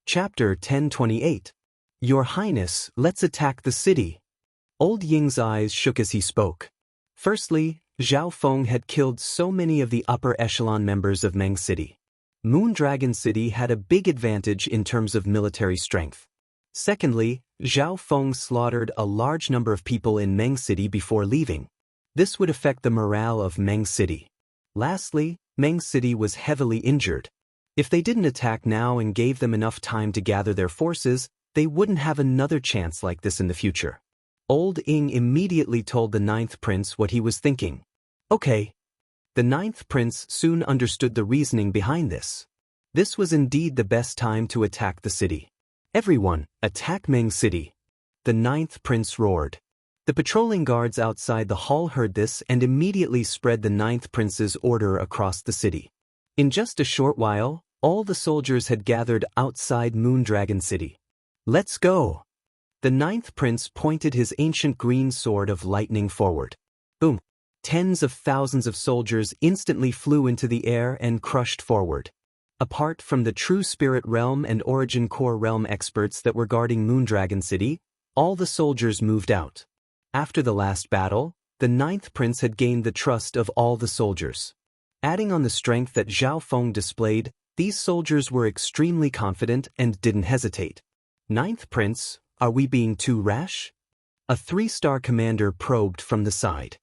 Chapter 1028. Your Highness, let's attack the city. Old Ying's eyes shook as he spoke. Firstly, Zhao Feng had killed so many of the upper echelon members of Meng City. Moondragon City had a big advantage in terms of military strength. Secondly, Zhao Feng slaughtered a large number of people in Meng City before leaving. This would affect the morale of Meng City. Lastly, Meng City was heavily injured. If they didn't attack now and gave them enough time to gather their forces, they wouldn't have another chance like this in the future. Old Ying immediately told the ninth prince what he was thinking. Okay. The ninth prince soon understood the reasoning behind this. This was indeed the best time to attack the city. Everyone, attack Meng City. The ninth prince roared. The patrolling guards outside the hall heard this and immediately spread the ninth prince's order across the city. In just a short while, all the soldiers had gathered outside Moondragon City. Let's go! The ninth prince pointed his ancient green sword of lightning forward. Boom! Tens of thousands of soldiers instantly flew into the air and crushed forward. Apart from the True Spirit Realm and Origin Core Realm experts that were guarding Moondragon City, all the soldiers moved out. After the last battle, the ninth prince had gained the trust of all the soldiers. Adding on the strength that Zhao Feng displayed, these soldiers were extremely confident and didn't hesitate. Ninth prince, are we being too rash? A 3-star commander probed from the side.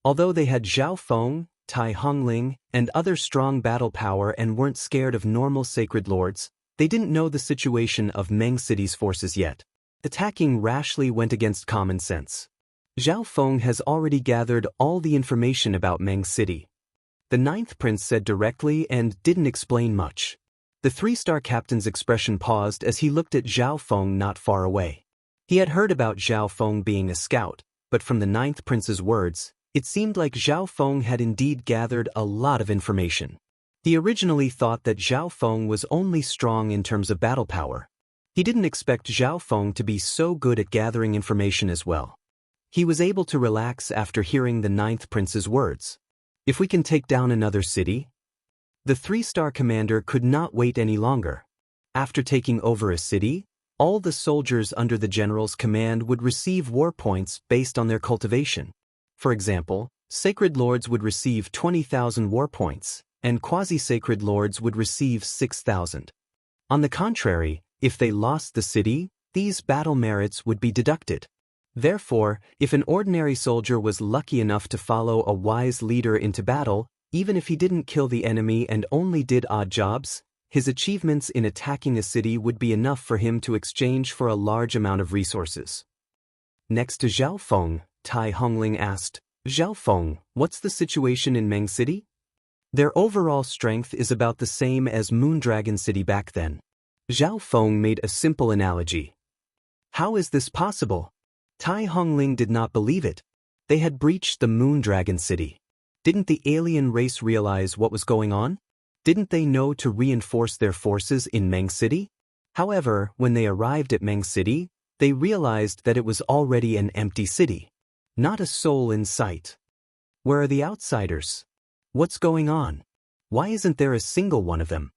Although they had Zhao Feng, Tai Hongling, and other strong battle power and weren't scared of normal sacred lords, they didn't know the situation of Meng City's forces yet. Attacking rashly went against common sense. Zhao Feng has already gathered all the information about Meng City. The ninth prince said directly and didn't explain much. The 3-star captain's expression paused as he looked at Zhao Feng not far away. He had heard about Zhao Feng being a scout, but from the ninth prince's words, it seemed like Zhao Feng had indeed gathered a lot of information. He originally thought that Zhao Feng was only strong in terms of battle power. He didn't expect Zhao Feng to be so good at gathering information as well. He was able to relax after hearing the ninth prince's words. If we can take down another city? The 3-star commander could not wait any longer. After taking over a city, all the soldiers under the general's command would receive war points based on their cultivation. For example, sacred lords would receive 20,000 war points, and quasi-sacred lords would receive 6,000. On the contrary, if they lost the city, these battle merits would be deducted. Therefore, if an ordinary soldier was lucky enough to follow a wise leader into battle, even if he didn't kill the enemy and only did odd jobs, his achievements in attacking a city would be enough for him to exchange for a large amount of resources. Next to Zhao Feng, Tai Hongling asked, Zhao Feng, what's the situation in Meng City? Their overall strength is about the same as Moondragon City back then. Zhao Feng made a simple analogy. How is this possible? Tai Hongling did not believe it. They had breached the Moondragon City. Didn't the alien race realize what was going on? Didn't they know to reinforce their forces in Meng City? However, when they arrived at Meng City, they realized that it was already an empty city. Not a soul in sight. Where are the outsiders? What's going on? Why isn't there a single one of them?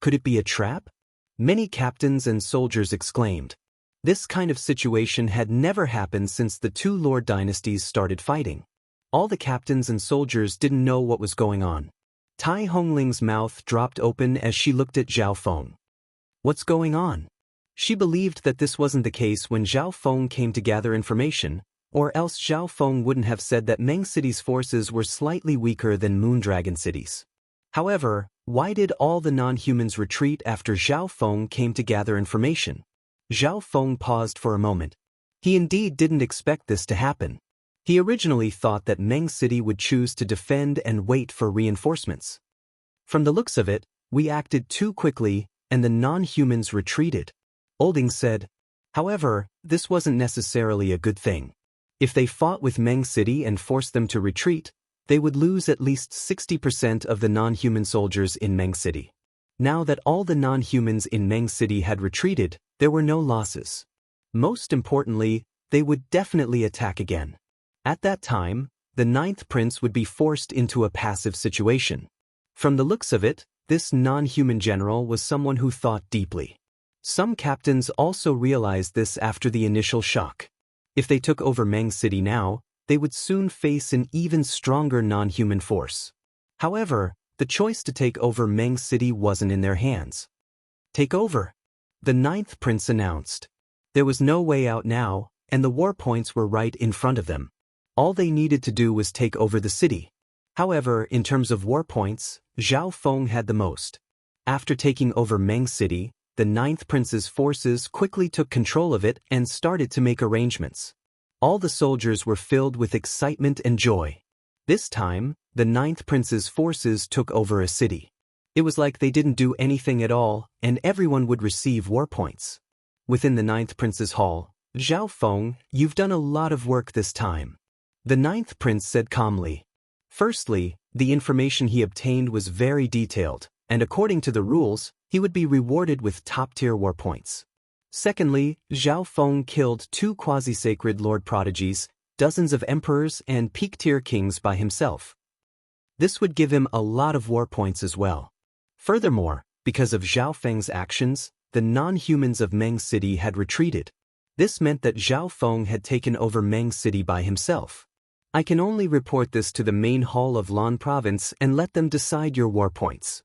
Could it be a trap? Many captains and soldiers exclaimed. This kind of situation had never happened since the 2 lord dynasties started fighting. All the captains and soldiers didn't know what was going on. Tai Hongling's mouth dropped open as she looked at Zhao Feng. What's going on? She believed that this wasn't the case when Zhao Feng came to gather information, or else Zhao Feng wouldn't have said that Meng City's forces were slightly weaker than Moondragon City's. However, why did all the non-humans retreat after Zhao Feng came to gather information? Zhao Feng paused for a moment. He indeed didn't expect this to happen. He originally thought that Meng City would choose to defend and wait for reinforcements. From the looks of it, we acted too quickly, and the non-humans retreated. Olding said. However, this wasn't necessarily a good thing. If they fought with Meng City and forced them to retreat, they would lose at least 60% of the non-human soldiers in Meng City. Now that all the non-humans in Meng City had retreated, there were no losses. Most importantly, they would definitely attack again. At that time, the ninth prince would be forced into a passive situation. From the looks of it, this non-human general was someone who thought deeply. Some captains also realized this after the initial shock. If they took over Meng City now, they would soon face an even stronger non-human force. However, the choice to take over Meng City wasn't in their hands. Take over, the ninth prince announced. There was no way out now, and the war points were right in front of them. All they needed to do was take over the city. However, in terms of war points, Zhao Feng had the most. After taking over Meng City, the ninth prince's forces quickly took control of it and started to make arrangements. All the soldiers were filled with excitement and joy. This time, the ninth prince's forces took over a city. It was like they didn't do anything at all, and everyone would receive war points. Within the ninth prince's hall, Zhao Feng, you've done a lot of work this time. The ninth prince said calmly. Firstly, the information he obtained was very detailed, and according to the rules, he would be rewarded with top-tier war points. Secondly, Zhao Feng killed 2 quasi-sacred lord prodigies, dozens of emperors and peak-tier kings by himself. This would give him a lot of war points as well. Furthermore, because of Zhao Feng's actions, the non-humans of Meng City had retreated. This meant that Zhao Feng had taken over Meng City by himself. I can only report this to the main hall of Lan Province and let them decide your war points.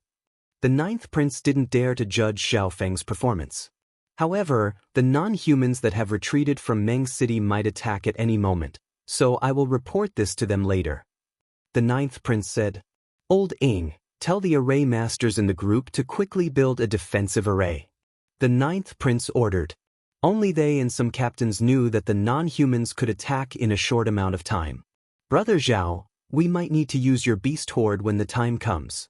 The ninth prince didn't dare to judge Zhao Feng's performance. However, the non-humans that have retreated from Meng City might attack at any moment, so I will report this to them later. The ninth prince said, Old Ing, tell the array masters in the group to quickly build a defensive array. The ninth prince ordered. Only they and some captains knew that the non-humans could attack in a short amount of time. Brother Zhao, we might need to use your beast horde when the time comes.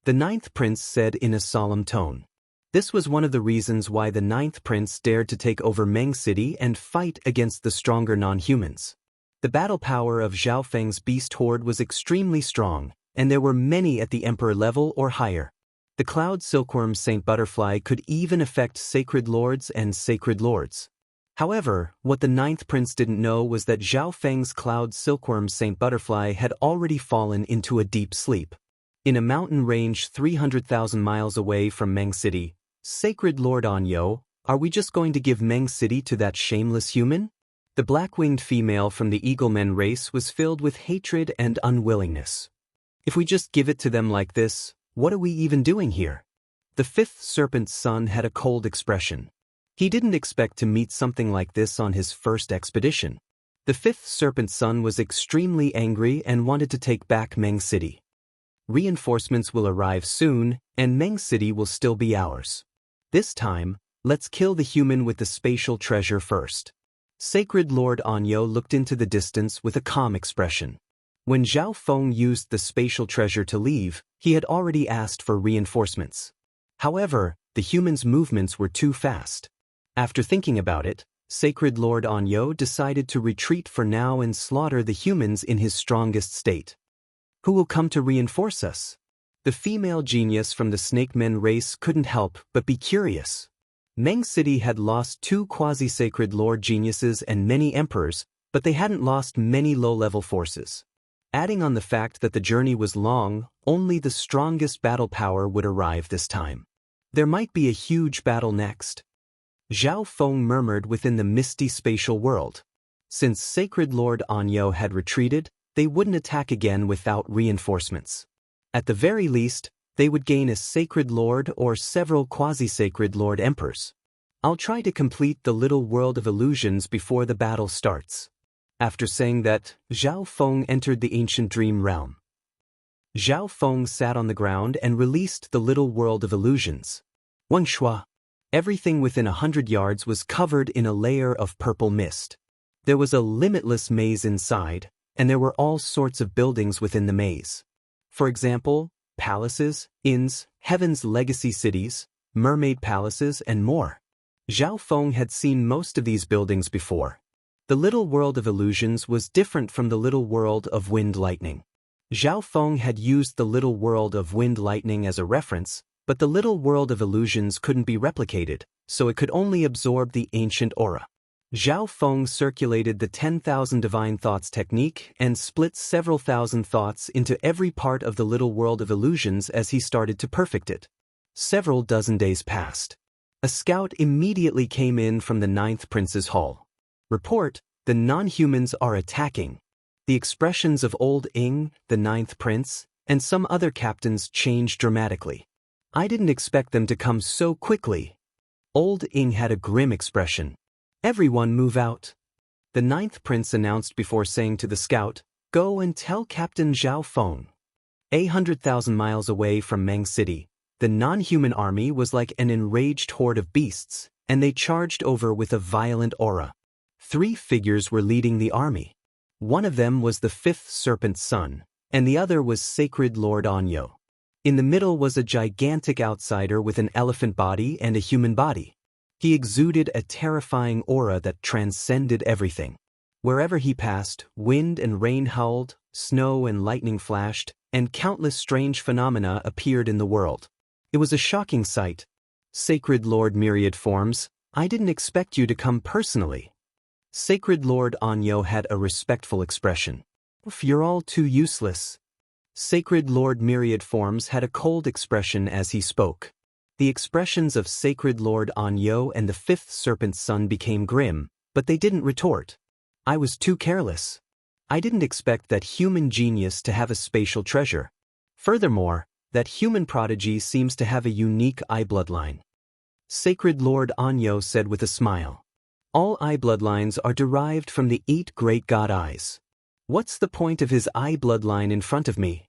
The ninth prince said in a solemn tone. This was one of the reasons why the ninth prince dared to take over Meng City and fight against the stronger non-humans. The battle power of Zhao Feng's beast horde was extremely strong, and there were many at the emperor level or higher. The cloud silkworm Saint Butterfly could even affect sacred lords and sacred lords. However, what the ninth prince didn't know was that Zhao Feng's cloud silkworm Saint Butterfly had already fallen into a deep sleep. In a mountain range 300,000 miles away from Meng City, Sacred Lord Anyo, are we just going to give Meng City to that shameless human? The black-winged female from the Eaglemen race was filled with hatred and unwillingness. If we just give it to them like this, what are we even doing here? The fifth serpent's son had a cold expression. He didn't expect to meet something like this on his first expedition. The fifth serpent's son was extremely angry and wanted to take back Meng City. Reinforcements will arrive soon, and Meng City will still be ours. This time, let's kill the human with the spatial treasure first. Sacred Lord Anyo looked into the distance with a calm expression. When Zhao Feng used the spatial treasure to leave, he had already asked for reinforcements. However, the human's movements were too fast. After thinking about it, Sacred Lord Anyo decided to retreat for now and slaughter the humans in his strongest state. Who will come to reinforce us? The female genius from the Snake Men race couldn't help but be curious. Meng City had lost 2 quasi-sacred lord geniuses and many emperors, but they hadn't lost many low-level forces. Adding on the fact that the journey was long, only the strongest battle power would arrive this time. There might be a huge battle next. Zhao Feng murmured within the misty spatial world. Since Sacred Lord Anyo had retreated, they wouldn't attack again without reinforcements. At the very least, they would gain a sacred lord or several quasi-sacred lord emperors. I'll try to complete the little world of illusions before the battle starts. After saying that, Zhao Feng entered the ancient dream realm. Zhao Feng sat on the ground and released the little world of illusions. Wang Shua. Everything within 100 yards was covered in a layer of purple mist. There was a limitless maze inside, and there were all sorts of buildings within the maze. For example, palaces, inns, heaven's legacy cities, mermaid palaces, and more. Zhao Feng had seen most of these buildings before. The little world of illusions was different from the little world of wind lightning. Zhao Feng had used the little world of wind lightning as a reference, but the little world of illusions couldn't be replicated, so it could only absorb the ancient aura. Zhao Feng circulated the 10,000 divine thoughts technique and split several thousand thoughts into every part of the little world of illusions as he started to perfect it. Several dozen days passed. A scout immediately came in from the Ninth Prince's hall. Report, the non-humans are attacking. The expressions of Old Ing, the Ninth Prince, and some other captains changed dramatically. I didn't expect them to come so quickly. Old Ing had a grim expression. Everyone move out. The Ninth Prince announced before saying to the scout, go and tell Captain Zhao Feng. 100,000 miles away from Meng City, the non-human army was like an enraged horde of beasts, and they charged over with a violent aura. 3 figures were leading the army. One of them was the 5th serpent's son, and the other was Sacred Lord Anyo. In the middle was a gigantic outsider with an elephant body and a human body. He exuded a terrifying aura that transcended everything. Wherever he passed, wind and rain howled, snow and lightning flashed, and countless strange phenomena appeared in the world. It was a shocking sight. Sacred Lord Myriad Forms, I didn't expect you to come personally. Sacred Lord Anyo had a respectful expression. You're all too useless. Sacred Lord Myriad Forms had a cold expression as he spoke. The expressions of Sacred Lord Anyo and the 5th serpent's son became grim, but they didn't retort. I was too careless. I didn't expect that human genius to have a spatial treasure. Furthermore, that human prodigy seems to have a unique eye bloodline. Sacred Lord Anyo said with a smile. All eye bloodlines are derived from the 8 great god eyes. What's the point of his eye bloodline in front of me?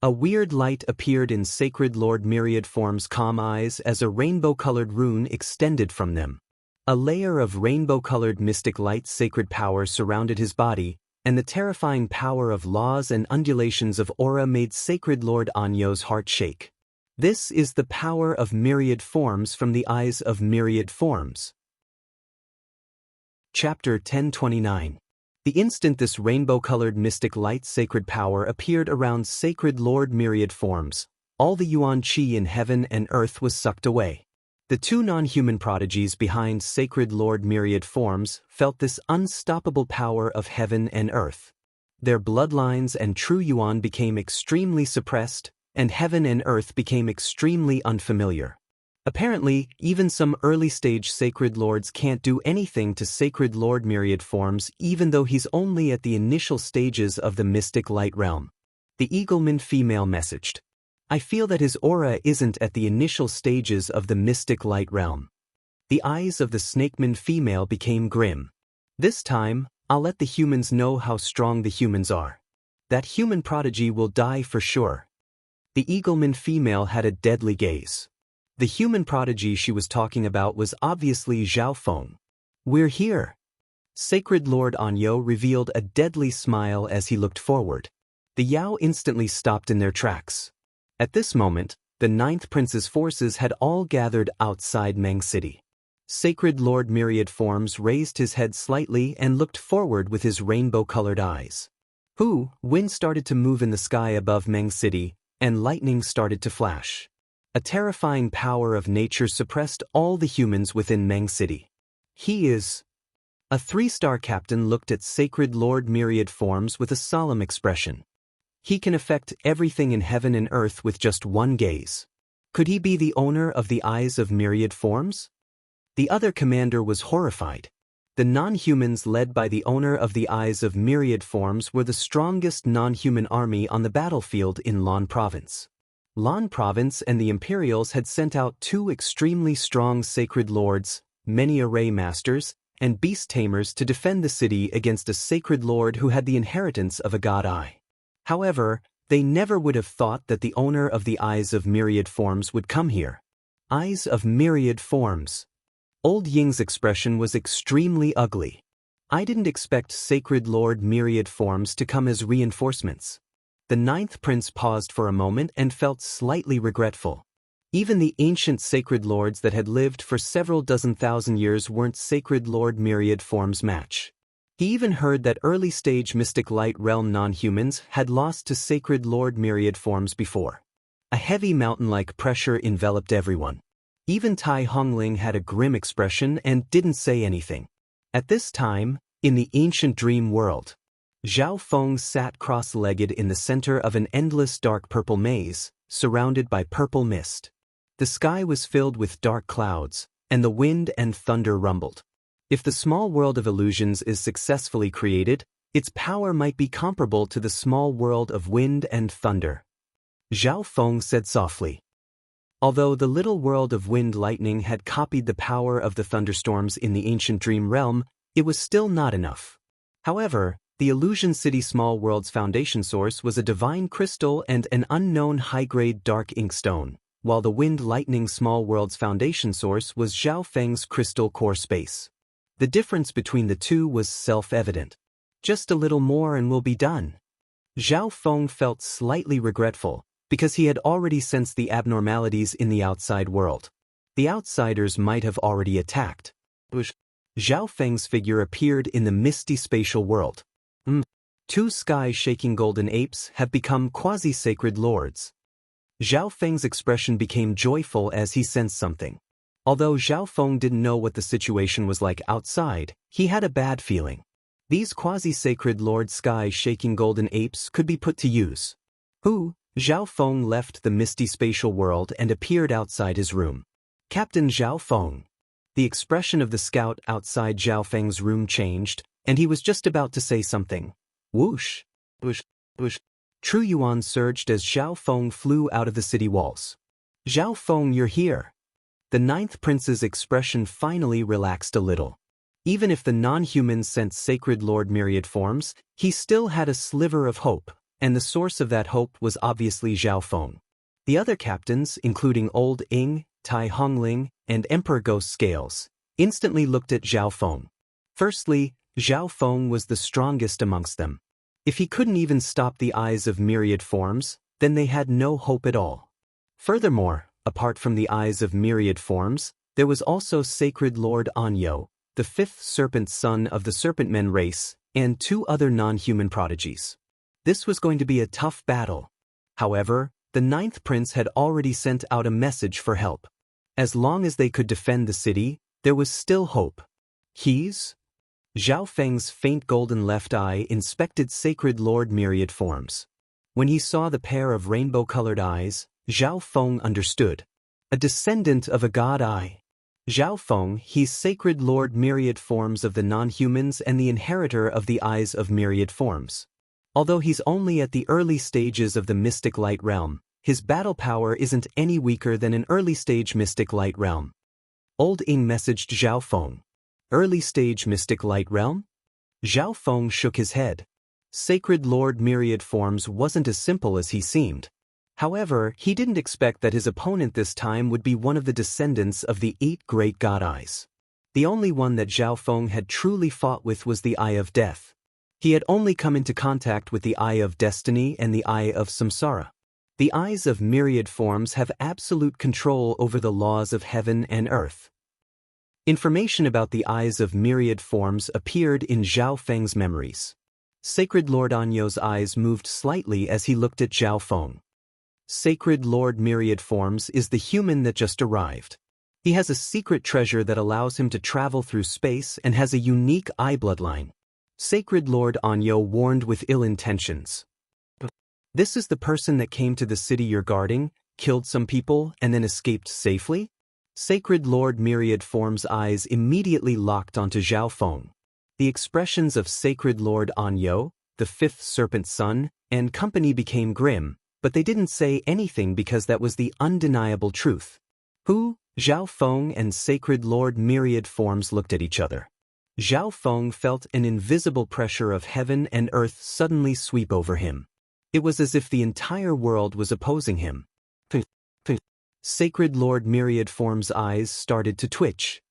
A weird light appeared in Sacred Lord Myriad Form's calm eyes as a rainbow-colored rune extended from them. A layer of rainbow-colored mystic light sacred power surrounded his body, and the terrifying power of laws and undulations of aura made Sacred Lord Anyo's heart shake. This is the power of myriad forms from the eyes of myriad forms. Chapter 1029. The instant this rainbow-colored mystic light sacred power appeared around Sacred Lord Myriad Forms, all the yuan qi in heaven and earth was sucked away. The 2 non-human prodigies behind Sacred Lord Myriad Forms felt this unstoppable power of heaven and earth. Their bloodlines and true yuan became extremely suppressed, and heaven and earth became extremely unfamiliar. Apparently, even some early-stage Sacred Lords can't do anything to Sacred Lord Myriad Forms even though he's only at the initial stages of the mystic light realm. The Eagleman female messaged. I feel that his aura isn't at the initial stages of the mystic light realm. The eyes of the Snakeman female became grim. This time, I'll let the humans know how strong the humans are. That human prodigy will die for sure. The Eagleman female had a deadly gaze. The human prodigy she was talking about was obviously Zhao Feng. We're here. Sacred Lord Anyo revealed a deadly smile as he looked forward. The Yao instantly stopped in their tracks. At this moment, the 9th Prince's forces had all gathered outside Meng City. Sacred Lord Myriad Forms raised his head slightly and looked forward with his rainbow-colored eyes. Wind started to move in the sky above Meng City, and lightning started to flash. A terrifying power of nature suppressed all the humans within Meng City. He is... A 3-star captain looked at Sacred Lord Myriad Forms with a solemn expression. He can affect everything in heaven and earth with just one gaze. Could he be the owner of the eyes of myriad forms? The other commander was horrified. The non-humans led by the owner of the eyes of myriad forms were the strongest non-human army on the battlefield in Lan Province. Lan Province and the Imperials had sent out 2 extremely strong sacred lords, many array masters, and beast tamers to defend the city against a sacred lord who had the inheritance of a god eye. However, they never would have thought that the owner of the eyes of myriad forms would come here. Eyes of myriad forms. Old Ying's expression was extremely ugly. I didn't expect Sacred Lord Myriad Forms to come as reinforcements. The 9th Prince paused for a moment and felt slightly regretful. Even the ancient Sacred Lords that had lived for several dozen thousand years weren't Sacred Lord Myriad Forms' match. He even heard that early-stage Mystic Light Realm non-humans had lost to Sacred Lord Myriad Forms before. A heavy mountain-like pressure enveloped everyone. Even Tai Hongling had a grim expression and didn't say anything. At this time, in the ancient dream world, Zhao Feng sat cross-legged in the center of an endless dark purple maze, surrounded by purple mist. The sky was filled with dark clouds, and the wind and thunder rumbled. If the small world of illusions is successfully created, its power might be comparable to the small world of wind and thunder. Zhao Feng said softly. Although the little world of wind lightning had copied the power of the thunderstorms in the ancient dream realm, it was still not enough. However, the Illusion City Small World's foundation source was a divine crystal and an unknown high-grade dark ink stone, while the Wind Lightning Small World's foundation source was Zhao Feng's crystal core space. The difference between the two was self-evident. Just a little more and we'll be done. Zhao Feng felt slightly regretful, because he had already sensed the abnormalities in the outside world. The outsiders might have already attacked. Zhao Feng's figure appeared in the misty spatial world. Two sky-shaking golden apes have become quasi-sacred lords. Zhao Feng's expression became joyful as he sensed something. Although Zhao Feng didn't know what the situation was like outside, he had a bad feeling. These quasi-sacred lord sky-shaking golden apes could be put to use. Zhao Feng left the misty spatial world and appeared outside his room. Captain Zhao Feng. The expression of the scout outside Zhao Feng's room changed, and he was just about to say something. Whoosh! Whoosh! Whoosh! True Yuan surged as Zhao Feng flew out of the city walls. Zhao Feng, you're here. The ninth prince's expression finally relaxed a little. Even if the non-humans sent sacred lord myriad forms, he still had a sliver of hope, and the source of that hope was obviously Zhao Feng. The other captains, including Old Ing, Tai Hongling, and Emperor Ghost Scales, instantly looked at Zhao Feng. Firstly, Zhao Feng was the strongest amongst them. If he couldn't even stop the eyes of myriad forms, then they had no hope at all. Furthermore, apart from the eyes of myriad forms, there was also Sacred Lord Anyo, the fifth serpent son of the Serpentmen race, and two other non-human prodigies. This was going to be a tough battle. However, the ninth prince had already sent out a message for help. As long as they could defend the city, there was still hope. Keys? Zhao Feng's faint golden left eye inspected Sacred Lord myriad forms. When he saw the pair of rainbow-colored eyes, Zhao Feng understood. A descendant of a god eye. Zhao Feng, he's Sacred Lord myriad forms of the non-humans and the inheritor of the eyes of myriad forms. Although he's only at the early stages of the mystic light realm, his battle power isn't any weaker than an early-stage mystic light realm. Old Ing messaged Zhao Feng. Early-stage mystic light realm? Zhao Feng shook his head. Sacred Lord myriad forms wasn't as simple as he seemed. However, he didn't expect that his opponent this time would be one of the descendants of the 8 great god eyes. The only one that Zhao Feng had truly fought with was the Eye of Death. He had only come into contact with the Eye of Destiny and the Eye of Samsara. The eyes of myriad forms have absolute control over the laws of heaven and earth. Information about the eyes of myriad forms appeared in Zhao Feng's memories. Sacred Lord Anyo's eyes moved slightly as he looked at Zhao Feng. Sacred Lord myriad forms is the human that just arrived. He has a secret treasure that allows him to travel through space and has a unique eye bloodline. Sacred Lord Anyo warned with ill intentions. This is the person that came to the city you're guarding, killed some people, and then escaped safely? Sacred Lord myriad form's eyes immediately locked onto Zhao Feng. The expressions of Sacred Lord Anyo, the fifth serpent son, and company became grim, but they didn't say anything because that was the undeniable truth. Zhao Feng and Sacred Lord myriad forms looked at each other. Zhao Feng felt an invisible pressure of heaven and earth suddenly sweep over him. It was as if the entire world was opposing him. Sacred Lord myriad form's eyes started to twitch.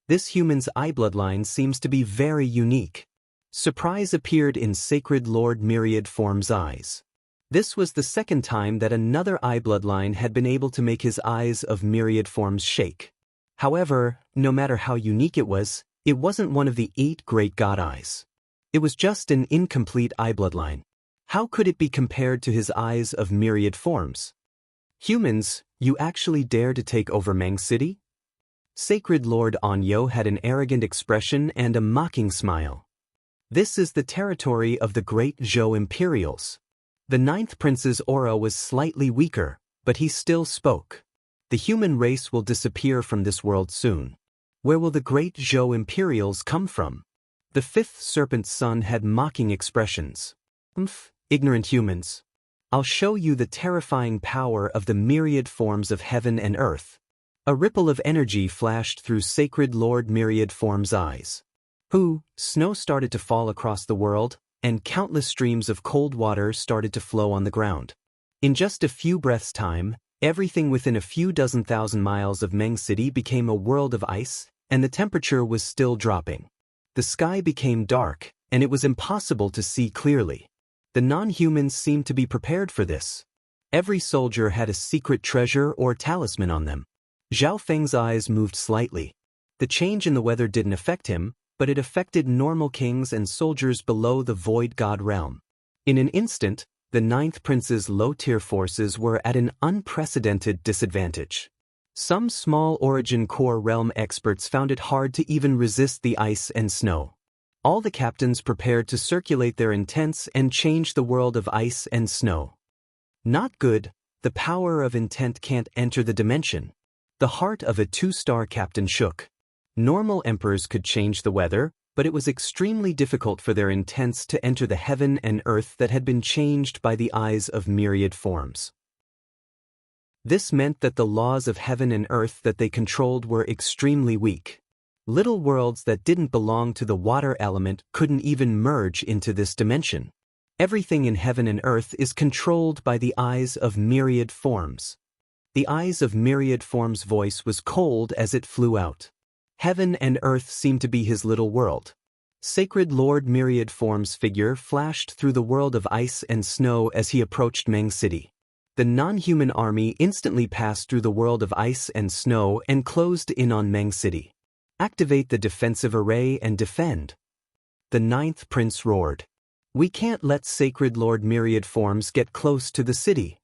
This human's eye bloodline seems to be very unique. Surprise appeared in Sacred Lord myriad form's eyes. This was the second time that another eye bloodline had been able to make his eyes of myriad forms shake. However, no matter how unique it wasn't one of the 8 great god eyes. It was just an incomplete eye bloodline. How could it be compared to his eyes of myriad forms? Humans, you actually dare to take over Meng City? Sacred Lord Anyo had an arrogant expression and a mocking smile. This is the territory of the great Zhou Imperials. The ninth prince's aura was slightly weaker, but he still spoke. The human race will disappear from this world soon. Where will the great Zhou Imperials come from? The fifth serpent's son had mocking expressions. Ignorant humans. I'll show you the terrifying power of the myriad forms of heaven and earth. A ripple of energy flashed through Sacred Lord Myriad Form's eyes. Snow started to fall across the world, and countless streams of cold water started to flow on the ground. In just a few breaths' time, everything within a few dozen thousand miles of Meng City became a world of ice, and the temperature was still dropping. The sky became dark, and it was impossible to see clearly. The non-humans seemed to be prepared for this. Every soldier had a secret treasure or talisman on them. Zhao Feng's eyes moved slightly. The change in the weather didn't affect him, but it affected normal kings and soldiers below the Void God realm. In an instant, the Ninth Prince's low-tier forces were at an unprecedented disadvantage. Some small Origin Core realm experts found it hard to even resist the ice and snow. All the captains prepared to circulate their intents and change the world of ice and snow. Not good, the power of intent can't enter the dimension. The heart of a 2-star captain shook. Normal emperors could change the weather, but it was extremely difficult for their intents to enter the heaven and earth that had been changed by the eyes of myriad forms. This meant that the laws of heaven and earth that they controlled were extremely weak. Little worlds that didn't belong to the water element couldn't even merge into this dimension. Everything in heaven and earth is controlled by the eyes of myriad forms. The eyes of myriad forms' voice was cold as it flew out. Heaven and earth seemed to be his little world. Sacred Lord Myriad Form's figure flashed through the world of ice and snow as he approached Meng City. The non-human army instantly passed through the world of ice and snow and closed in on Meng City. Activate the defensive array and defend. The Ninth Prince roared. We can't let Sacred Lord Myriad Forms get close to the city.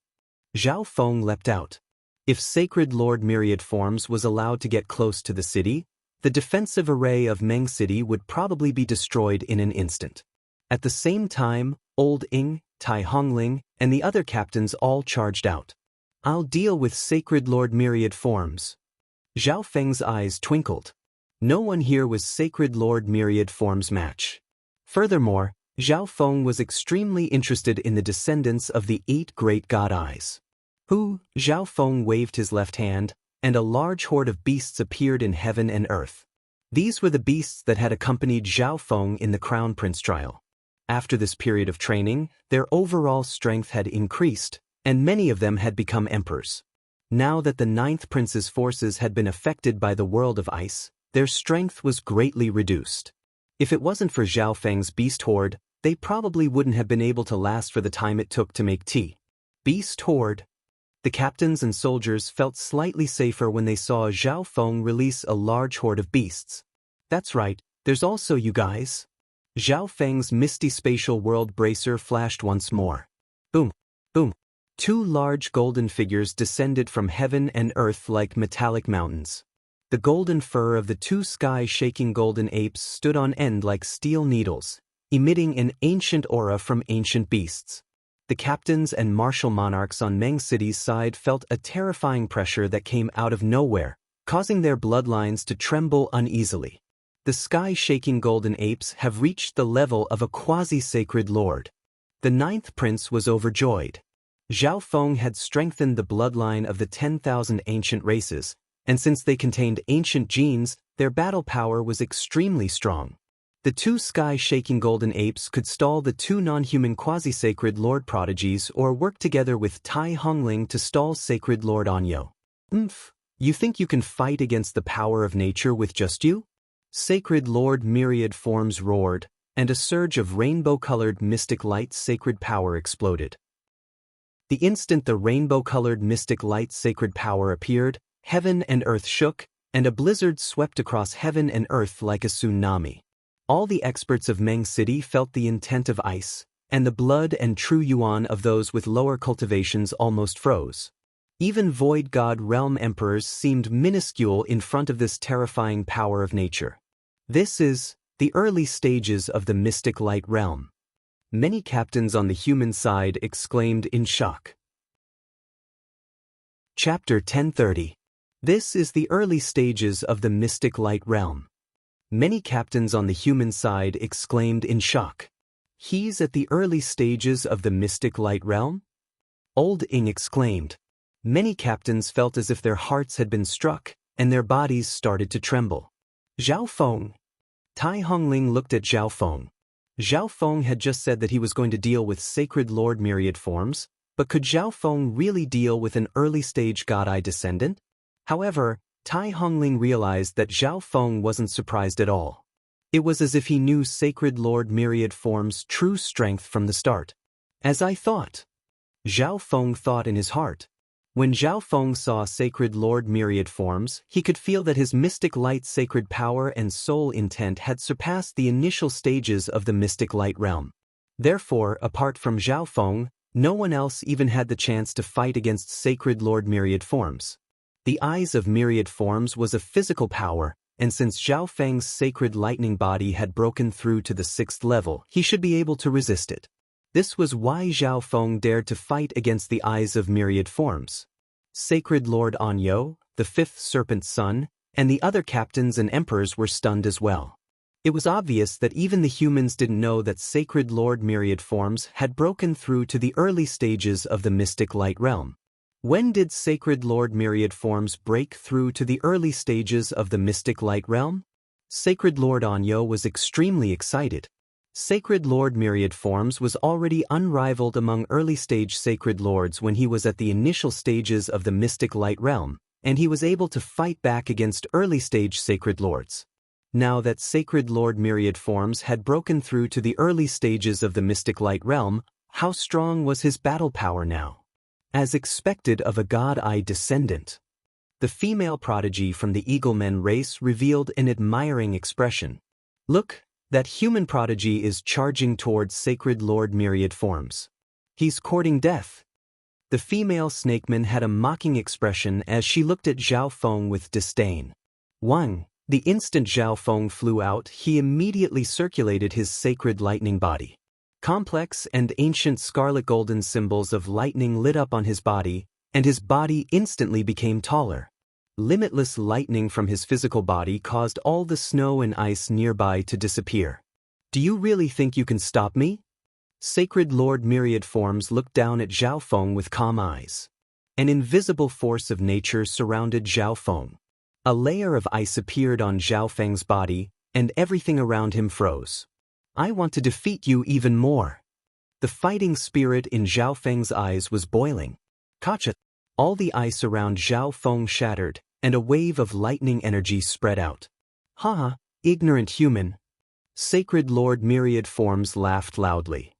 Zhao Feng leapt out. If Sacred Lord Myriad Forms was allowed to get close to the city, the defensive array of Meng City would probably be destroyed in an instant. At the same time, Old Ing, Tai Hongling, and the other captains all charged out. I'll deal with Sacred Lord Myriad Forms. Zhao Feng's eyes twinkled. No one here was Sacred Lord Myriad Form's match. Furthermore, Zhao Feng was extremely interested in the descendants of the 8 great god eyes. Zhao Feng waved his left hand, and a large horde of beasts appeared in heaven and earth. These were the beasts that had accompanied Zhao Feng in the Crown Prince trial. After this period of training, their overall strength had increased, and many of them had become emperors. Now that the Ninth Prince's forces had been affected by the world of ice, their strength was greatly reduced. If it wasn't for Zhao Feng's beast horde, they probably wouldn't have been able to last for the time it took to make tea. Beast horde. The captains and soldiers felt slightly safer when they saw Zhao Feng release a large horde of beasts. That's right, there's also you guys. Zhao Feng's misty spatial world bracer flashed once more. Boom, boom. 2 large golden figures descended from heaven and earth like metallic mountains. The golden fur of the 2 sky-shaking golden apes stood on end like steel needles, emitting an ancient aura from ancient beasts. The captains and martial monarchs on Meng City's side felt a terrifying pressure that came out of nowhere, causing their bloodlines to tremble uneasily. The sky-shaking golden apes have reached the level of a quasi-sacred lord. The Ninth Prince was overjoyed. Zhao Feng had strengthened the bloodline of the 10,000 ancient races, and since they contained ancient genes, their battle power was extremely strong. The 2 sky-shaking golden apes could stall the 2 non-human quasi-sacred lord prodigies or work together with Tai Hongling to stall Sacred Lord Anyo. You think you can fight against the power of nature with just you? Sacred Lord Myriad Forms roared, and a surge of rainbow-colored mystic light's sacred power exploded. The instant the rainbow-colored mystic light's sacred power appeared, heaven and earth shook, and a blizzard swept across heaven and earth like a tsunami. All the experts of Meng City felt the intent of ice, and the blood and true yuan of those with lower cultivations almost froze. Even Void God realm emperors seemed minuscule in front of this terrifying power of nature. This is the early stages of the mystic light realm. Many captains on the human side exclaimed in shock. Chapter 1030. This is the early stages of the mystic light realm. Many captains on the human side exclaimed in shock. He's at the early stages of the mystic light realm? Old Ing exclaimed. Many captains felt as if their hearts had been struck, and their bodies started to tremble. Zhao Feng. Tai Hongling looked at Zhao Feng. Zhao Feng had just said that he was going to deal with Sacred Lord Myriad Forms, but could Zhao Feng really deal with an early-stage God-Eye descendant? However, Tai Hongling realized that Zhao Feng wasn't surprised at all. It was as if he knew Sacred Lord Myriad Form's true strength from the start. As I thought. Zhao Feng thought in his heart. When Zhao Feng saw Sacred Lord Myriad Forms, he could feel that his mystic light sacred power and soul intent had surpassed the initial stages of the mystic light realm. Therefore, apart from Zhao Feng, no one else even had the chance to fight against Sacred Lord Myriad Forms. The eyes of Myriad Forms was a physical power, and since Zhao Feng's sacred lightning body had broken through to the 6th level, he should be able to resist it. This was why Zhao Feng dared to fight against the eyes of Myriad Forms. Sacred Lord Anyo, the 5th Serpent's son, and the other captains and emperors were stunned as well. It was obvious that even the humans didn't know that Sacred Lord Myriad Forms had broken through to the early stages of the mystic light realm. When did Sacred Lord Myriad Forms break through to the early stages of the mystic light realm? Sacred Lord Anyo was extremely excited. Sacred Lord Myriad Forms was already unrivaled among early-stage Sacred Lords when he was at the initial stages of the mystic light realm, and he was able to fight back against early-stage Sacred Lords. Now that Sacred Lord Myriad Forms had broken through to the early stages of the mystic light realm, how strong was his battle power now? As expected of a God-Eye descendant. The female prodigy from the Eaglemen race revealed an admiring expression. Look, that human prodigy is charging towards Sacred Lord Myriad Forms. He's courting death. The female snakeman had a mocking expression as she looked at Zhao Feng with disdain. The instant Zhao Feng flew out, he immediately circulated his sacred lightning body. Complex and ancient scarlet golden symbols of lightning lit up on his body, and his body instantly became taller. Limitless lightning from his physical body caused all the snow and ice nearby to disappear. Do you really think you can stop me? Sacred Lord Myriad Forms looked down at Zhao Feng with calm eyes. An invisible force of nature surrounded Zhao Feng. A layer of ice appeared on Zhao Feng's body, and everything around him froze. I want to defeat you even more. The fighting spirit in Zhao Feng's eyes was boiling. Gotcha! All the ice around Zhao Feng shattered, and a wave of lightning energy spread out. Haha, ignorant human. Sacred Lord Myriad Forms laughed loudly.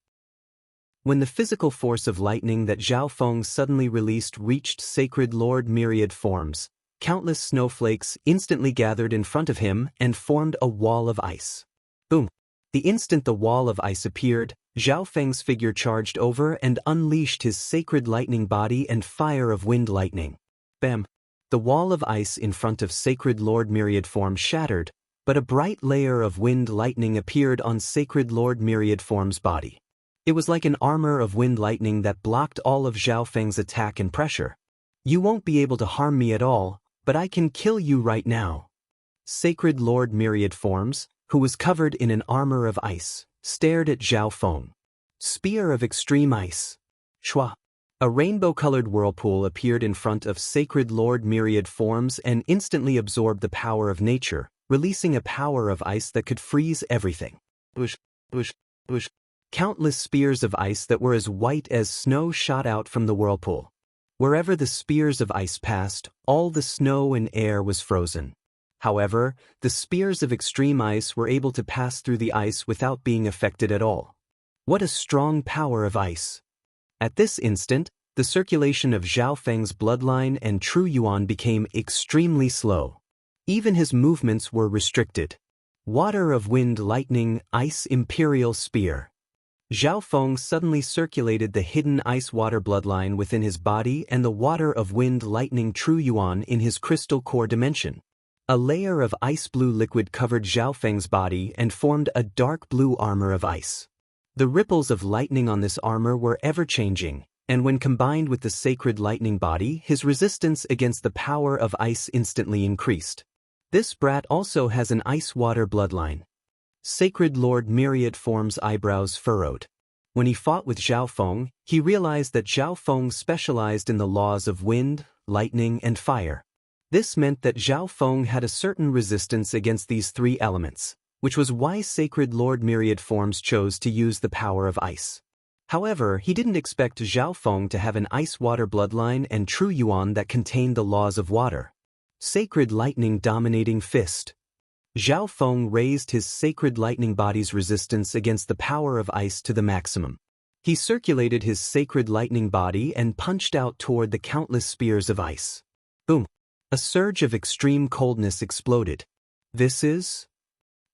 When the physical force of lightning that Zhao Feng suddenly released reached Sacred Lord Myriad Forms, countless snowflakes instantly gathered in front of him and formed a wall of ice. Boom! The instant the wall of ice appeared, Zhao Feng's figure charged over and unleashed his sacred lightning body and fire of wind lightning. Bam! The wall of ice in front of Sacred Lord Myriad Form shattered, but a bright layer of wind lightning appeared on Sacred Lord Myriad Form's body. It was like an armor of wind lightning that blocked all of Zhao Feng's attack and pressure. You won't be able to harm me at all, but I can kill you right now. Sacred Lord Myriad Forms, who was covered in an armor of ice, stared at Zhao Feng. Spear of extreme ice. Shwa! A rainbow-colored whirlpool appeared in front of Sacred Lord Myriad Forms and instantly absorbed the power of nature, releasing a power of ice that could freeze everything. Bush, bush, bush. Countless spears of ice that were as white as snow shot out from the whirlpool. Wherever the spears of ice passed, all the snow and air was frozen. However, the spears of extreme ice were able to pass through the ice without being affected at all. What a strong power of ice! At this instant, the circulation of Zhao Feng's bloodline and true yuan became extremely slow. Even his movements were restricted. Water of wind lightning, ice imperial spear. Zhao Feng suddenly circulated the hidden ice-water bloodline within his body and the water of wind lightning true yuan in his crystal core dimension. A layer of ice-blue liquid covered Zhao Feng's body and formed a dark blue armor of ice. The ripples of lightning on this armor were ever-changing, And when combined with the sacred lightning body, his resistance against the power of ice instantly increased. This brat also has an ice-water bloodline. Sacred Lord Myriad Form's eyebrows furrowed. When he fought with Zhao Feng, he realized that Zhao Feng specialized in the laws of wind, lightning, and fire. This meant that Zhao Feng had a certain resistance against these three elements, which was why Sacred Lord Myriad Forms chose to use the power of ice. However, he didn't expect Zhao Feng to have an ice-water bloodline and true yuan that contained the laws of water. Sacred Lightning Dominating Fist. Zhao Feng raised his sacred lightning body's resistance against the power of ice to the maximum. He circulated his sacred lightning body and punched out toward the countless spears of ice. Boom! A surge of extreme coldness exploded. This is?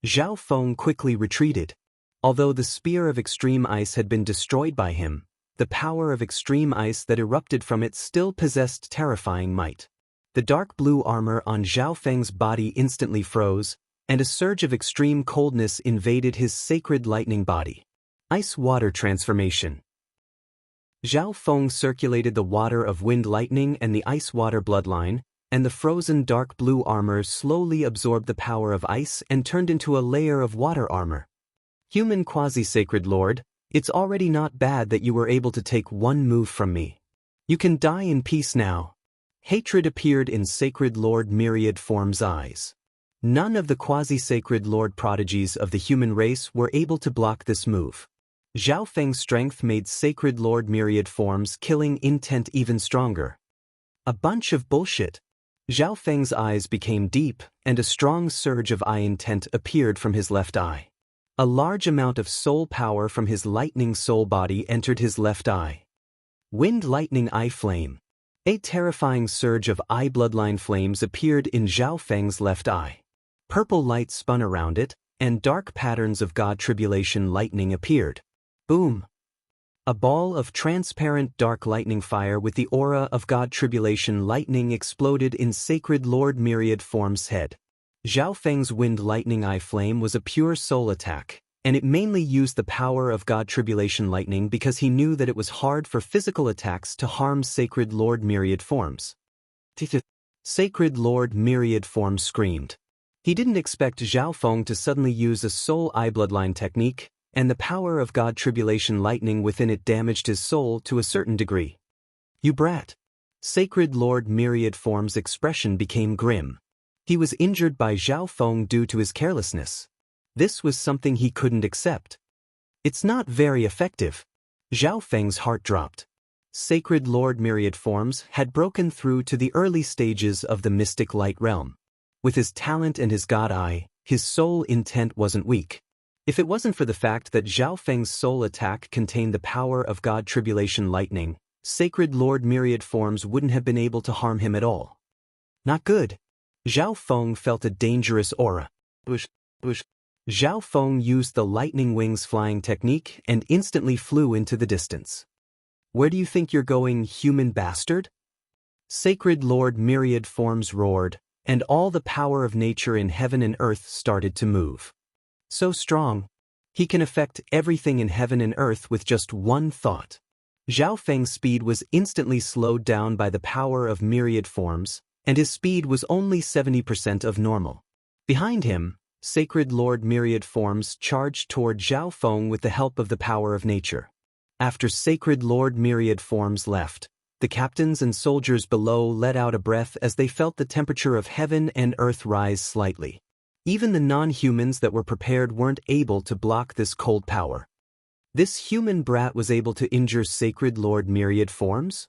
Zhao Feng quickly retreated. Although the spear of extreme ice had been destroyed by him, the power of extreme ice that erupted from it still possessed terrifying might. The dark blue armor on Zhao Feng's body instantly froze, and a surge of extreme coldness invaded his sacred lightning body. Ice-water transformation. Zhao Feng circulated the water of wind lightning and the ice-water bloodline, and the frozen dark blue armor slowly absorbed the power of ice and turned into a layer of water armor. Human quasi-sacred lord, it's already not bad that you were able to take one move from me. You can die in peace now. Hatred appeared in Sacred Lord Myriad Form's eyes. None of the quasi-sacred lord prodigies of the human race were able to block this move. Zhao Feng's strength made Sacred Lord Myriad Form's killing intent even stronger. A bunch of bullshit. Zhao Feng's eyes became deep, and a strong surge of eye intent appeared from his left eye. A large amount of soul power from his lightning soul body entered his left eye. Wind Lightning Eye Flame. A terrifying surge of eye bloodline flames appeared in Zhao Feng's left eye. Purple light spun around it, and dark patterns of God Tribulation lightning appeared. Boom! A ball of transparent dark lightning fire with the aura of God Tribulation lightning exploded in Sacred Lord Myriad Form's head. Zhao Feng's Wind Lightning Eye Flame was a pure soul attack, and it mainly used the power of God Tribulation lightning because he knew that it was hard for physical attacks to harm Sacred Lord Myriad Forms. Sacred Lord Myriad Forms screamed. He didn't expect Zhao Feng to suddenly use a soul eye bloodline technique, and the power of God Tribulation lightning within it damaged his soul to a certain degree. You brat! Sacred Lord Myriad Form's expression became grim. He was injured by Zhao Feng due to his carelessness. This was something he couldn't accept. It's not very effective. Zhao Feng's heart dropped. Sacred Lord Myriad Forms had broken through to the early stages of the mystic light realm. With his talent and his god eye, his soul intent wasn't weak. If it wasn't for the fact that Zhao Feng's soul attack contained the power of God Tribulation lightning, Sacred Lord Myriad Forms wouldn't have been able to harm him at all. Not good. Zhao Feng felt a dangerous aura. Zhao Feng used the lightning wings flying technique and instantly flew into the distance. Where do you think you're going, human bastard? Sacred Lord Myriad Forms roared, and all the power of nature in heaven and earth started to move. So strong, he can affect everything in heaven and earth with just one thought. Zhao Feng's speed was instantly slowed down by the power of Myriad Forms, and his speed was only 70% of normal. Behind him, Sacred Lord Myriad Forms charged toward Zhao Feng with the help of the power of nature. After Sacred Lord Myriad Forms left, the captains and soldiers below let out a breath as they felt the temperature of heaven and earth rise slightly. Even the non-humans that were prepared weren't able to block this cold power. This human brat was able to injure Sacred Lord Myriad Forms?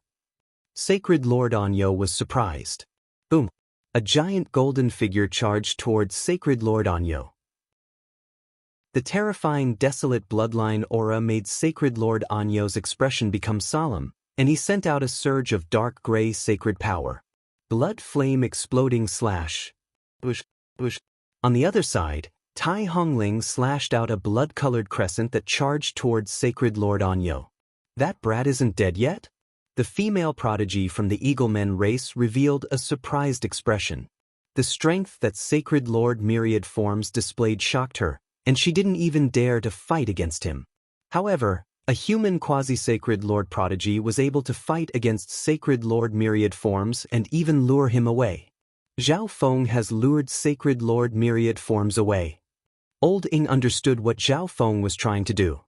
Sacred Lord Anyo was surprised. Boom! A giant golden figure charged towards Sacred Lord Anyo. The terrifying desolate bloodline aura made Sacred Lord Anyo's expression become solemn, and he sent out a surge of dark gray sacred power. Blood flame exploding slash. On the other side, Tai Hongling slashed out a blood-colored crescent that charged towards Sacred Lord Anyo. That brat isn't dead yet? The female prodigy from the Eaglemen race revealed a surprised expression. The strength that Sacred Lord Myriad Forms displayed shocked her, and she didn't even dare to fight against him. However, A human quasi-sacred lord prodigy was able to fight against sacred lord myriad forms and even lure him away. Zhao Feng has lured sacred lord myriad forms away. Old Ying understood what Zhao Feng was trying to do.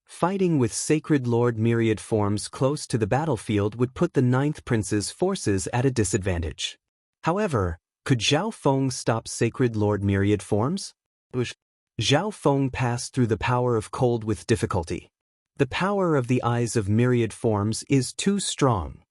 Fighting with sacred lord myriad forms close to the battlefield would put the Ninth Prince's forces at a disadvantage. However, could Zhao Feng stop sacred lord myriad forms? Zhao Feng passed through the power of cold with difficulty. The power of the eyes of myriad forms is too strong.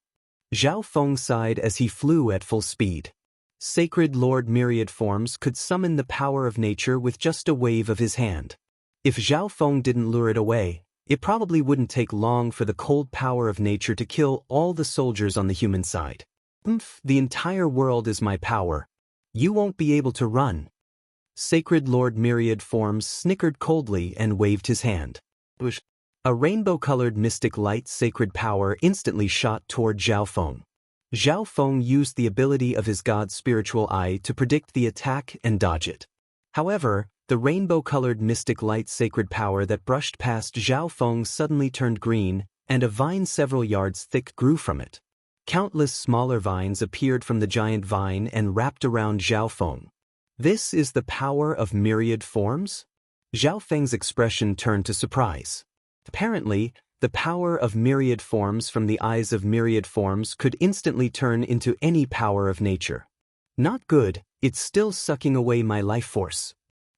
Zhao Feng sighed as he flew at full speed. Sacred Lord myriad forms could summon the power of nature with just a wave of his hand. If Zhao Feng didn't lure it away, it probably wouldn't take long for the cold power of nature to kill all the soldiers on the human side. The entire world is my power. You won't be able to run. Sacred Lord myriad forms snickered coldly and waved his hand. A rainbow-colored mystic light sacred power instantly shot toward Zhao Feng. Zhao Feng used the ability of his god's spiritual eye to predict the attack and dodge it. However, the rainbow-colored mystic light sacred power that brushed past Zhao Feng suddenly turned green, and a vine several yards thick grew from it. Countless smaller vines appeared from the giant vine and wrapped around Zhao Feng. This is the power of myriad forms? Zhao Feng's expression turned to surprise. Apparently, the power of myriad forms from the eyes of myriad forms could instantly turn into any power of nature. Not good, it's still sucking away my life force.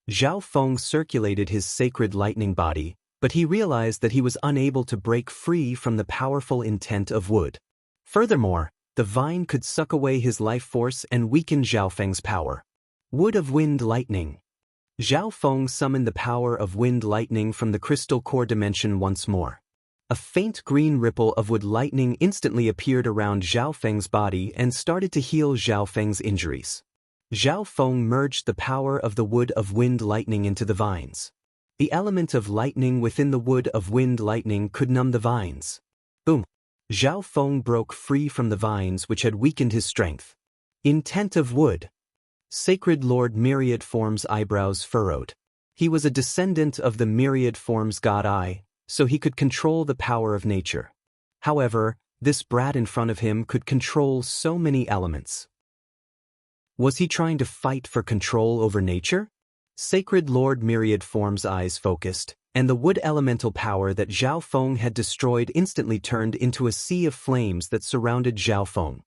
Zhao Feng circulated his sacred lightning body, but he realized that he was unable to break free from the powerful intent of wood. Furthermore, the vine could suck away his life force and weaken Zhao Feng's power. Wood of wind lightning. Zhao Feng summoned the power of wind lightning from the crystal core dimension once more. A faint green ripple of wood lightning instantly appeared around Zhao Feng's body and started to heal Zhao Feng's injuries. Zhao Feng merged the power of the wood of wind lightning into the vines. The element of lightning within the wood of wind lightning could numb the vines. Boom! Zhao Feng broke free from the vines which had weakened his strength. Intent of wood. Sacred Lord myriad forms eyebrows furrowed. He was a descendant of the myriad forms god Eye, so he could control the power of nature. However, this brat in front of him could control so many elements. Was he trying to fight for control over nature? Sacred Lord myriad forms eyes focused, and the wood elemental power that Zhao Feng had destroyed instantly turned into a sea of flames that surrounded Zhao Feng.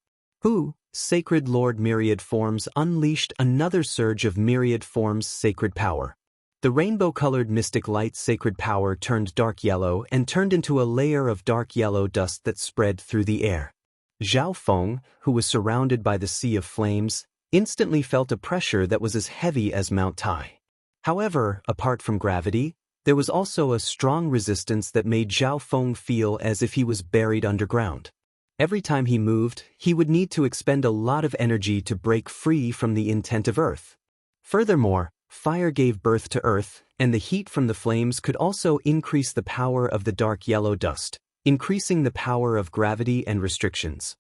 Sacred Lord myriad forms unleashed another surge of myriad forms sacred power. The rainbow-colored mystic light sacred power turned dark yellow and turned into a layer of dark yellow dust that spread through the air. Zhao Feng, who was surrounded by the sea of flames, instantly felt a pressure that was as heavy as Mount Tai. However, apart from gravity, there was also a strong resistance that made Zhao Feng feel as if he was buried underground. Every time he moved, he would need to expend a lot of energy to break free from the intent of earth. Furthermore, fire gave birth to earth, and the heat from the flames could also increase the power of the dark yellow dust, increasing the power of gravity and restrictions.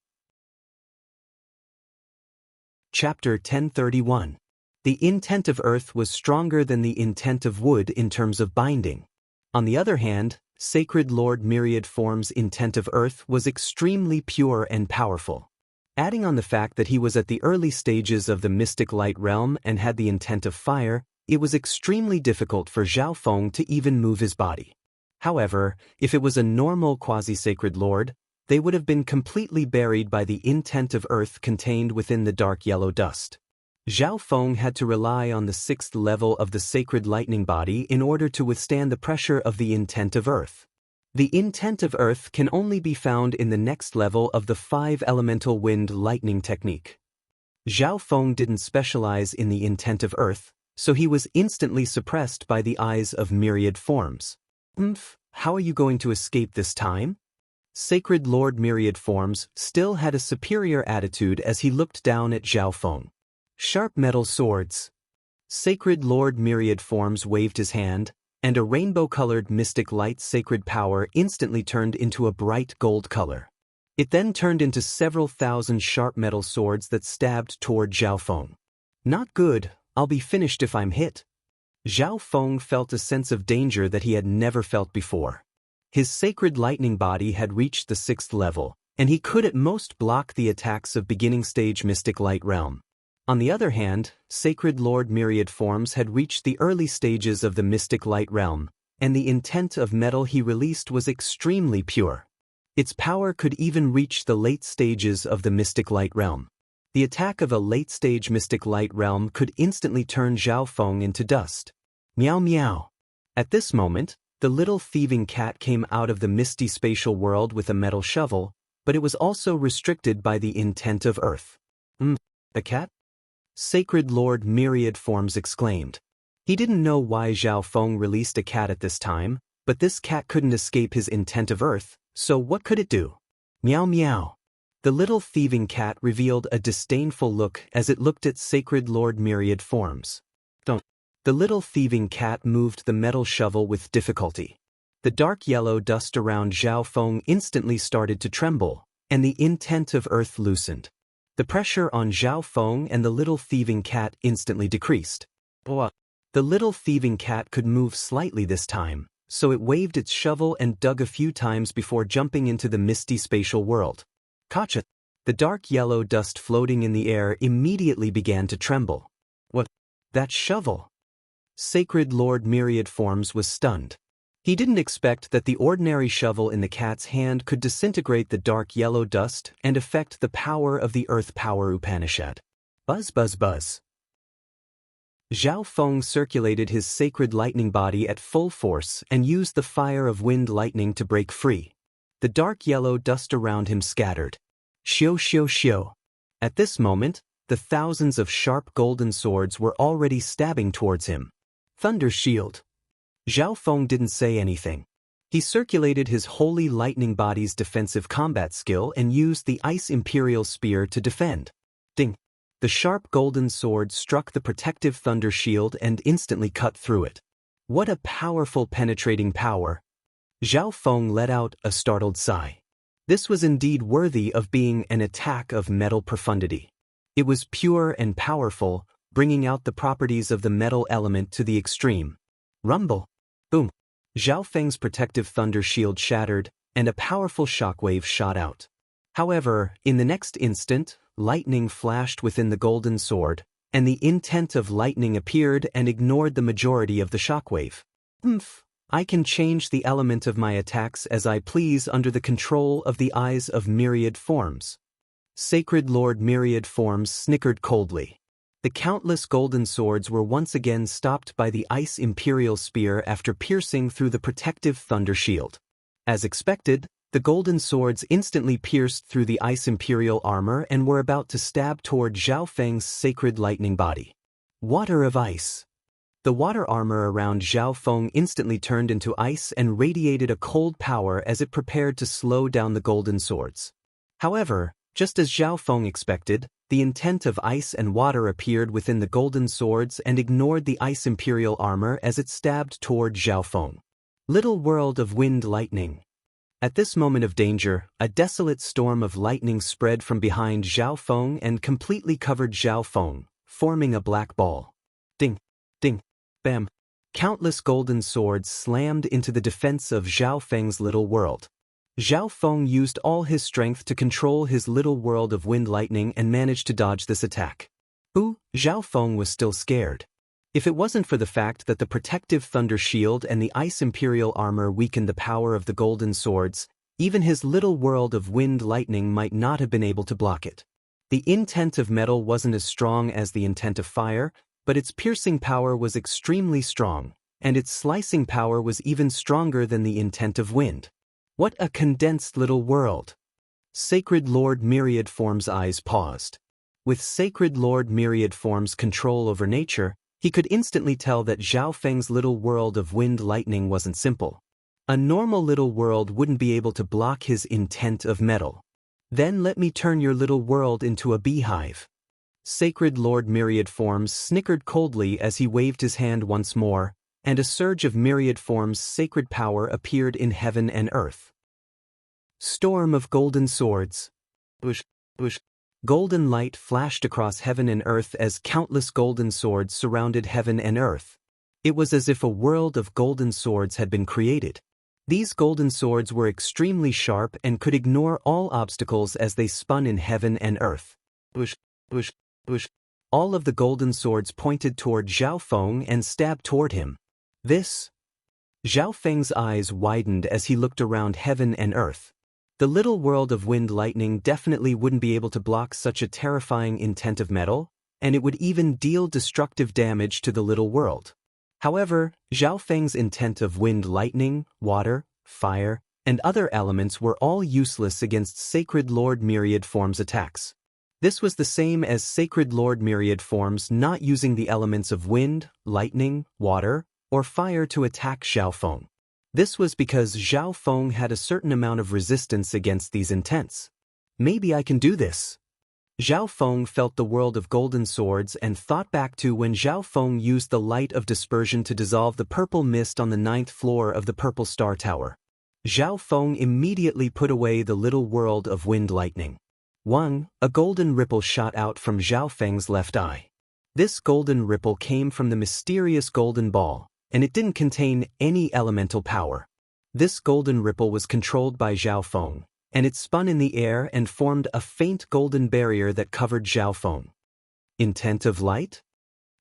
Chapter 1031. The intent of earth was stronger than the intent of wood in terms of binding. On the other hand, Sacred Lord myriad forms intent of earth was extremely pure and powerful. Adding on the fact that he was at the early stages of the mystic light realm and had the intent of fire, it was extremely difficult for Zhao Feng to even move his body. However, if it was a normal quasi-sacred lord, they would have been completely buried by the intent of earth contained within the dark yellow dust. Zhao Feng had to rely on the 6th level of the sacred lightning body in order to withstand the pressure of the intent of earth. The intent of earth can only be found in the next level of the 5 elemental wind lightning technique. Zhao Feng didn't specialize in the intent of earth, so he was instantly suppressed by the eyes of myriad forms. How are you going to escape this time? Sacred Lord myriad forms still had a superior attitude as he looked down at Zhao Feng. Sharp metal swords. Sacred Lord myriad forms waved his hand, and a rainbow-colored mystic light sacred power instantly turned into a bright gold color. It then turned into several thousand sharp metal swords that stabbed toward Zhao Feng. Not good, I'll be finished if I'm hit. Zhao Feng felt a sense of danger that he had never felt before. His sacred lightning body had reached the 6th level, and he could at most block the attacks of beginning-stage Mystic Light Realm. On the other hand, Sacred Lord Myriad Forms had reached the early stages of the Mystic Light Realm, and the intent of metal he released was extremely pure. Its power could even reach the late stages of the Mystic Light Realm. The attack of a late-stage Mystic Light Realm could instantly turn Zhao Feng into dust. Meow meow. At this moment, the little thieving cat came out of the misty spatial world with a metal shovel, but it was also restricted by the intent of Earth. A cat? Sacred Lord Myriad Forms exclaimed. He didn't know why Zhao Feng released a cat at this time, but this cat couldn't escape his intent of Earth, so what could it do? Meow meow. The little thieving cat revealed a disdainful look as it looked at Sacred Lord Myriad Forms. Don't. The little thieving cat moved the metal shovel with difficulty. The dark yellow dust around Zhao Feng instantly started to tremble, and the intent of Earth loosened. The pressure on Zhao Feng and the little thieving cat instantly decreased. The little thieving cat could move slightly this time, so it waved its shovel and dug a few times before jumping into the misty spatial world. Gotcha! The dark yellow dust floating in the air immediately began to tremble. What? That shovel? Sacred Lord Myriad Forms was stunned. He didn't expect that the ordinary shovel in the cat's hand could disintegrate the dark yellow dust and affect the power of the Earth Power Upanishad. Buzz buzz buzz. Zhao Feng circulated his sacred lightning body at full force and used the fire of wind lightning to break free. The dark yellow dust around him scattered. Xiu xiu xiu. At this moment, the thousands of sharp golden swords were already stabbing towards him. Thunder Shield. Zhao Feng didn't say anything. He circulated his holy lightning body's defensive combat skill and used the Ice Imperial Spear to defend. Ding! The sharp golden sword struck the protective Thunder Shield and instantly cut through it. What a powerful penetrating power! Zhao Feng let out a startled sigh. This was indeed worthy of being an attack of metal profundity. It was pure and powerful, bringing out the properties of the metal element to the extreme. Rumble! Boom! Zhao Feng's protective thunder shield shattered, and a powerful shockwave shot out. However, in the next instant, lightning flashed within the golden sword, and the intent of lightning appeared and ignored the majority of the shockwave. I can change the element of my attacks as I please under the control of the eyes of Myriad Forms. Sacred Lord Myriad Forms snickered coldly. The countless golden swords were once again stopped by the Ice Imperial Spear after piercing through the protective Thunder Shield. As expected, the golden swords instantly pierced through the Ice Imperial armor and were about to stab toward Zhao Feng's sacred lightning body. Water of Ice. The water armor around Zhao Feng instantly turned into ice and radiated a cold power as it prepared to slow down the golden swords. However, just as Zhao Feng expected, the intent of ice and water appeared within the golden swords and ignored the Ice Imperial armor as it stabbed toward Zhao Feng. Little world of wind lightning. At this moment of danger, a desolate storm of lightning spread from behind Zhao Feng and completely covered Zhao Feng, forming a black ball. Ding! Ding! Bam! Countless golden swords slammed into the defense of Zhao Feng's little world. Zhao Feng used all his strength to control his little world of wind lightning and managed to dodge this attack. Zhao Feng was still scared. If it wasn't for the fact that the protective Thunder Shield and the Ice Imperial armor weakened the power of the golden swords, even his little world of wind lightning might not have been able to block it. The intent of metal wasn't as strong as the intent of fire, but its piercing power was extremely strong, and its slicing power was even stronger than the intent of wind. What a condensed little world! Sacred Lord Myriad Form's eyes paused. With Sacred Lord Myriad Form's control over nature, he could instantly tell that Zhao Feng's little world of wind lightning wasn't simple. A normal little world wouldn't be able to block his intent of metal. Then let me turn your little world into a beehive. Sacred Lord Myriad Forms snickered coldly as he waved his hand once more, and a surge of Myriad Forms' sacred power appeared in heaven and earth. Storm of golden swords. Bush, bush. Golden light flashed across heaven and earth as countless golden swords surrounded heaven and earth. It was as if a world of golden swords had been created. These golden swords were extremely sharp and could ignore all obstacles as they spun in heaven and earth. Bush, bush, bush. All of the golden swords pointed toward Zhao Feng and stabbed toward him. This? Zhao Feng's eyes widened as he looked around heaven and earth. The little world of wind lightning definitely wouldn't be able to block such a terrifying intent of metal, and it would even deal destructive damage to the little world. However, Zhao Feng's intent of wind lightning, water, fire, and other elements were all useless against Sacred Lord Myriad Form's attacks. This was the same as Sacred Lord Myriad Forms not using the elements of wind, lightning, water, or fire to attack Zhao Feng. This was because Zhao Feng had a certain amount of resistance against these intents. Maybe I can do this. Zhao Feng felt the world of golden swords and thought back to when Zhao Feng used the light of dispersion to dissolve the purple mist on the 9th floor of the Purple Star Tower. Zhao Feng immediately put away the little world of wind lightning. A golden ripple shot out from Zhao Feng's left eye. This golden ripple came from the mysterious golden ball, and it didn't contain any elemental power. This golden ripple was controlled by Zhao Feng, and it spun in the air and formed a faint golden barrier that covered Zhao Feng. Intent of light?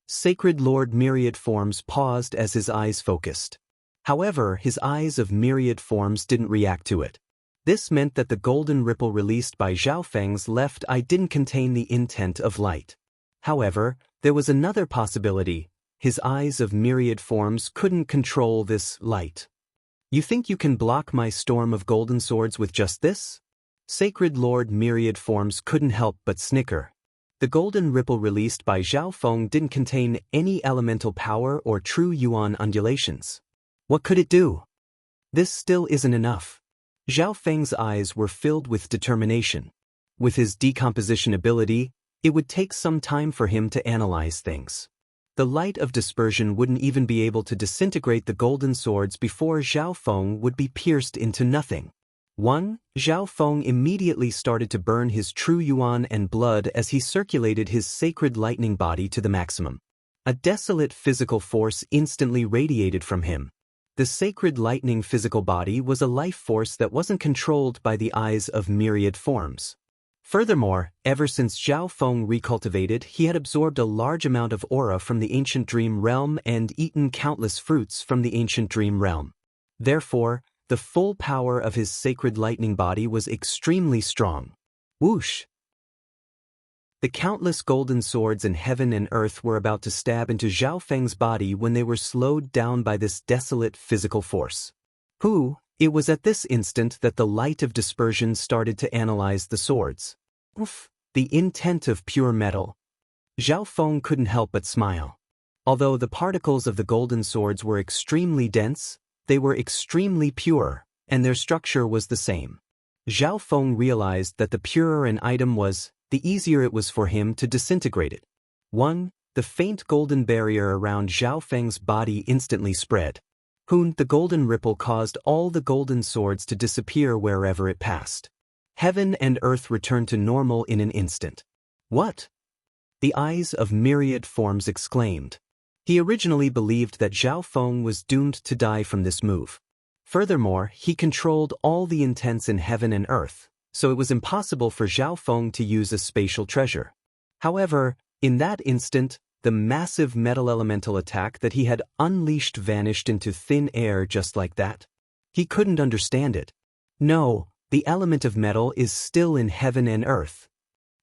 Sacred Lord Myriad Forms paused as his eyes focused. However, his eyes of Myriad Forms didn't react to it. This meant that the golden ripple released by Zhao Feng's left eye didn't contain the intent of light. However, there was another possibility. His eyes of Myriad Forms couldn't control this light. You think you can block my storm of golden swords with just this? Sacred Lord Myriad Forms couldn't help but snicker. The golden ripple released by Zhao Feng didn't contain any elemental power or true yuan undulations. What could it do? This still isn't enough. Zhao Feng's eyes were filled with determination. With his decomposition ability, it would take some time for him to analyze things. The light of dispersion wouldn't even be able to disintegrate the golden swords before Zhao Feng would be pierced into nothing. Zhao Feng immediately started to burn his true yuan and blood as he circulated his sacred lightning body to the maximum. A desolate physical force instantly radiated from him. The sacred lightning physical body was a life force that wasn't controlled by the eyes of Myriad Forms. Furthermore, ever since Zhao Feng recultivated, he had absorbed a large amount of aura from the ancient dream realm and eaten countless fruits from the ancient dream realm. Therefore, the full power of his sacred lightning body was extremely strong. Whoosh! The countless golden swords in heaven and earth were about to stab into Zhao Feng's body when they were slowed down by this desolate physical force. It was at this instant that the light of dispersion started to analyze the swords. The intent of pure metal. Zhao Feng couldn't help but smile. Although the particles of the golden swords were extremely dense, they were extremely pure, and their structure was the same. Zhao Feng realized that the purer an item was, the easier it was for him to disintegrate it. The faint golden barrier around Zhao Feng's body instantly spread. The golden ripple caused all the golden swords to disappear wherever it passed. Heaven and earth returned to normal in an instant. What? The eyes of Myriad Forms exclaimed. He originally believed that Zhao Feng was doomed to die from this move. Furthermore, he controlled all the intents in heaven and earth, so it was impossible for Zhao Feng to use a spatial treasure. However, in that instant, the massive metal elemental attack that he had unleashed vanished into thin air just like that. He couldn't understand it. No, the element of metal is still in heaven and earth.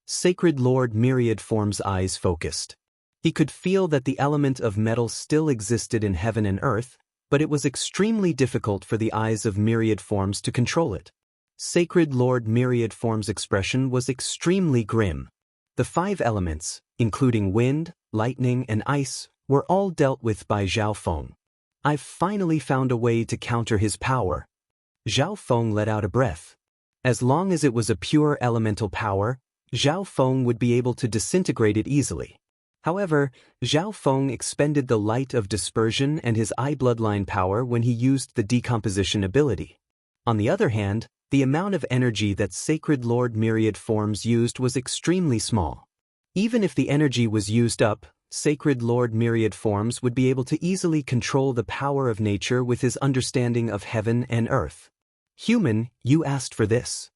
Sacred Lord Myriad Form's eyes focused. He could feel that the element of metal still existed in heaven and earth, but it was extremely difficult for the eyes of Myriad Forms to control it. Sacred Lord Myriad Form's expression was extremely grim. The 5 elements, including wind, lightning, and ice, were all dealt with by Zhao Feng. I've finally found a way to counter his power. Zhao Feng let out a breath. As long as it was a pure elemental power, Zhao Feng would be able to disintegrate it easily. However, Zhao Feng expended the light of dispersion and his eye bloodline power when he used the decomposition ability. On the other hand, the amount of energy that Sacred Lord Myriad Forms used was extremely small. Even if the energy was used up, Sacred Lord Myriad Forms would be able to easily control the power of nature with his understanding of heaven and earth. Human, you asked for this.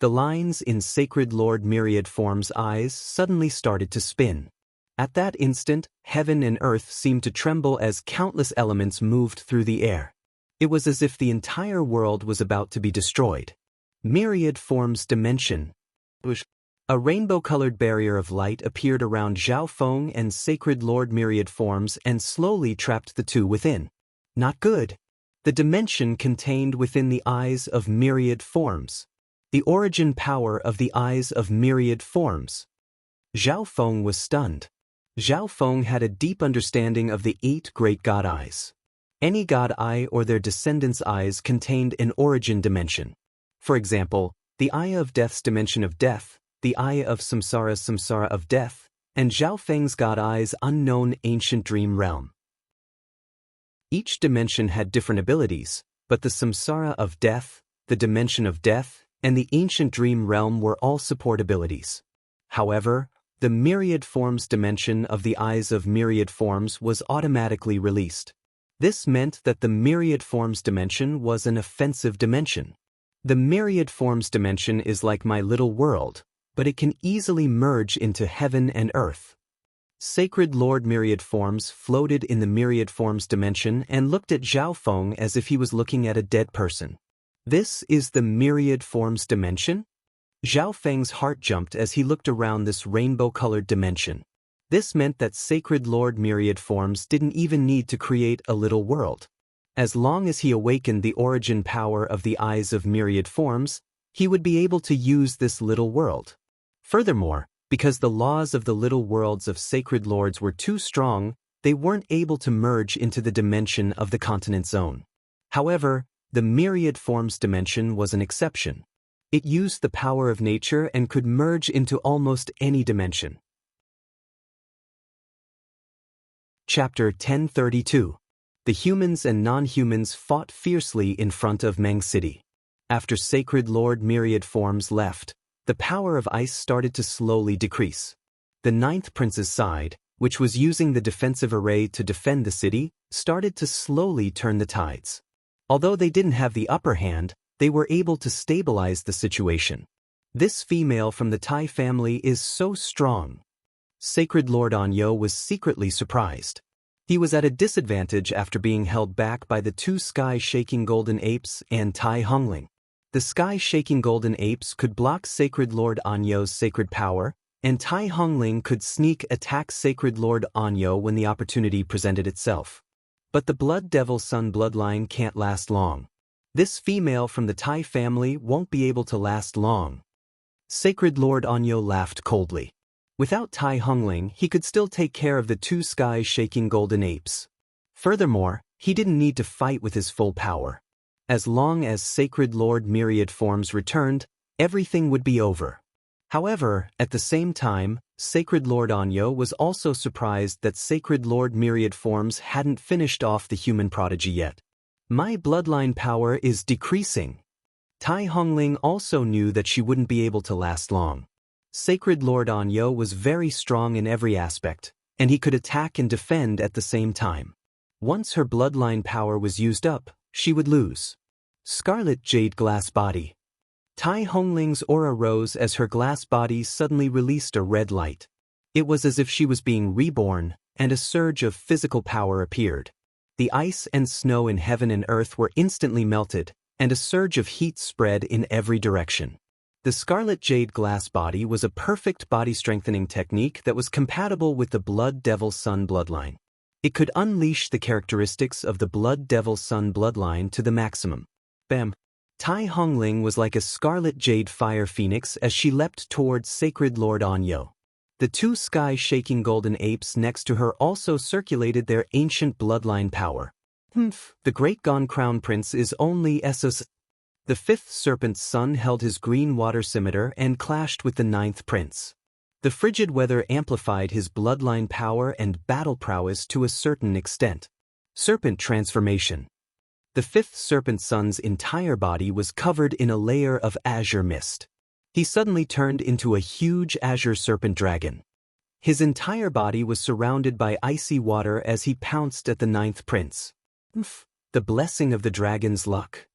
The lines in Sacred Lord Myriad Form's eyes suddenly started to spin. At that instant, heaven and earth seemed to tremble as countless elements moved through the air. It was as if the entire world was about to be destroyed. Myriad Form's dimension. A rainbow-colored barrier of light appeared around Zhao Feng and Sacred Lord Myriad Forms and slowly trapped the two within. Not good. The dimension contained within the eyes of Myriad Forms. The origin power of the eyes of Myriad Forms. Zhao Feng was stunned. Zhao Feng had a deep understanding of the 8 great god eyes. Any god eye or their descendants' eyes contained an origin dimension. For example, the eye of death's dimension of death, the eye of samsara's samsara of death, and Zhao Feng's god eye's unknown ancient dream realm. Each dimension had different abilities, but the samsara of death, the dimension of death, and the ancient dream realm were all support abilities. However, the Myriad Forms dimension of the eyes of Myriad Forms was automatically released. This meant that the Myriad Forms dimension was an offensive dimension. The Myriad Forms dimension is like my little world, but it can easily merge into heaven and earth. Sacred Lord Myriad Forms floated in the Myriad Forms dimension and looked at Zhao Feng as if he was looking at a dead person. This is the Myriad Forms dimension? Zhao Feng's heart jumped as he looked around this rainbow-colored dimension. This meant that Sacred Lord Myriad Forms didn't even need to create a little world. As long as he awakened the origin power of the eyes of Myriad Forms, he would be able to use this little world. Furthermore, because the laws of the little worlds of Sacred Lords were too strong, they weren't able to merge into the dimension of the continent zone. However, the Myriad Forms dimension was an exception. It used the power of nature and could merge into almost any dimension. Chapter 1032. The humans and non-humans fought fiercely in front of Meng City. After Sacred Lord Myriad Forms left, the power of ice started to slowly decrease. The 9th Prince's side, which was using the defensive array to defend the city, started to slowly turn the tides. Although they didn't have the upper hand, they were able to stabilize the situation. This female from the Tai family is so strong. Sacred Lord Anyo was secretly surprised. He was at a disadvantage after being held back by the 2 sky-shaking golden apes and Tai Hongling. The sky-shaking golden apes could block Sacred Lord Anyo's sacred power, and Tai Hongling could sneak attack Sacred Lord Anyo when the opportunity presented itself. But the Blood Devil Sun bloodline can't last long. This female from the Tai family won't be able to last long. Sacred Lord Anyo laughed coldly. Without Tai Hongling, he could still take care of the 2 sky-shaking golden apes. Furthermore, he didn't need to fight with his full power. As long as Sacred Lord Myriad Forms returned, everything would be over. However, at the same time, Sacred Lord Anyo was also surprised that Sacred Lord Myriad Forms hadn't finished off the human prodigy yet. My bloodline power is decreasing. Tai Hongling also knew that she wouldn't be able to last long. Sacred Lord Anyo was very strong in every aspect, and he could attack and defend at the same time. Once her bloodline power was used up, she would lose. Scarlet Jade Glass Body. Tai Hongling's aura rose as her glass body suddenly released a red light. It was as if she was being reborn, and a surge of physical power appeared. The ice and snow in heaven and earth were instantly melted, and a surge of heat spread in every direction. The Scarlet Jade Glass Body was a perfect body-strengthening technique that was compatible with the Blood Devil Sun bloodline. It could unleash the characteristics of the Blood Devil Sun bloodline to the maximum. Bam! Tai Hongling was like a Scarlet Jade Fire Phoenix as she leapt towards Sacred Lord Anyo. The 2 sky-shaking golden apes next to her also circulated their ancient bloodline power. The Great Gone Crown Prince is only Essos. The 5th Serpent's son held his green water scimitar and clashed with the 9th Prince. The frigid weather amplified his bloodline power and battle prowess to a certain extent. Serpent Transformation. The 5th Serpent's son's entire body was covered in a layer of azure mist. He suddenly turned into a huge azure serpent dragon. His entire body was surrounded by icy water as he pounced at the ninth prince. The blessing of the dragon's luck.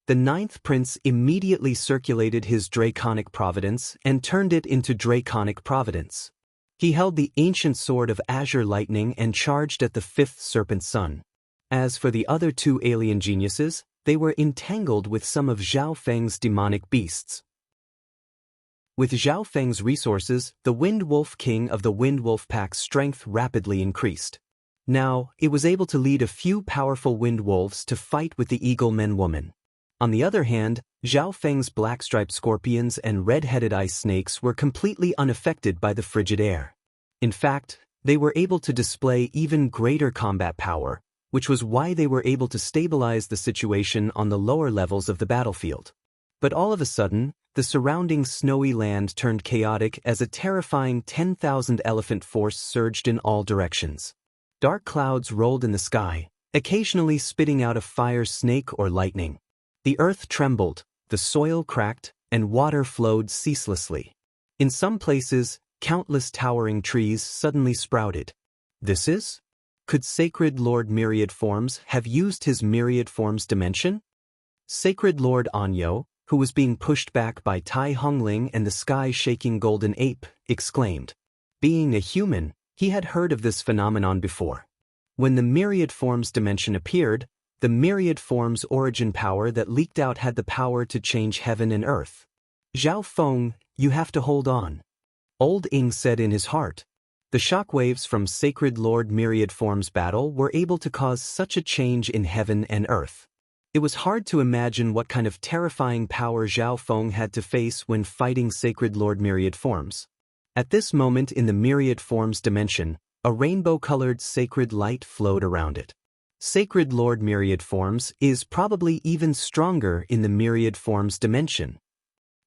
The ninth prince immediately circulated his draconic providence and turned it into draconic providence. He held the ancient sword of azure lightning and charged at the fifth serpent sun. As for the other two alien geniuses, they were entangled with some of Zhao Feng's demonic beasts. With Zhao Feng's resources, the Wind Wolf King of the Wind Wolf Pack's strength rapidly increased. Now, it was able to lead a few powerful wind wolves to fight with the eagle men-woman. On the other hand, Zhao Feng's black-striped scorpions and red-headed ice snakes were completely unaffected by the frigid air. In fact, they were able to display even greater combat power, which was why they were able to stabilize the situation on the lower levels of the battlefield. But all of a sudden, the surrounding snowy land turned chaotic as a terrifying 10,000 elephant force surged in all directions. Dark clouds rolled in the sky, occasionally spitting out a fire snake or lightning. The earth trembled, the soil cracked, and water flowed ceaselessly. In some places, countless towering trees suddenly sprouted. Could Sacred Lord Myriad Forms have used his Myriad Forms dimension? Sacred Lord Anyo, who was being pushed back by Tai Hongling and the sky-shaking golden ape, exclaimed. Being a human, he had heard of this phenomenon before. When the Myriad Forms dimension appeared, the Myriad Forms origin power that leaked out had the power to change heaven and earth. Zhao Feng, you have to hold on. Old Ing said in his heart. The shockwaves from Sacred Lord Myriad Forms battle were able to cause such a change in heaven and earth. It was hard to imagine what kind of terrifying power Zhao Feng had to face when fighting Sacred Lord Myriad Forms. At this moment in the Myriad Forms dimension, a rainbow-colored sacred light flowed around it. Sacred Lord Myriad Forms is probably even stronger in the Myriad Forms dimension.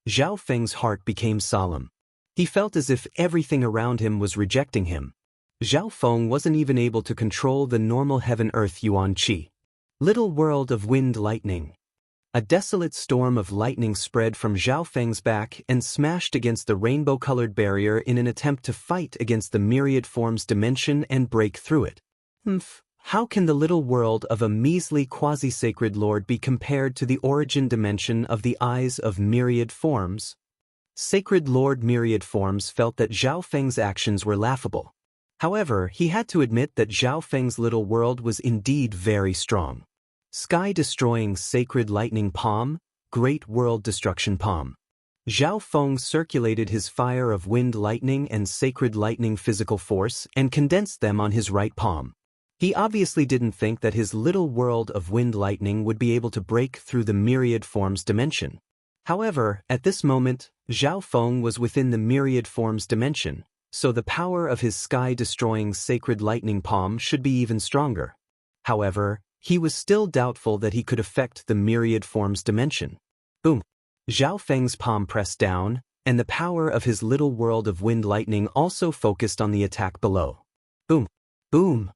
Zhao Feng's heart became solemn. He felt as if everything around him was rejecting him. Zhao Feng wasn't even able to control the normal heaven-earth yuan qi. Little world of wind lightning. A desolate storm of lightning spread from Zhao Feng's back and smashed against the rainbow-colored barrier in an attempt to fight against the Myriad Forms dimension and break through it. How can the little world of a measly quasi-sacred lord be compared to the origin dimension of the eyes of Myriad Forms? Sacred Lord Myriad Forms felt that Zhao Feng's actions were laughable. However, he had to admit that Zhao Feng's little world was indeed very strong. Sky-destroying Sacred Lightning Palm, Great World Destruction Palm. Zhao Feng circulated his fire of wind lightning and sacred lightning physical force and condensed them on his right palm. He obviously didn't think that his little world of wind lightning would be able to break through the Myriad Forms dimension. However, at this moment, Zhao Feng was within the Myriad Forms dimension, so the power of his sky-destroying sacred lightning palm should be even stronger. However, he was still doubtful that he could affect the Myriad Forms dimension. Boom! Zhao Feng's palm pressed down, and the power of his little world of wind lightning also focused on the attack below. Boom! Boom!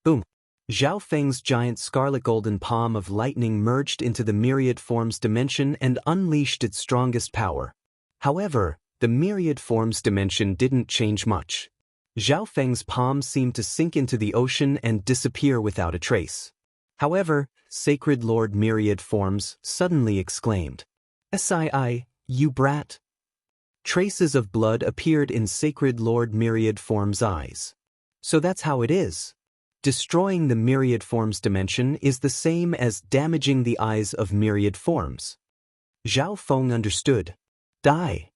Boom! Zhao Feng's giant scarlet golden palm of lightning merged into the Myriad Forms dimension and unleashed its strongest power. However, the Myriad Forms dimension didn't change much. Zhao Feng's palm seemed to sink into the ocean and disappear without a trace. However, Sacred Lord Myriad Forms suddenly exclaimed, "Sii, you brat!" Traces of blood appeared in Sacred Lord Myriad Forms' eyes. So that's how it is. Destroying the Myriad Forms dimension is the same as damaging the eyes of Myriad Forms. Zhao Feng understood. Die!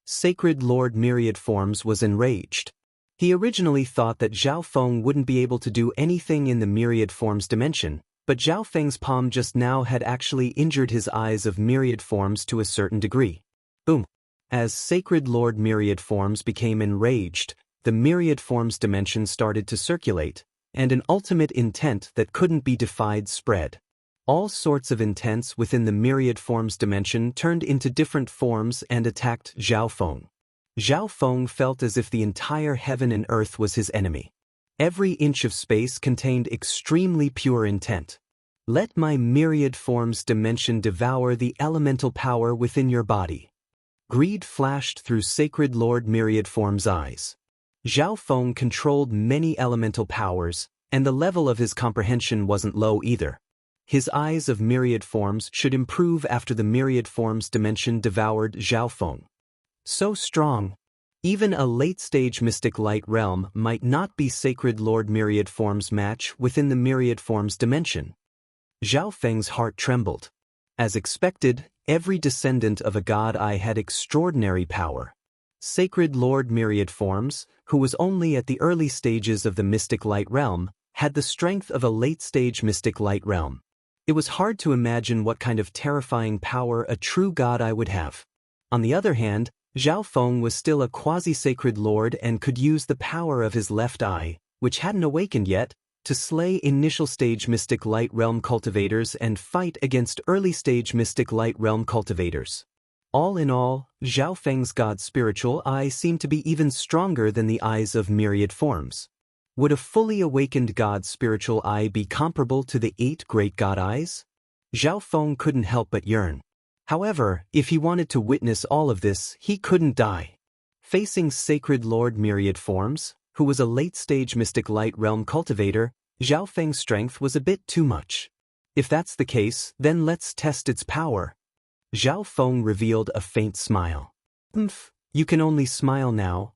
Sacred Lord Myriad Forms was enraged. He originally thought that Zhao Feng wouldn't be able to do anything in the Myriad Forms dimension, but Zhao Feng's palm just now had actually injured his eyes of Myriad Forms to a certain degree. Boom! As Sacred Lord Myriad Forms became enraged, the Myriad Forms dimension started to circulate, and an ultimate intent that couldn't be defied spread. All sorts of intents within the Myriad Forms dimension turned into different forms and attacked Zhao Feng. Zhao Feng felt as if the entire heaven and earth was his enemy. Every inch of space contained extremely pure intent. Let my Myriad Forms dimension devour the elemental power within your body. Greed flashed through Sacred Lord Myriad Form's eyes. Zhao Feng controlled many elemental powers, and the level of his comprehension wasn't low either. His eyes of myriad forms should improve after the myriad forms dimension devoured Zhao Feng. So strong. Even a late-stage mystic light realm might not be Sacred Lord Myriad Form's match within the myriad forms dimension. Zhao Feng's heart trembled. As expected, every descendant of a god eye had extraordinary power. Sacred Lord Myriad Forms, who was only at the early stages of the mystic light realm, had the strength of a late-stage mystic light realm. It was hard to imagine what kind of terrifying power a true god eye would have. On the other hand, Zhao Feng was still a quasi-sacred lord and could use the power of his left eye, which hadn't awakened yet, to slay initial-stage mystic light realm cultivators and fight against early-stage mystic light realm cultivators. All in all, Zhao Feng's god spiritual eye seemed to be even stronger than the eyes of myriad forms. Would a fully awakened god spiritual eye be comparable to the 8 great god eyes? Zhao Feng couldn't help but yearn. However, if he wanted to witness all of this, he couldn't die. Facing Sacred Lord Myriad Forms, who was a late-stage mystic light realm cultivator, Zhao Feng's strength was a bit too much. If that's the case, then let's test its power. Zhao Feng revealed a faint smile. You can only smile now.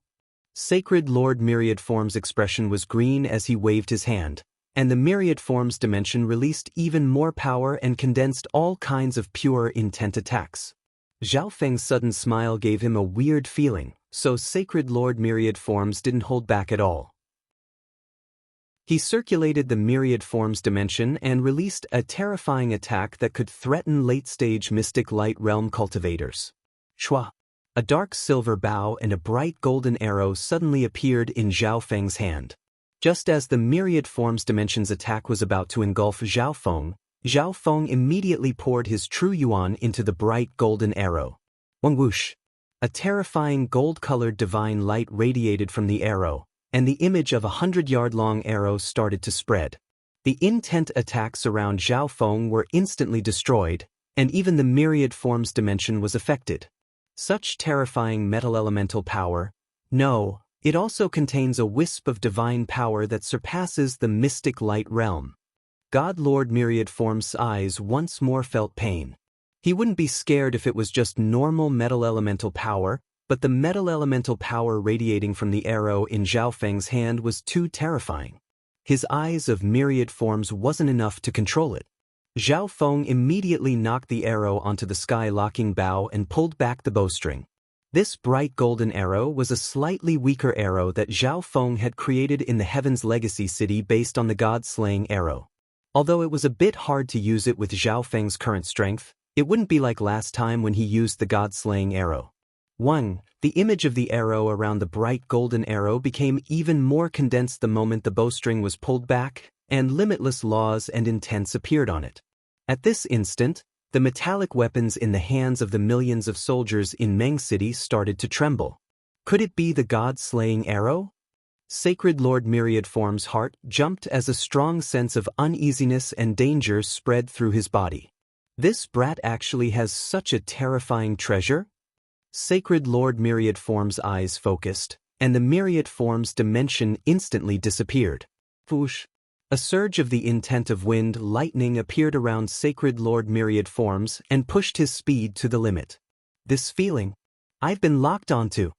Sacred Lord Myriad Form's expression was green as he waved his hand, and the Myriad Forms dimension released even more power and condensed all kinds of pure intent attacks. Zhao Feng's sudden smile gave him a weird feeling, so Sacred Lord Myriad Forms didn't hold back at all. He circulated the Myriad Forms dimension and released a terrifying attack that could threaten late-stage mystic light realm cultivators. Chua! A dark silver bow and a bright golden arrow suddenly appeared in Zhao Feng's hand. Just as the Myriad Forms dimension's attack was about to engulf Zhao Feng immediately poured his true yuan into the bright golden arrow. Whoosh! A terrifying gold-colored divine light radiated from the arrow, and the image of a 100-yard-long arrow started to spread. The intent attacks around Zhao Feng were instantly destroyed, and even the Myriad Forms dimension was affected. Such terrifying metal elemental power. No, it also contains a wisp of divine power that surpasses the mystic light realm. God Lord Myriad Form's eyes once more felt pain. He wouldn't be scared if it was just normal metal elemental power, but the metal elemental power radiating from the arrow in Zhao Feng's hand was too terrifying. His eyes of myriad forms wasn't enough to control it. Zhao Feng immediately knocked the arrow onto the sky-locking bow and pulled back the bowstring. This bright golden arrow was a slightly weaker arrow that Zhao Feng had created in the Heaven's Legacy City based on the god-slaying arrow. Although it was a bit hard to use it with Zhao Feng's current strength, it wouldn't be like last time when he used the god-slaying arrow. 1. The image of the arrow around the bright golden arrow became even more condensed the moment the bowstring was pulled back, and limitless laws and intents appeared on it. At this instant, the metallic weapons in the hands of the millions of soldiers in Meng City started to tremble. Could it be the god-slaying arrow? Sacred Lord Myriad Form's heart jumped as a strong sense of uneasiness and danger spread through his body. This brat actually has such a terrifying treasure? Sacred Lord Myriad Form's eyes focused, and the Myriad Form's dimension instantly disappeared. Whoosh! A surge of the intent of wind lightning appeared around Sacred Lord Myriad Forms and pushed his speed to the limit. This feeling, I've been locked onto.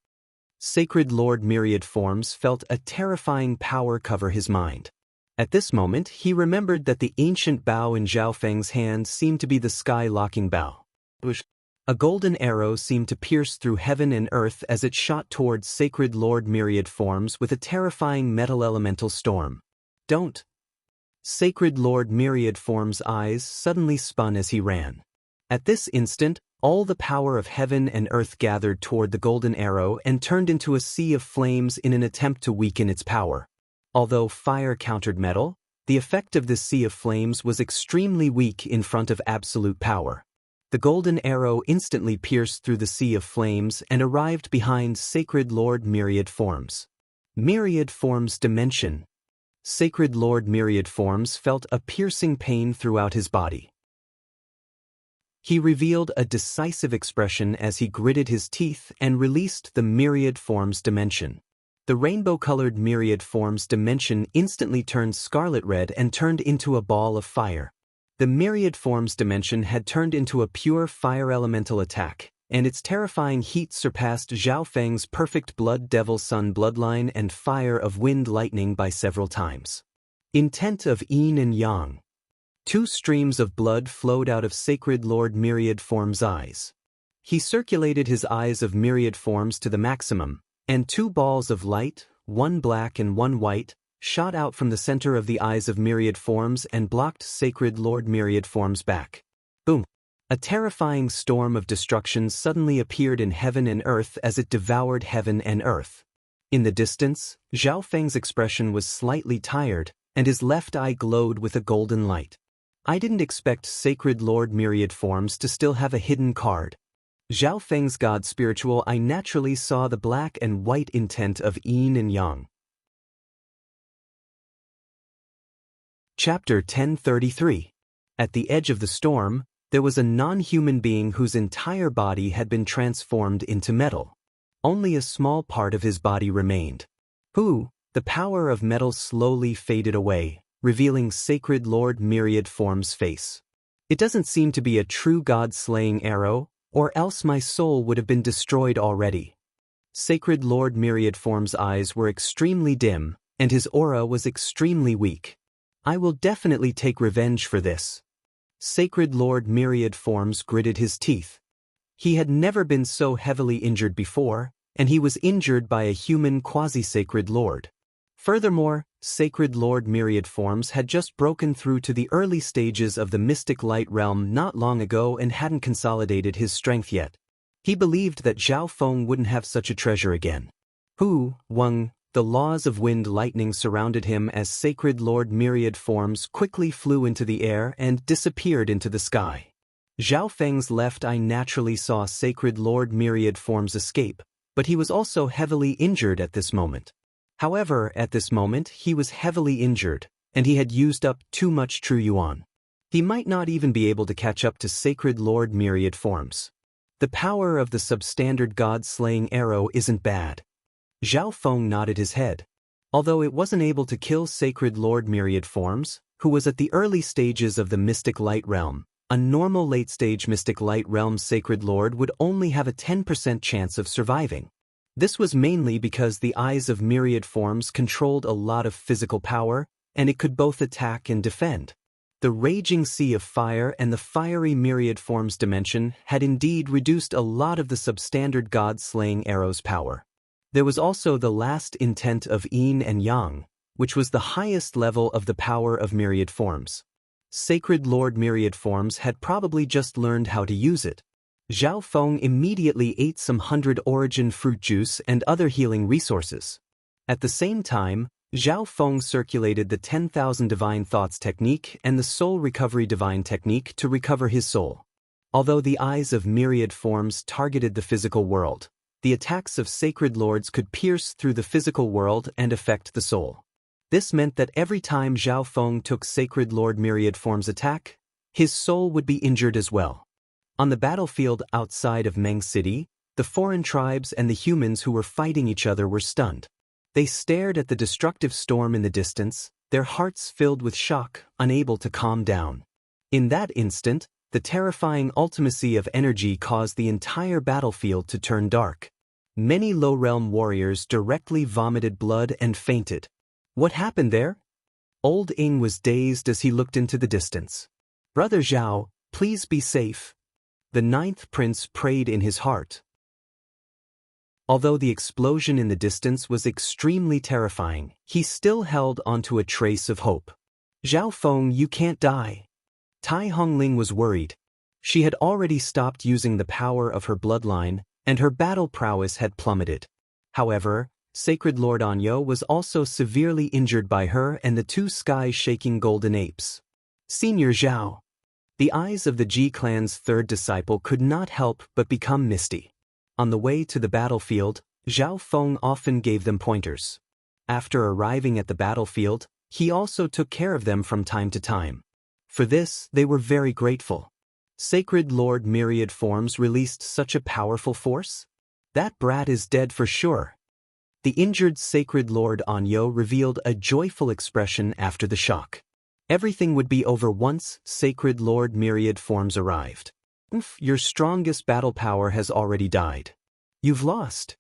Sacred Lord Myriad Forms felt a terrifying power cover his mind. At this moment, he remembered that the ancient bow in Zhao Feng's hand seemed to be the sky-locking bow. Whoosh! A golden arrow seemed to pierce through heaven and earth as it shot towards Sacred Lord Myriad Forms with a terrifying metal elemental storm. Don't! Sacred Lord Myriad Form's eyes suddenly spun as he ran. At this instant, all the power of heaven and earth gathered toward the golden arrow and turned into a sea of flames in an attempt to weaken its power. Although fire countered metal, the effect of this sea of flames was extremely weak in front of absolute power. The golden arrow instantly pierced through the sea of flames and arrived behind Sacred Lord Myriad Forms. Myriad Forms dimension. Sacred Lord Myriad Forms felt a piercing pain throughout his body. He revealed a decisive expression as he gritted his teeth and released the myriad forms dimension. The rainbow-colored myriad forms dimension instantly turned scarlet red and turned into a ball of fire. The myriad forms dimension had turned into a pure fire elemental attack, and its terrifying heat surpassed Zhao Feng's perfect blood devil sun bloodline and fire of wind lightning by several times. Intent of yin and yang. 2 streams of blood flowed out of Sacred Lord Myriad Form's eyes. He circulated his eyes of myriad forms to the maximum, and 2 balls of light, one black and one white, shot out from the center of the eyes of myriad forms and blocked Sacred Lord Myriad Form's back. Boom! A terrifying storm of destruction suddenly appeared in heaven and earth as it devoured heaven and earth. In the distance, Zhao Feng's expression was slightly tired, and his left eye glowed with a golden light. I didn't expect Sacred Lord Myriad Forms to still have a hidden card. Zhao Feng's God Spiritual Eye naturally saw the black and white intent of yin and yang. Chapter 1033. At the edge of the storm, there was a non-human being whose entire body had been transformed into metal. Only a small part of his body remained. The power of metal slowly faded away, revealing Sacred Lord Myriad Form's face. It doesn't seem to be a true God-slaying arrow, or else my soul would have been destroyed already. Sacred Lord Myriad Form's eyes were extremely dim, and his aura was extremely weak. I will definitely take revenge for this. Sacred Lord Myriad Forms gritted his teeth. He had never been so heavily injured before, and he was injured by a human quasi-sacred lord. Furthermore, Sacred Lord Myriad Forms had just broken through to the early stages of the mystic light realm not long ago and hadn't consolidated his strength yet. He believed that Zhao Feng wouldn't have such a treasure again. The laws of wind lightning surrounded him as Sacred Lord Myriad Forms quickly flew into the air and disappeared into the sky. Zhao Feng's left eye naturally saw Sacred Lord Myriad Forms escape, but he was also heavily injured at this moment. However, at this moment he was heavily injured, and he had used up too much true yuan. He might not even be able to catch up to Sacred Lord Myriad Forms. The power of the substandard God-slaying arrow isn't bad. Zhao Feng nodded his head. Although it wasn't able to kill Sacred Lord Myriad Forms, who was at the early stages of the Mystic Light Realm, a normal late-stage Mystic Light Realm Sacred Lord would only have a 10% chance of surviving. This was mainly because the eyes of myriad forms controlled a lot of physical power, and it could both attack and defend. The raging sea of fire and the fiery myriad forms dimension had indeed reduced a lot of the substandard God-slaying arrow's power. There was also the last intent of yin and yang, which was the highest level of the power of myriad forms. Sacred Lord Myriad Forms had probably just learned how to use it. Zhao Feng immediately ate some 100 origin fruit juice and other healing resources. At the same time, Zhao Feng circulated the 10,000 Divine Thoughts technique and the Soul Recovery Divine technique to recover his soul. Although the eyes of myriad forms targeted the physical world, the attacks of sacred lords could pierce through the physical world and affect the soul. This meant that every time Zhao Feng took Sacred Lord Myriad Form's attack, his soul would be injured as well. On the battlefield outside of Meng City, the foreign tribes and the humans who were fighting each other were stunned. They stared at the destructive storm in the distance, their hearts filled with shock, unable to calm down. In that instant, the terrifying ultimacy of energy caused the entire battlefield to turn dark. Many low-realm warriors directly vomited blood and fainted. What happened there? Old Ing was dazed as he looked into the distance. Brother Zhao, please be safe. The ninth prince prayed in his heart. Although the explosion in the distance was extremely terrifying, he still held onto a trace of hope. Zhao Feng, you can't die. Tai Hongling was worried. She had already stopped using the power of her bloodline, and her battle prowess had plummeted. However, Sacred Lord Anyo was also severely injured by her and the 2 sky-shaking golden apes. Senior Zhao. The eyes of the Ji clan's 3rd disciple could not help but become misty. On the way to the battlefield, Zhao Feng often gave them pointers. After arriving at the battlefield, he also took care of them from time to time. For this, they were very grateful. Sacred Lord Myriad Forms released such a powerful force? That brat is dead for sure. The injured Sacred Lord Anyo revealed a joyful expression after the shock. Everything would be over once Sacred Lord Myriad Forms arrived. Your strongest battle power has already died. You've lost.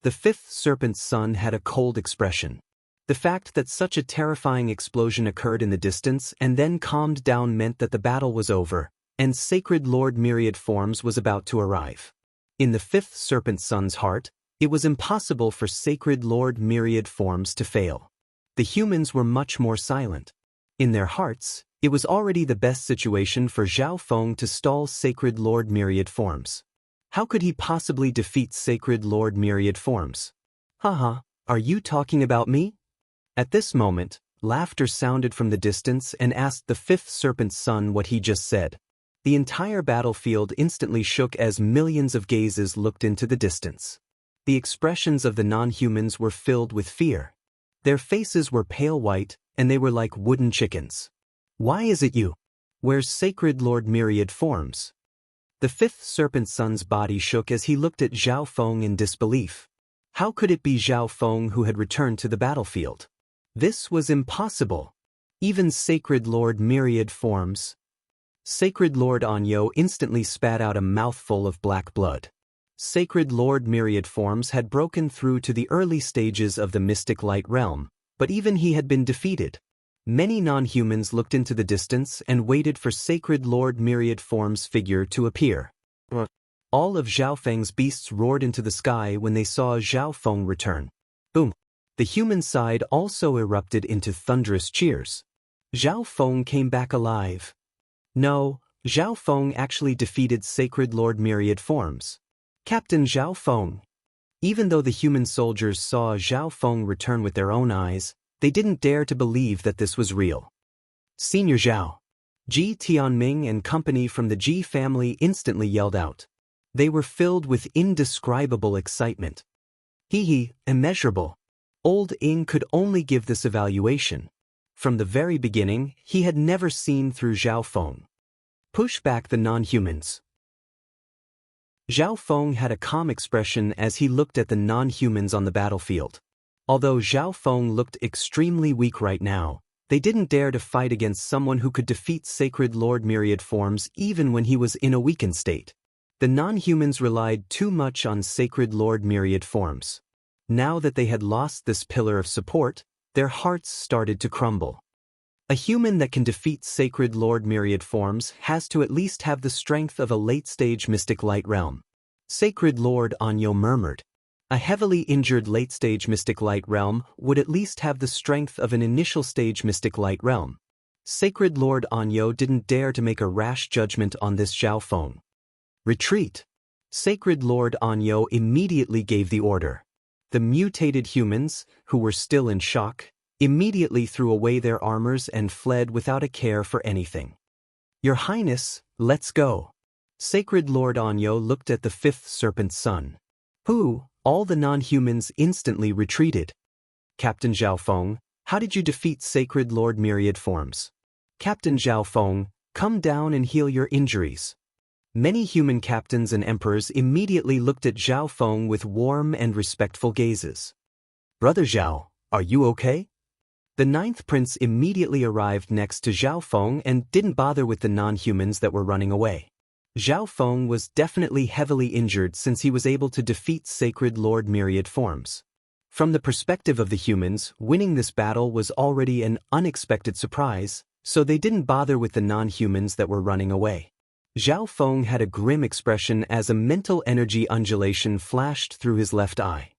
The fifth serpent's son had a cold expression. The fact that such a terrifying explosion occurred in the distance and then calmed down meant that the battle was over, and Sacred Lord Myriad Forms was about to arrive. In the fifth serpent's son's heart, it was impossible for Sacred Lord Myriad Forms to fail. The humans were much more silent. In their hearts, it was already the best situation for Zhao Feng to stall Sacred Lord Myriad Forms. How could he possibly defeat Sacred Lord Myriad Forms? Haha, are you talking about me? At this moment, laughter sounded from the distance and asked the fifth serpent's son what he just said. The entire battlefield instantly shook as millions of gazes looked into the distance. The expressions of the non-humans were filled with fear. Their faces were pale white, and they were like wooden chickens. Why is it you? Where's Sacred Lord Myriad Forms? The fifth serpent's son's body shook as he looked at Zhao Feng in disbelief. How could it be Zhao Feng who had returned to the battlefield? This was impossible. Even Sacred Lord Myriad Forms. Sacred Lord Anyo instantly spat out a mouthful of black blood. Sacred Lord Myriad Forms had broken through to the early stages of the mystic light realm, but even he had been defeated. Many non-humans looked into the distance and waited for Sacred Lord Myriad Forms' figure to appear. All of Zhao Feng's beasts roared into the sky when they saw Zhao Feng return. Boom! The human side also erupted into thunderous cheers. Zhao Feng came back alive. No, Zhao Feng actually defeated Sacred Lord Myriad Forms. Captain Zhao Feng. Even though the human soldiers saw Zhao Feng return with their own eyes, they didn't dare to believe that this was real. Senior Zhao. Ji Tianming and company from the Ji family instantly yelled out. They were filled with indescribable excitement. Hee, immeasurable. Old Ing could only give this evaluation. From the very beginning, he had never seen through Zhao Feng. Push back the non-humans. Zhao Feng had a calm expression as he looked at the non-humans on the battlefield. Although Zhao Feng looked extremely weak right now, they didn't dare to fight against someone who could defeat Sacred Lord Myriad Forms even when he was in a weakened state. The non-humans relied too much on Sacred Lord Myriad Forms. Now that they had lost this pillar of support, their hearts started to crumble. A human that can defeat Sacred Lord Myriad Forms has to at least have the strength of a late-stage mystic light realm. Sacred Lord Anyo murmured. A heavily injured late-stage mystic light realm would at least have the strength of an initial-stage mystic light realm. Sacred Lord Anyo didn't dare to make a rash judgment on this Zhao Feng. Retreat. Sacred Lord Anyo immediately gave the order. The mutated humans, who were still in shock, immediately threw away their armors and fled without a care for anything. Your Highness, let's go. Sacred Lord Anyo looked at the fifth serpent's son. Who? All the non-humans instantly retreated. Captain Zhao Feng, how did you defeat Sacred Lord Myriad Forms? Captain Zhao Feng, come down and heal your injuries. Many human captains and emperors immediately looked at Zhao Feng with warm and respectful gazes. Brother Zhao, are you okay? The ninth prince immediately arrived next to Zhao Feng and didn't bother with the non-humans that were running away. Zhao Feng was definitely heavily injured since he was able to defeat Sacred Lord Myriad Forms. From the perspective of the humans, winning this battle was already an unexpected surprise, so they didn't bother with the non-humans that were running away. Zhao Feng had a grim expression as a mental energy undulation flashed through his left eye.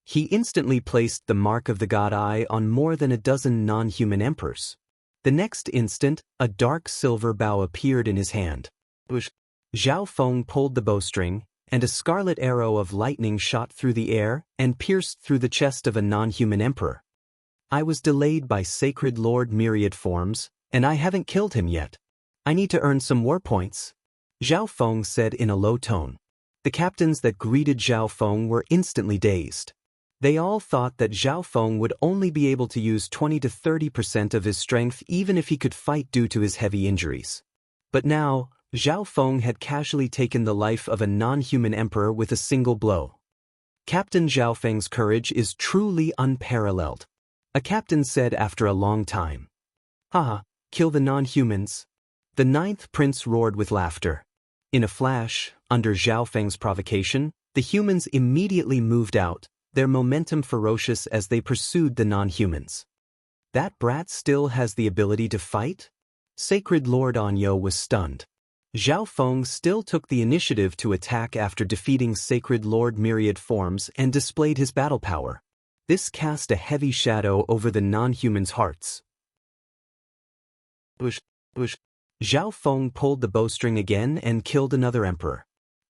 He instantly placed the mark of the God Eye on more than a dozen non-human emperors. The next instant, a dark silver bow appeared in his hand. Zhao Feng pulled the bowstring, and a scarlet arrow of lightning shot through the air and pierced through the chest of a non-human emperor. I was delayed by Sacred Lord Myriad Forms, and I haven't killed him yet. I need to earn some war points. Zhao Feng said in a low tone. The captains that greeted Zhao Feng were instantly dazed. They all thought that Zhao Feng would only be able to use 20 to 30% of his strength even if he could fight due to his heavy injuries. But now, Zhao Feng had casually taken the life of a non-human emperor with a single blow. Captain Zhao Feng's courage is truly unparalleled, a captain said after a long time. Haha, kill the non-humans. The ninth prince roared with laughter. In a flash, under Zhao Feng's provocation, the humans immediately moved out, their momentum ferocious as they pursued the non-humans. That brat still has the ability to fight? Sacred Lord Anyo was stunned. Zhao Feng still took the initiative to attack after defeating Sacred Lord Myriad Forms and displayed his battle power. This cast a heavy shadow over the non-humans' hearts. Zhao Feng pulled the bowstring again and killed another emperor.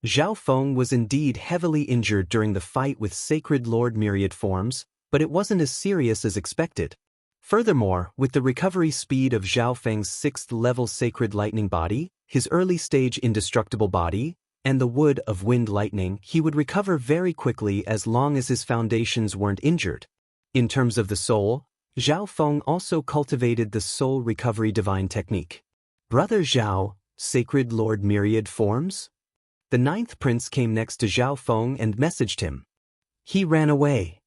Zhao Feng was indeed heavily injured during the fight with Sacred Lord Myriad Forms, but it wasn't as serious as expected. Furthermore, with the recovery speed of Zhao Feng's 6th-level Sacred Lightning Body, his early-stage Indestructible Body, and the Wood of Wind Lightning, he would recover very quickly as long as his foundations weren't injured. In terms of the soul, Zhao Feng also cultivated the Soul Recovery Divine Technique. Brother Zhao, Sacred Lord Myriad Forms? The ninth prince came next to Zhao Feng and messaged him. He ran away.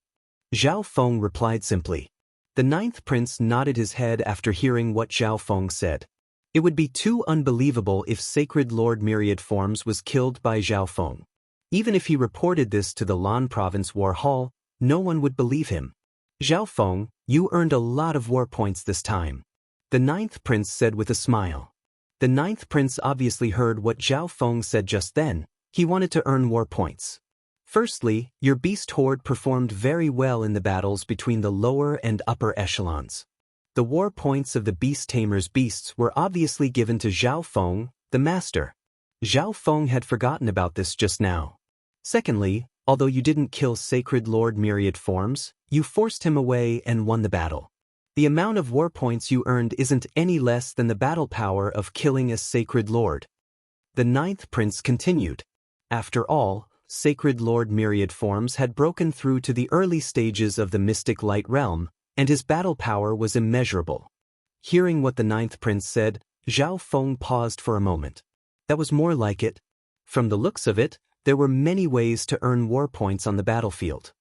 Zhao Feng replied simply. The ninth prince nodded his head after hearing what Zhao Feng said. It would be too unbelievable if Sacred Lord Myriad Forms was killed by Zhao Feng. Even if he reported this to the Lan Province War Hall, no one would believe him. Zhao Feng, you earned a lot of war points this time. The ninth prince said with a smile. The ninth prince obviously heard what Zhao Feng said just then. He wanted to earn war points. Firstly, your beast horde performed very well in the battles between the lower and upper echelons. The war points of the beast tamer's beasts were obviously given to Zhao Feng, the master. Zhao Feng had forgotten about this just now. Secondly, although you didn't kill Sacred Lord Myriad Forms, you forced him away and won the battle. The amount of war points you earned isn't any less than the battle power of killing a Sacred Lord. The ninth prince continued. After all, Sacred Lord Myriad Forms had broken through to the early stages of the Mystic Light Realm, and his battle power was immeasurable. Hearing what the ninth prince said, Zhao Feng paused for a moment. That was more like it. From the looks of it, there were many ways to earn war points on the battlefield.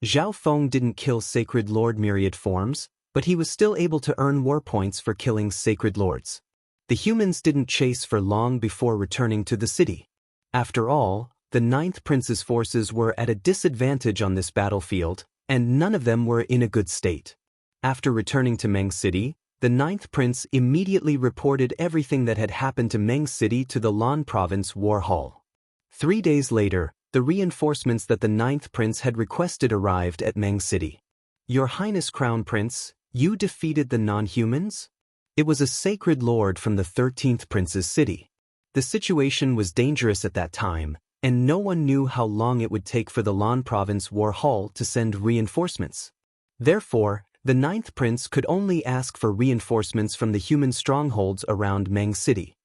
Zhao Feng didn't kill Sacred Lord Myriad Forms, but he was still able to earn war points for killing Sacred Lords. The humans didn't chase for long before returning to the city. After all, the ninth prince's forces were at a disadvantage on this battlefield, and none of them were in a good state. After returning to Meng City, the ninth prince immediately reported everything that had happened to Meng City to the Lan Province War Hall. 3 days later, the reinforcements that the ninth prince had requested arrived at Meng City. Your Highness Crown Prince, you defeated the non-humans? It was a sacred lord from the 13th prince's city. The situation was dangerous at that time, and no one knew how long it would take for the Lan Province War Hall to send reinforcements. Therefore, the ninth prince could only ask for reinforcements from the human strongholds around Meng City.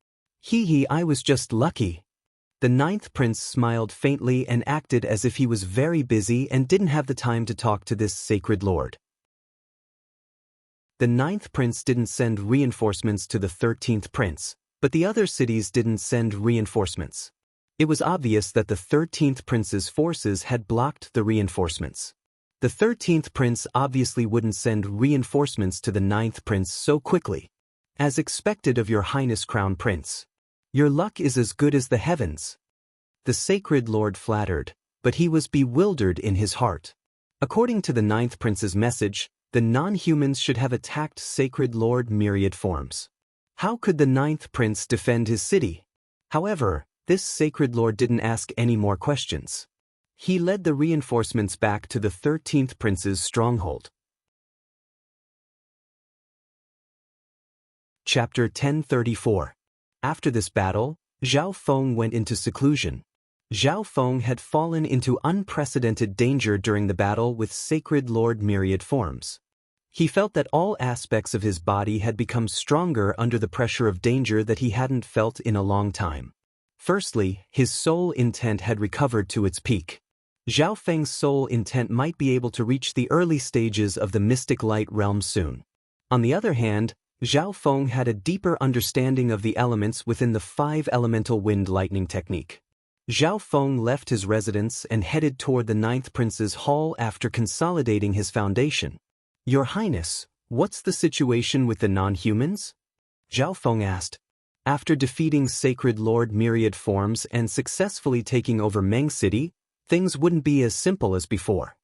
I was just lucky. The ninth prince smiled faintly and acted as if he was very busy and didn't have the time to talk to this sacred lord. The ninth prince didn't send reinforcements to the 13th prince, but the other cities didn't send reinforcements. It was obvious that the 13th prince's forces had blocked the reinforcements. The 13th prince obviously wouldn't send reinforcements to the 9th prince so quickly. As expected of your Highness Crown Prince. Your luck is as good as the heavens. The sacred lord flattered, but he was bewildered in his heart. According to the 9th prince's message, the non-humans should have attacked Sacred Lord Myriad Forms. How could the 9th prince defend his city? However, this sacred lord didn't ask any more questions. He led the reinforcements back to the 13th prince's stronghold. Chapter 1034. After this battle, Zhao Feng went into seclusion. Zhao Feng had fallen into unprecedented danger during the battle with Sacred Lord Myriad Forms. He felt that all aspects of his body had become stronger under the pressure of danger that he hadn't felt in a long time. Firstly, his soul intent had recovered to its peak. Zhao Feng's soul intent might be able to reach the early stages of the Mystic Light Realm soon. On the other hand, Zhao Feng had a deeper understanding of the elements within the 5-elemental wind lightning technique. Zhao Feng left his residence and headed toward the 9th Prince's hall after consolidating his foundation. Your Highness, what's the situation with the non-humans? Zhao Feng asked. After defeating Sacred Lord Myriad Forms and successfully taking over Meng City, things wouldn't be as simple as before.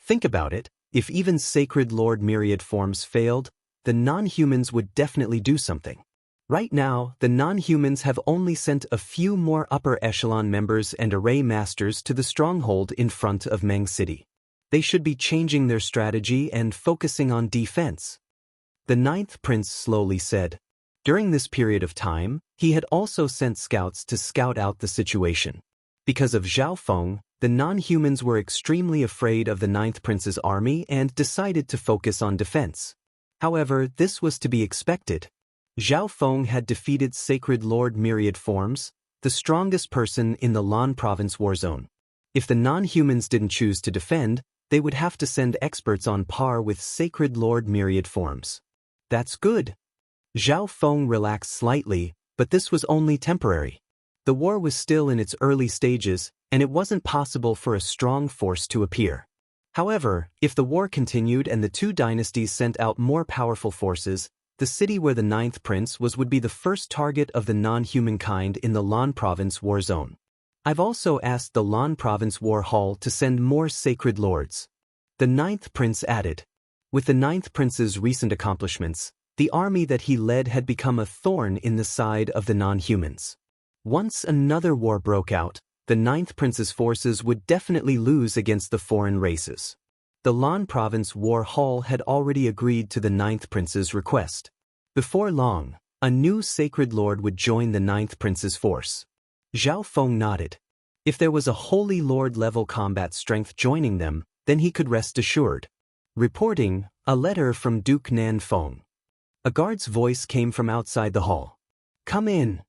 Think about it, if even Sacred Lord Myriad Forms failed, the non-humans would definitely do something. Right now, the non-humans have only sent a few more upper echelon members and array masters to the stronghold in front of Meng City. They should be changing their strategy and focusing on defense. The 9th Prince slowly said. During this period of time, he had also sent scouts to scout out the situation. Because of Zhao Feng, the non-humans were extremely afraid of the 9th Prince's army and decided to focus on defense. However, this was to be expected. Zhao Feng had defeated Sacred Lord Myriad Forms, the strongest person in the Lan Province war zone. If the non-humans didn't choose to defend, they would have to send experts on par with Sacred Lord Myriad Forms. That's good. Zhao Feng relaxed slightly, but this was only temporary. The war was still in its early stages, and it wasn't possible for a strong force to appear. However, if the war continued and the two dynasties sent out more powerful forces, the city where the 9th Prince was would be the first target of the non-humankind in the Lan Province war zone. I've also asked the Lan Province War Hall to send more sacred lords. The 9th Prince added. With the 9th Prince's recent accomplishments, the army that he led had become a thorn in the side of the non-humans. Once another war broke out, the 9th Prince's forces would definitely lose against the foreign races. The Lan Province War Hall had already agreed to the 9th Prince's request. Before long, a new Sacred Lord would join the 9th Prince's force. Zhao Feng nodded. If there was a Holy Lord-level combat strength joining them, then he could rest assured. Reporting, a letter from Duke Nan Feng. A guard's voice came from outside the hall. Come in.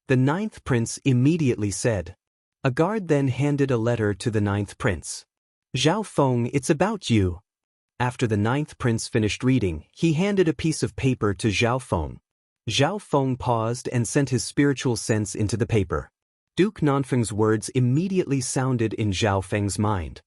The 9th Prince immediately said. A guard then handed a letter to the 9th Prince. Zhao Feng, it's about you. After the 9th Prince finished reading, he handed a piece of paper to Zhao Feng. Zhao Feng paused and sent his spiritual sense into the paper. Duke Nanfeng's words immediately sounded in Zhao Feng's mind.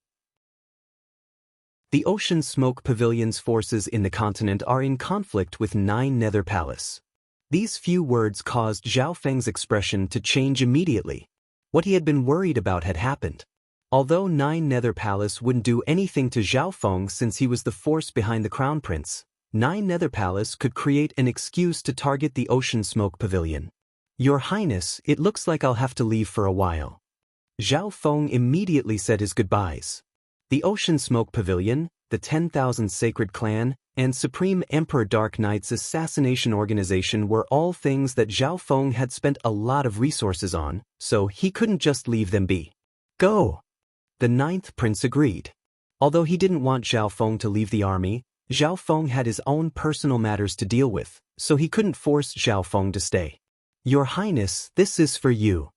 The Ocean Smoke Pavilion's forces in the continent are in conflict with 9 Nether Palace. These few words caused Zhao Feng's expression to change immediately. What he had been worried about had happened. Although 9 Nether Palace wouldn't do anything to Zhao Feng since he was the force behind the Crown Prince, 9 Nether Palace could create an excuse to target the Ocean Smoke Pavilion. Your Highness, it looks like I'll have to leave for a while. Zhao Feng immediately said his goodbyes. The Ocean Smoke Pavilion, the 10,000 Sacred Clan, and Supreme Emperor Dark Knight's assassination organization were all things that Zhao Feng had spent a lot of resources on, so he couldn't just leave them be. Go! The 9th Prince agreed. Although he didn't want Zhao Feng to leave the army, Zhao Feng had his own personal matters to deal with, so he couldn't force Zhao Feng to stay. Your Highness, this is for you.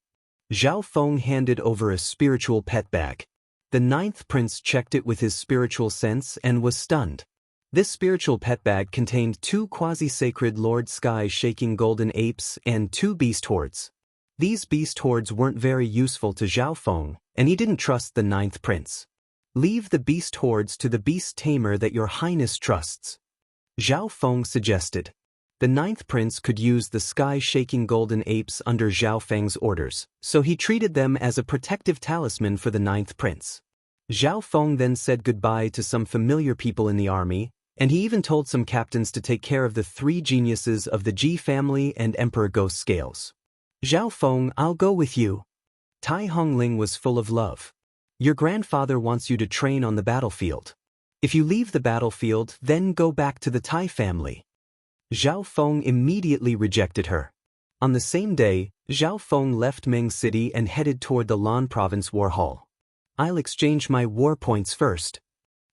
Zhao Feng handed over a spiritual pet bag. The 9th Prince checked it with his spiritual sense and was stunned. This spiritual pet bag contained 2 quasi-sacred Lord Sky-shaking golden apes and 2 beast hordes. These beast hordes weren't very useful to Zhao Feng, and he didn't trust the 9th Prince. Leave the beast hordes to the beast tamer that your Highness trusts. Zhao Feng suggested. The 9th Prince could use the sky-shaking golden apes under Zhao Feng's orders, so he treated them as a protective talisman for the 9th Prince. Zhao Feng then said goodbye to some familiar people in the army, and he even told some captains to take care of the 3 geniuses of the Ji family and Emperor Ghost Scales. Zhao Feng, I'll go with you. Tai Hongling was full of love. Your grandfather wants you to train on the battlefield. If you leave the battlefield, then go back to the Tai family. Zhao Feng immediately rejected her. On the same day, Zhao Feng left Meng City and headed toward the Lan Province War Hall. I'll exchange my war points first.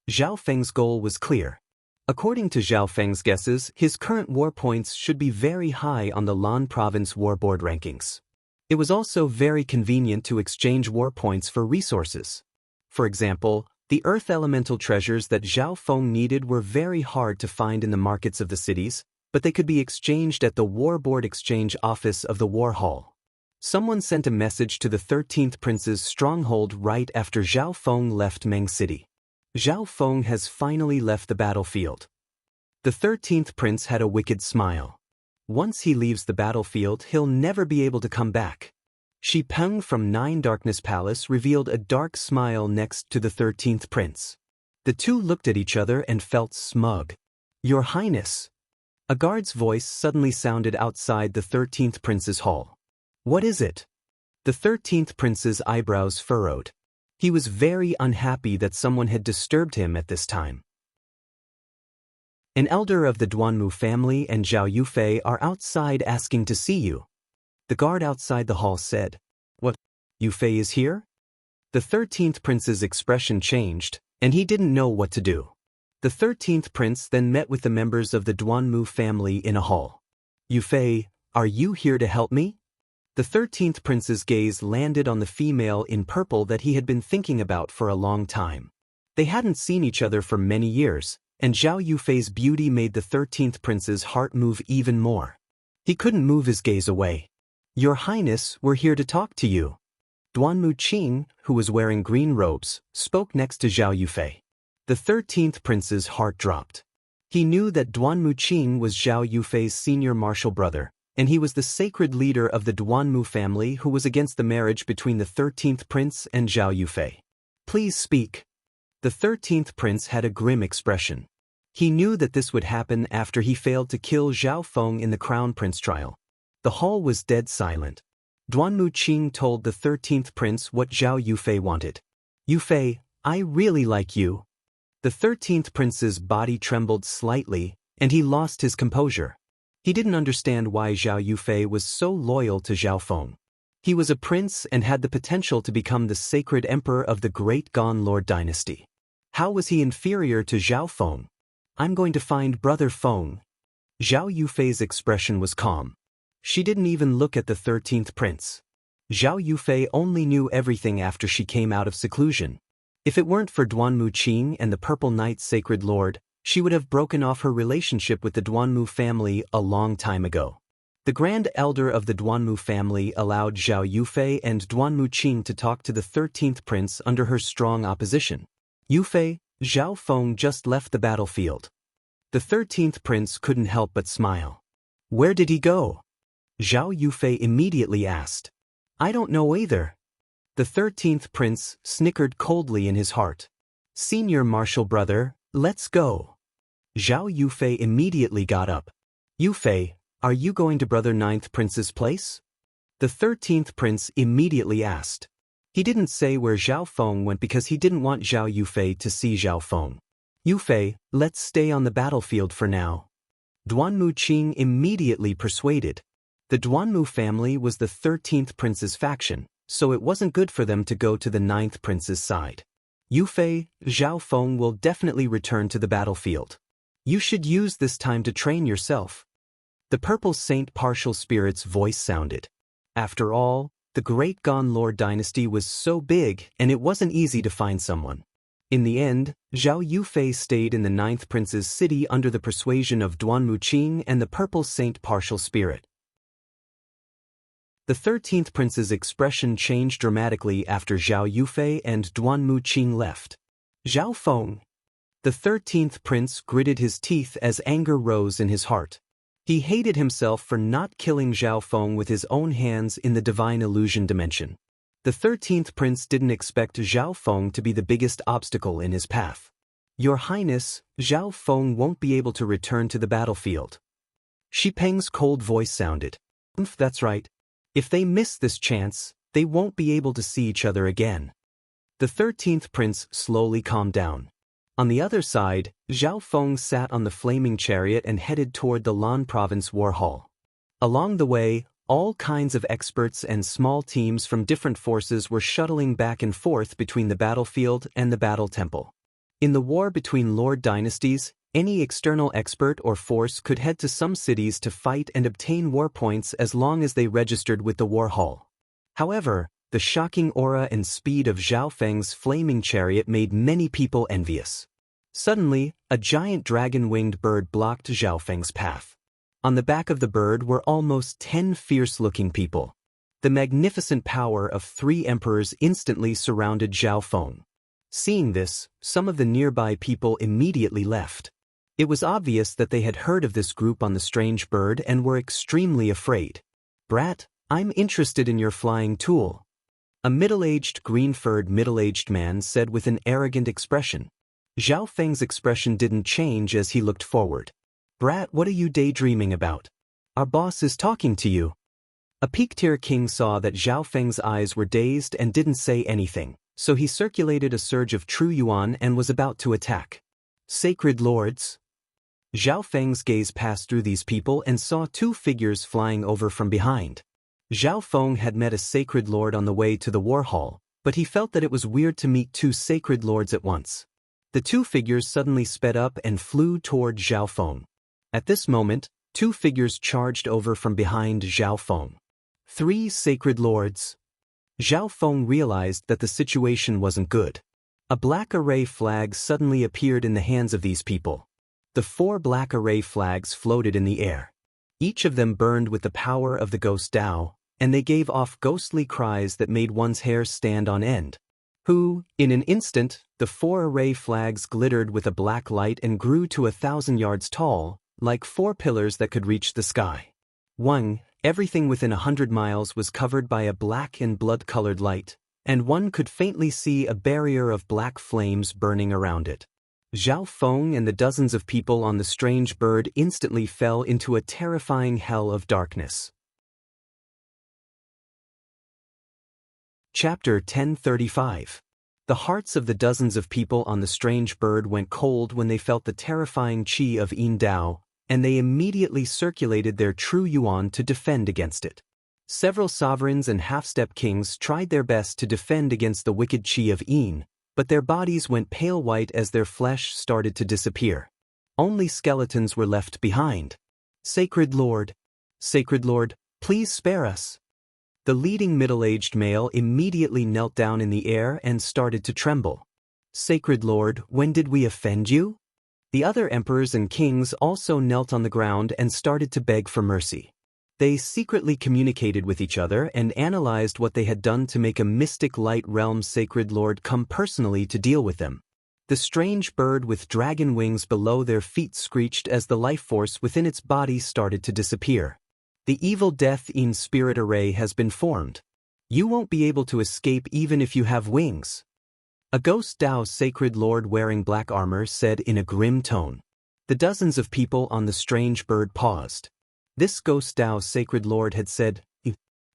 Zhao Feng's goal was clear. According to Zhao Feng's guesses, his current war points should be very high on the Lan Province War Board rankings. It was also very convenient to exchange war points for resources. For example, the earth elemental treasures that Zhao Feng needed were very hard to find in the markets of the cities, but they could be exchanged at the War Board Exchange Office of the War Hall. Someone sent a message to the 13th Prince's stronghold right after Zhao Feng left Meng City. Zhao Feng has finally left the battlefield. The 13th Prince had a wicked smile. Once he leaves the battlefield, he'll never be able to come back. Shi Peng from Nine Darkness Palace revealed a dark smile next to the 13th Prince. The two looked at each other and felt smug. "Your Highness." A guard's voice suddenly sounded outside the 13th Prince's hall. "What is it?" The 13th Prince's eyebrows furrowed. He was very unhappy that someone had disturbed him at this time. "An elder of the Duanmu family and Zhao Yufei are outside asking to see you." The guard outside the hall said. "What? Yufei is here?" The 13th Prince's expression changed, and he didn't know what to do. The 13th Prince then met with the members of the Duanmu family in a hall. "Yufei, are you here to help me?" The 13th Prince's gaze landed on the female in purple that he had been thinking about for a long time. They hadn't seen each other for many years, and Zhao Yufei's beauty made the 13th Prince's heart move even more. He couldn't move his gaze away. "Your Highness, we're here to talk to you." Duanmu Qing, who was wearing green robes, spoke next to Zhao Yufei. The 13th Prince's heart dropped. He knew that Duanmu Qing was Zhao Yufei's senior martial brother, and he was the sacred leader of the Duanmu family who was against the marriage between the 13th Prince and Zhao Yufei. "Please speak." The 13th Prince had a grim expression. He knew that this would happen after he failed to kill Zhao Feng in the Crown Prince trial. The hall was dead silent. Duanmu Qing told the 13th Prince what Zhao Yufei wanted. "Yufei, I really like you." The 13th Prince's body trembled slightly, and he lost his composure. He didn't understand why Zhao Yufei was so loyal to Zhao Feng. He was a prince and had the potential to become the sacred emperor of the great Gan Lord dynasty. How was he inferior to Zhao Feng? "I'm going to find Brother Feng." Zhao Yufei's expression was calm. She didn't even look at the 13th Prince. Zhao Yufei only knew everything after she came out of seclusion. If it weren't for Duanmu Qing and the Purple Knight's Sacred Lord, she would have broken off her relationship with the Duanmu family a long time ago. The Grand Elder of the Duanmu family allowed Zhao Yufei and Duanmu Qing to talk to the 13th Prince under her strong opposition. "Yufei, Zhao Feng just left the battlefield." The 13th Prince couldn't help but smile. "Where did he go?" Zhao Yufei immediately asked. "I don't know either." The 13th Prince snickered coldly in his heart. "Senior martial brother, let's go." Zhao Yufei immediately got up. "Yufei, are you going to Brother 9th Prince's place?" The 13th Prince immediately asked. He didn't say where Zhao Feng went because he didn't want Zhao Yufei to see Zhao Feng. "Yufei, let's stay on the battlefield for now." Duanmu Qing immediately persuaded. The Duanmu family was the 13th Prince's faction, so it wasn't good for them to go to the 9th Prince's side. "Yufei, Zhao Feng will definitely return to the battlefield. You should use this time to train yourself." The Purple Saint Partial Spirit's voice sounded. After all, the Great Gan Lord dynasty was so big and it wasn't easy to find someone. In the end, Zhao Yufei stayed in the 9th Prince's city under the persuasion of Duanmu Qing and the Purple Saint Partial Spirit. The 13th Prince's expression changed dramatically after Zhao Yufei and Duanmu Qing left. "Zhao Feng." The 13th Prince gritted his teeth as anger rose in his heart. He hated himself for not killing Zhao Feng with his own hands in the Divine Illusion dimension. The 13th Prince didn't expect Zhao Feng to be the biggest obstacle in his path. "Your Highness, Zhao Feng won't be able to return to the battlefield." Shi Peng's cold voice sounded. "That's right. If they miss this chance, they won't be able to see each other again." The 13th Prince slowly calmed down. On the other side, Zhao Feng sat on the flaming chariot and headed toward the Lan Province War Hall. Along the way, all kinds of experts and small teams from different forces were shuttling back and forth between the battlefield and the Battle Temple. In the war between Lord dynasties, any external expert or force could head to some cities to fight and obtain war points as long as they registered with the War Hall. However, the shocking aura and speed of Zhao Feng's flaming chariot made many people envious. Suddenly, a giant dragon-winged bird blocked Zhao Feng's path. On the back of the bird were almost 10 fierce-looking people. The magnificent power of 3 emperors instantly surrounded Zhao Feng. Seeing this, some of the nearby people immediately left. It was obvious that they had heard of this group on the strange bird and were extremely afraid. "Brat, I'm interested in your flying tool," a middle-aged, green-furred middle-aged man said with an arrogant expression. Zhao Feng's expression didn't change as he looked forward. "Brat, what are you daydreaming about? Our boss is talking to you." A peak-tier king saw that Zhao Feng's eyes were dazed and didn't say anything, so he circulated a surge of true yuan and was about to attack. "Sacred lords?" Zhao Feng's gaze passed through these people and saw 2 figures flying over from behind. Zhao Feng had met a sacred lord on the way to the war hall, but he felt that it was weird to meet 2 sacred lords at once. The 2 figures suddenly sped up and flew toward Zhao Feng. At this moment, 2 figures charged over from behind Zhao Feng. 3 sacred lords. Zhao Feng realized that the situation wasn't good. A black array flag suddenly appeared in the hands of these people. The 4 black array flags floated in the air. Each of them burned with the power of the ghost Tao, and they gave off ghostly cries that made one's hair stand on end. In an instant, the 4 array flags glittered with a black light and grew to 1,000 yards tall, like 4 pillars that could reach the sky. Everything within 100 miles was covered by a black and blood-colored light, and one could faintly see a barrier of black flames burning around it. Zhao Feng and the dozens of people on the strange bird instantly fell into a terrifying hell of darkness. Chapter 1035. The hearts of the dozens of people on the strange bird went cold when they felt the terrifying qi of Yin Dao, and they immediately circulated their true yuan to defend against it. Several sovereigns and half-step kings tried their best to defend against the wicked qi of Yin, but their bodies went pale white as their flesh started to disappear. Only skeletons were left behind. Sacred Lord, please spare us." The leading middle-aged male immediately knelt down in the air and started to tremble. "Sacred Lord, when did we offend you?" The other emperors and kings also knelt on the ground and started to beg for mercy. They secretly communicated with each other and analyzed what they had done to make a mystic light realm sacred lord come personally to deal with them. The strange bird with dragon wings below their feet screeched as the life force within its body started to disappear. "The evil death in spirit array has been formed. You won't be able to escape even if you have wings." A ghost Tao sacred lord wearing black armor said in a grim tone. The dozens of people on the strange bird paused. This ghost Tao sacred lord had said, "Ew."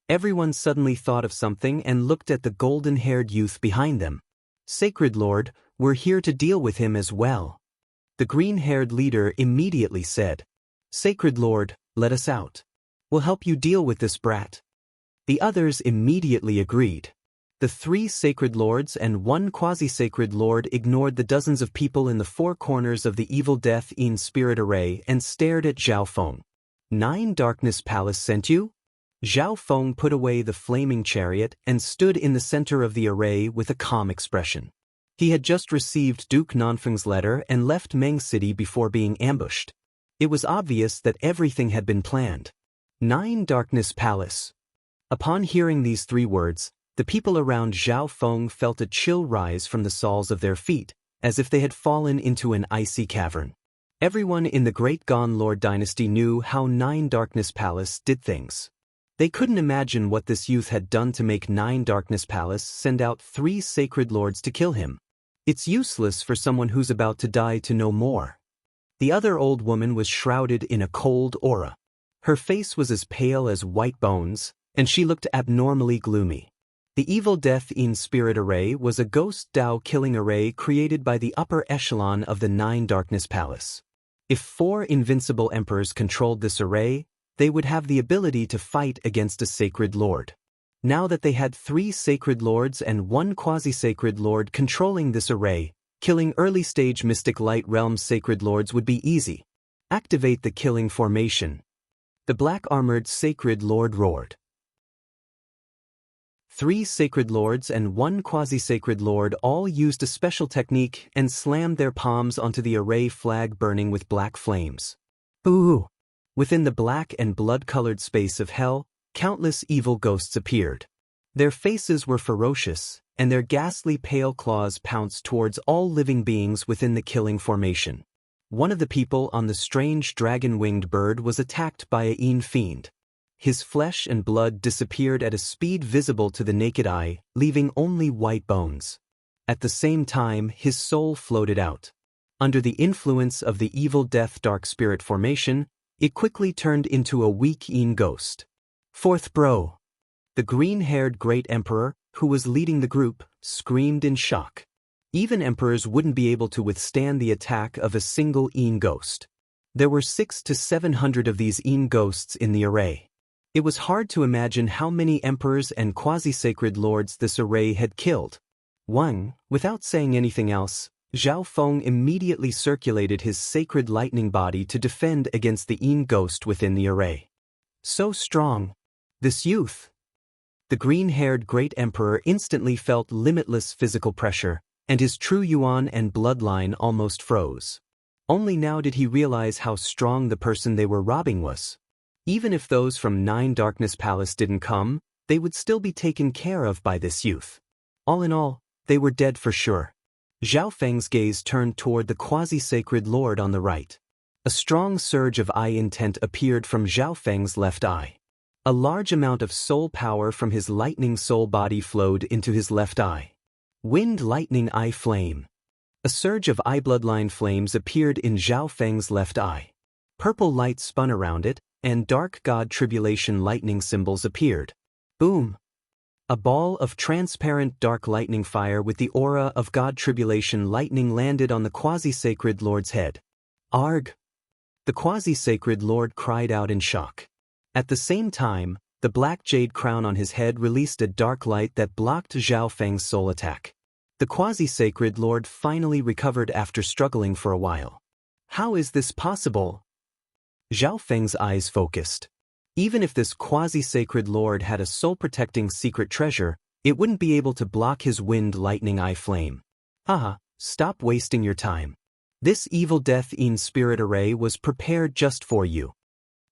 Everyone suddenly thought of something and looked at the golden-haired youth behind them. "Sacred Lord, we're here to deal with him as well." The green-haired leader immediately said, "Sacred Lord, let us out. We'll help you deal with this brat." The others immediately agreed. The 3 sacred lords and 1 quasi-sacred lord ignored the dozens of people in the 4 corners of the evil death in spirit array and stared at Zhao Feng. 9 Darkness Palace sent you?" Zhao Feng put away the flaming chariot and stood in the center of the array with a calm expression. He had just received Duke Nanfeng's letter and left Meng City before being ambushed. It was obvious that everything had been planned. 9 Darkness Palace. Upon hearing these 3 words, the people around Zhao Feng felt a chill rise from the soles of their feet, as if they had fallen into an icy cavern. Everyone in the Great Gon Lord dynasty knew how 9 Darkness Palace did things. They couldn't imagine what this youth had done to make 9 Darkness Palace send out 3 sacred lords to kill him. It's useless for someone who's about to die to know more. The other old woman was shrouded in a cold aura. Her face was as pale as white bones, and she looked abnormally gloomy. The evil death in spirit array was a ghost Tao killing array created by the upper echelon of the 9 Darkness Palace. If 4 invincible emperors controlled this array, they would have the ability to fight against a sacred lord. Now that they had 3 sacred lords and 1 quasi-sacred lord controlling this array, killing early-stage mystic light realm sacred lords would be easy. Activate the killing formation. The black-armored sacred lord roared. 3 sacred lords and 1 quasi-sacred lord all used a special technique and slammed their palms onto the array flag burning with black flames. "Ooh!" Within the black and blood-colored space of hell, countless evil ghosts appeared. Their faces were ferocious, and their ghastly pale claws pounced towards all living beings within the killing formation. One of the people on the strange dragon-winged bird was attacked by a fiend. His flesh and blood disappeared at a speed visible to the naked eye, leaving only white bones. At the same time, his soul floated out. Under the influence of the evil death dark spirit formation, it quickly turned into a weak ghost. Fourth bro. The green-haired great emperor, who was leading the group, screamed in shock. Even emperors wouldn't be able to withstand the attack of a single ghost. There were 600 to 700 of these ghosts in the array. It was hard to imagine how many emperors and quasi-sacred lords this array had killed. Without saying anything else, Zhao Feng immediately circulated his sacred lightning body to defend against the ghost within the array. So strong. This youth. The green-haired great emperor instantly felt limitless physical pressure, and his true yuan and bloodline almost froze. Only now did he realize how strong the person they were robbing was. Even if those from 9 Darkness Palace didn't come, they would still be taken care of by this youth. All in all, they were dead for sure. Zhao Feng's gaze turned toward the quasi-sacred lord on the right. A strong surge of eye intent appeared from Zhao Feng's left eye. A large amount of soul power from his lightning soul body flowed into his left eye. Wind lightning eye flame. A surge of eye bloodline flames appeared in Zhao Feng's left eye. Purple light spun around it, and dark god tribulation lightning symbols appeared. Boom! A ball of transparent dark lightning fire with the aura of god tribulation lightning landed on the quasi-sacred lord's head. Arg! The quasi-sacred lord cried out in shock. At the same time, the black jade crown on his head released a dark light that blocked Zhao Feng's soul attack. The quasi-sacred lord finally recovered after struggling for a while. How is this possible? Zhao Feng's eyes focused. Even if this quasi-sacred lord had a soul-protecting secret treasure, it wouldn't be able to block his wind lightning eye flame. Haha, stop wasting your time. This evil death spirit array was prepared just for you.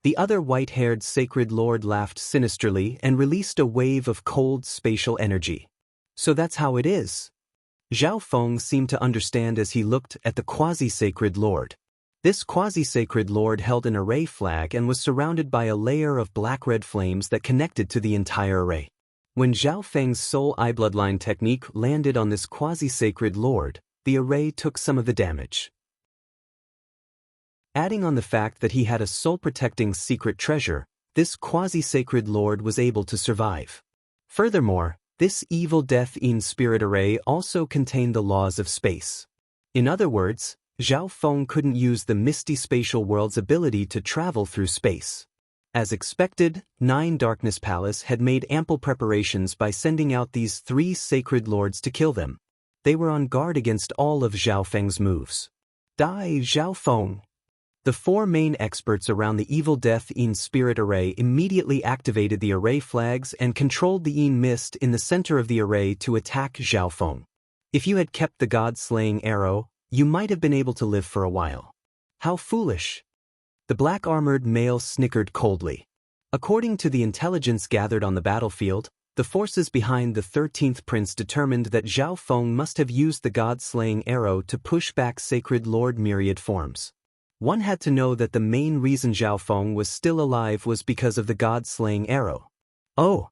The other white-haired sacred lord laughed sinisterly and released a wave of cold spatial energy. So that's how it is. Zhao Feng seemed to understand as he looked at the quasi-sacred lord. This quasi-sacred lord held an array flag and was surrounded by a layer of black-red flames that connected to the entire array. When Zhao Feng's soul eye bloodline technique landed on this quasi-sacred lord, the array took some of the damage. Adding on the fact that he had a soul-protecting secret treasure, this quasi-sacred lord was able to survive. Furthermore, this evil death spirit array also contained the laws of space. In other words, Zhao Feng couldn't use the misty spatial world's ability to travel through space. As expected, 9 Darkness Palace had made ample preparations by sending out these 3 sacred lords to kill them. They were on guard against all of Zhao Feng's moves. Die Zhao Feng. The 4 main experts around the evil death spirit array immediately activated the array flags and controlled the mist in the center of the array to attack Zhao Feng. If you had kept the god-slaying arrow, you might have been able to live for a while. How foolish. The black-armored male snickered coldly. According to the intelligence gathered on the battlefield, the forces behind the 13th prince determined that Zhao Feng must have used the god-slaying arrow to push back sacred lord myriad forms. One had to know that the main reason Zhao Feng was still alive was because of the god-slaying arrow. Oh!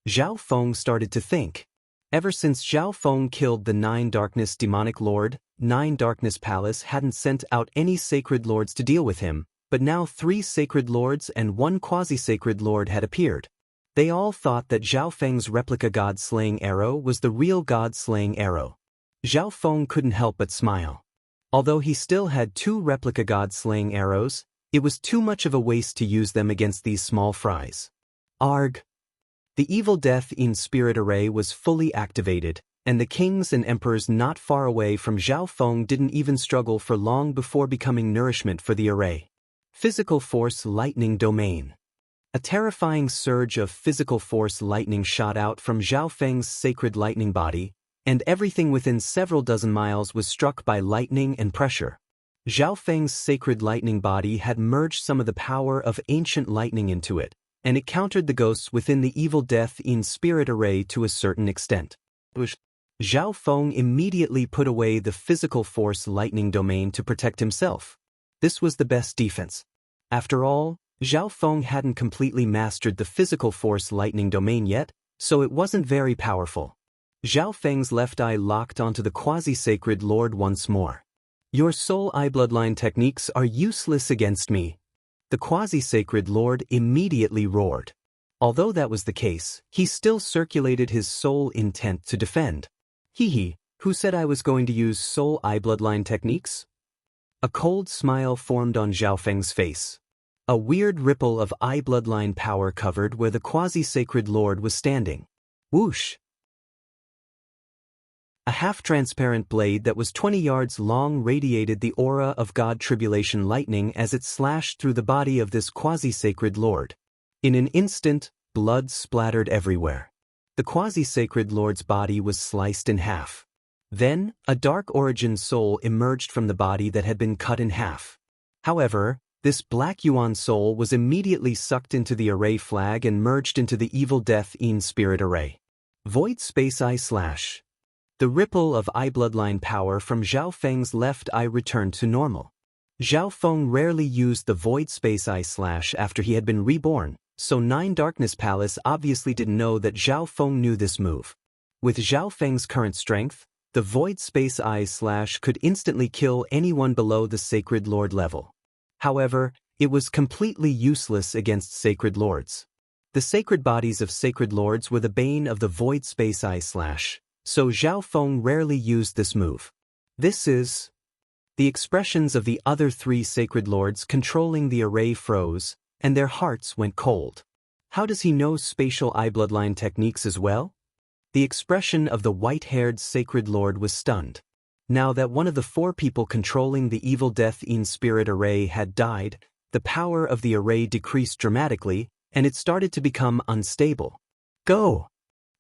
Zhao Feng started to think. Ever since Zhao Feng killed the 9 Darkness Demonic Lord, 9 Darkness Palace hadn't sent out any sacred lords to deal with him, but now 3 sacred lords and 1 quasi-sacred lord had appeared. They all thought that Zhao Feng's replica god-slaying arrow was the real god-slaying arrow. Zhao Feng couldn't help but smile. Although he still had 2 replica god-slaying arrows, it was too much of a waste to use them against these small fries. Arg! The evil death spirit array was fully activated, and the kings and emperors not far away from Zhao Feng didn't even struggle for long before becoming nourishment for the array. Physical Force Lightning Domain. A terrifying surge of physical force lightning shot out from Zhao Feng's sacred lightning body, and everything within several dozen miles was struck by lightning and pressure. Zhao Feng's sacred lightning body had merged some of the power of ancient lightning into it, and it countered the ghosts within the evil death in spirit array to a certain extent. Zhao Feng immediately put away the physical force lightning domain to protect himself. This was the best defense. After all, Zhao Feng hadn't completely mastered the physical force lightning domain yet, so it wasn't very powerful. Zhao Feng's left eye locked onto the quasi-sacred lord once more. Your soul eye bloodline techniques are useless against me. The quasi-sacred lord immediately roared. Although that was the case, he still circulated his soul intent to defend. Hee, who said I was going to use soul eye bloodline techniques? A cold smile formed on Zhao Feng's face. A weird ripple of eye bloodline power covered where the quasi-sacred lord was standing. Whoosh! A half-transparent blade that was 20 yards long radiated the aura of God Tribulation lightning as it slashed through the body of this quasi-sacred lord. In an instant, blood splattered everywhere. The quasi-sacred lord's body was sliced in half. Then, a dark origin soul emerged from the body that had been cut in half. However, this black yuan soul was immediately sucked into the array flag and merged into the evil death in spirit array. Void space eye slash. The ripple of eye bloodline power from Zhao Feng's left eye returned to normal. Zhao Feng rarely used the void space eye slash after he had been reborn, so Nine Darkness Palace obviously didn't know that Zhao Feng knew this move. With Zhao Feng's current strength, the void space eye slash could instantly kill anyone below the sacred lord level. However, it was completely useless against sacred lords. The sacred bodies of sacred lords were the bane of the void space eye slash, so Zhao Feng rarely used this move. This is... The expressions of the other three sacred lords controlling the array froze, and their hearts went cold. How does he know spatial eye bloodline techniques as well? The expression of the white-haired sacred lord was stunned. Now that one of the four people controlling the evil death in spirit array had died, the power of the array decreased dramatically, and it started to become unstable. Go!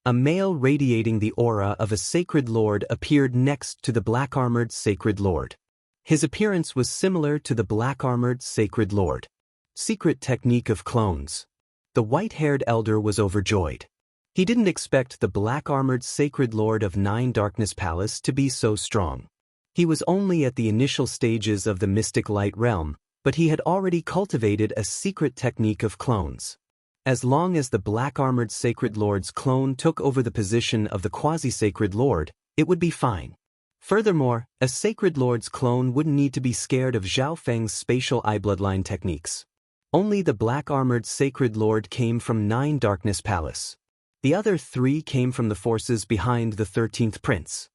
A male radiating the aura of a sacred lord appeared next to the black-armored sacred lord. His appearance was similar to the black-armored sacred lord. Secret technique of clones. The white-haired elder was overjoyed. He didn't expect the black-armored sacred lord of Nine Darkness Palace to be so strong. He was only at the initial stages of the mystic light realm, but he had already cultivated a secret technique of clones. As long as the black-armored sacred lord's clone took over the position of the quasi-sacred lord, it would be fine. Furthermore, a sacred lord's clone wouldn't need to be scared of Zhao Feng's spatial eye bloodline techniques. Only the black-armored sacred lord came from Nine Darkness Palace. The other three came from the forces behind the 13th prince.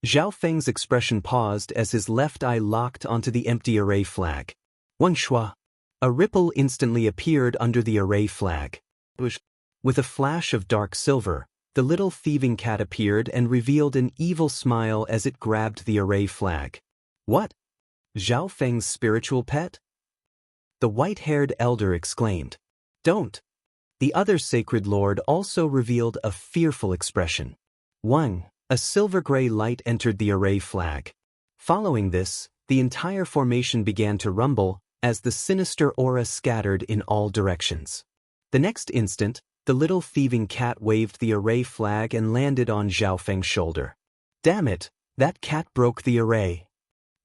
Zhao Feng's expression paused as his left eye locked onto the empty array flag. Wang Shua. A ripple instantly appeared under the array flag. With a flash of dark silver, the little thieving cat appeared and revealed an evil smile as it grabbed the array flag. What? Zhao Feng's spiritual pet? The white-haired elder exclaimed. Don't. The other sacred lord also revealed a fearful expression. Wang, a silver-gray light entered the array flag. Following this, the entire formation began to rumble as the sinister aura scattered in all directions. The next instant, the little thieving cat waved the array flag and landed on Zhao Feng's shoulder. Damn it, that cat broke the array.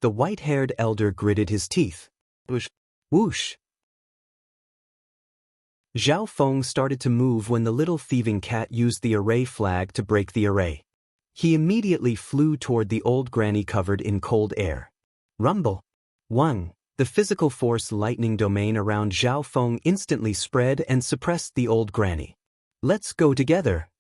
The white-haired elder gritted his teeth. Whoosh. Whoosh. Zhao Feng started to move when the little thieving cat used the array flag to break the array. He immediately flew toward the old granny covered in cold air. Rumble. Wang, the physical force lightning domain around Zhao Feng instantly spread and suppressed the old granny. Let's go together.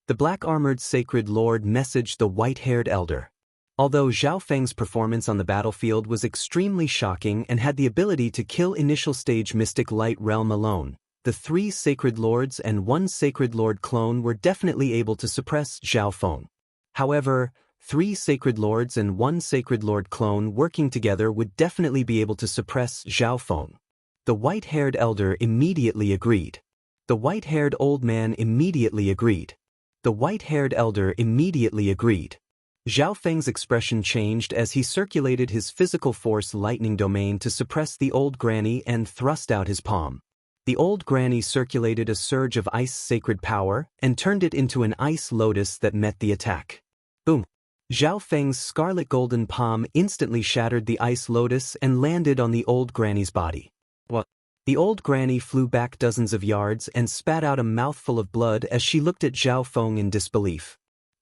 The black-armored sacred lord messaged the white-haired elder. Although Zhao Feng's performance on the battlefield was extremely shocking and had the ability to kill initial stage mystic light realm alone, the three sacred lords and one sacred lord clone were definitely able to suppress Zhao Feng. However, three sacred lords and one sacred lord clone working together would definitely be able to suppress Zhao Feng. The white-haired elder immediately agreed. The white-haired old man immediately agreed. The white-haired elder immediately agreed. Zhao Feng's expression changed as he circulated his physical force lightning domain to suppress the old granny and thrust out his palm. The old granny circulated a surge of ice sacred power and turned it into an ice lotus that met the attack. Boom! Zhao Feng's scarlet golden palm instantly shattered the ice lotus and landed on the old granny's body. What? The old granny flew back dozens of yards and spat out a mouthful of blood as she looked at Zhao Feng in disbelief.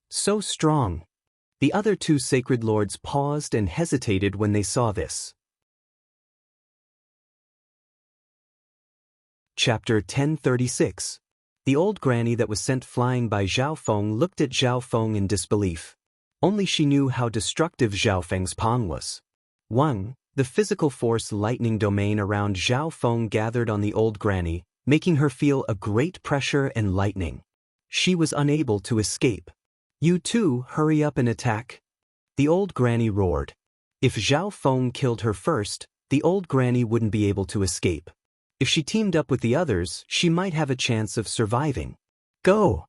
So strong! The other two sacred lords paused and hesitated when they saw this. Chapter 1036. The old granny that was sent flying by Zhao Feng looked at Zhao Feng in disbelief. Only she knew how destructive Zhao Feng's palm was. 1. The physical force lightning domain around Zhao Feng gathered on the old granny, making her feel a great pressure and lightning. She was unable to escape. You too, hurry up and attack. The old granny roared. If Zhao Feng killed her first, the old granny wouldn't be able to escape. If she teamed up with the others, she might have a chance of surviving. Go!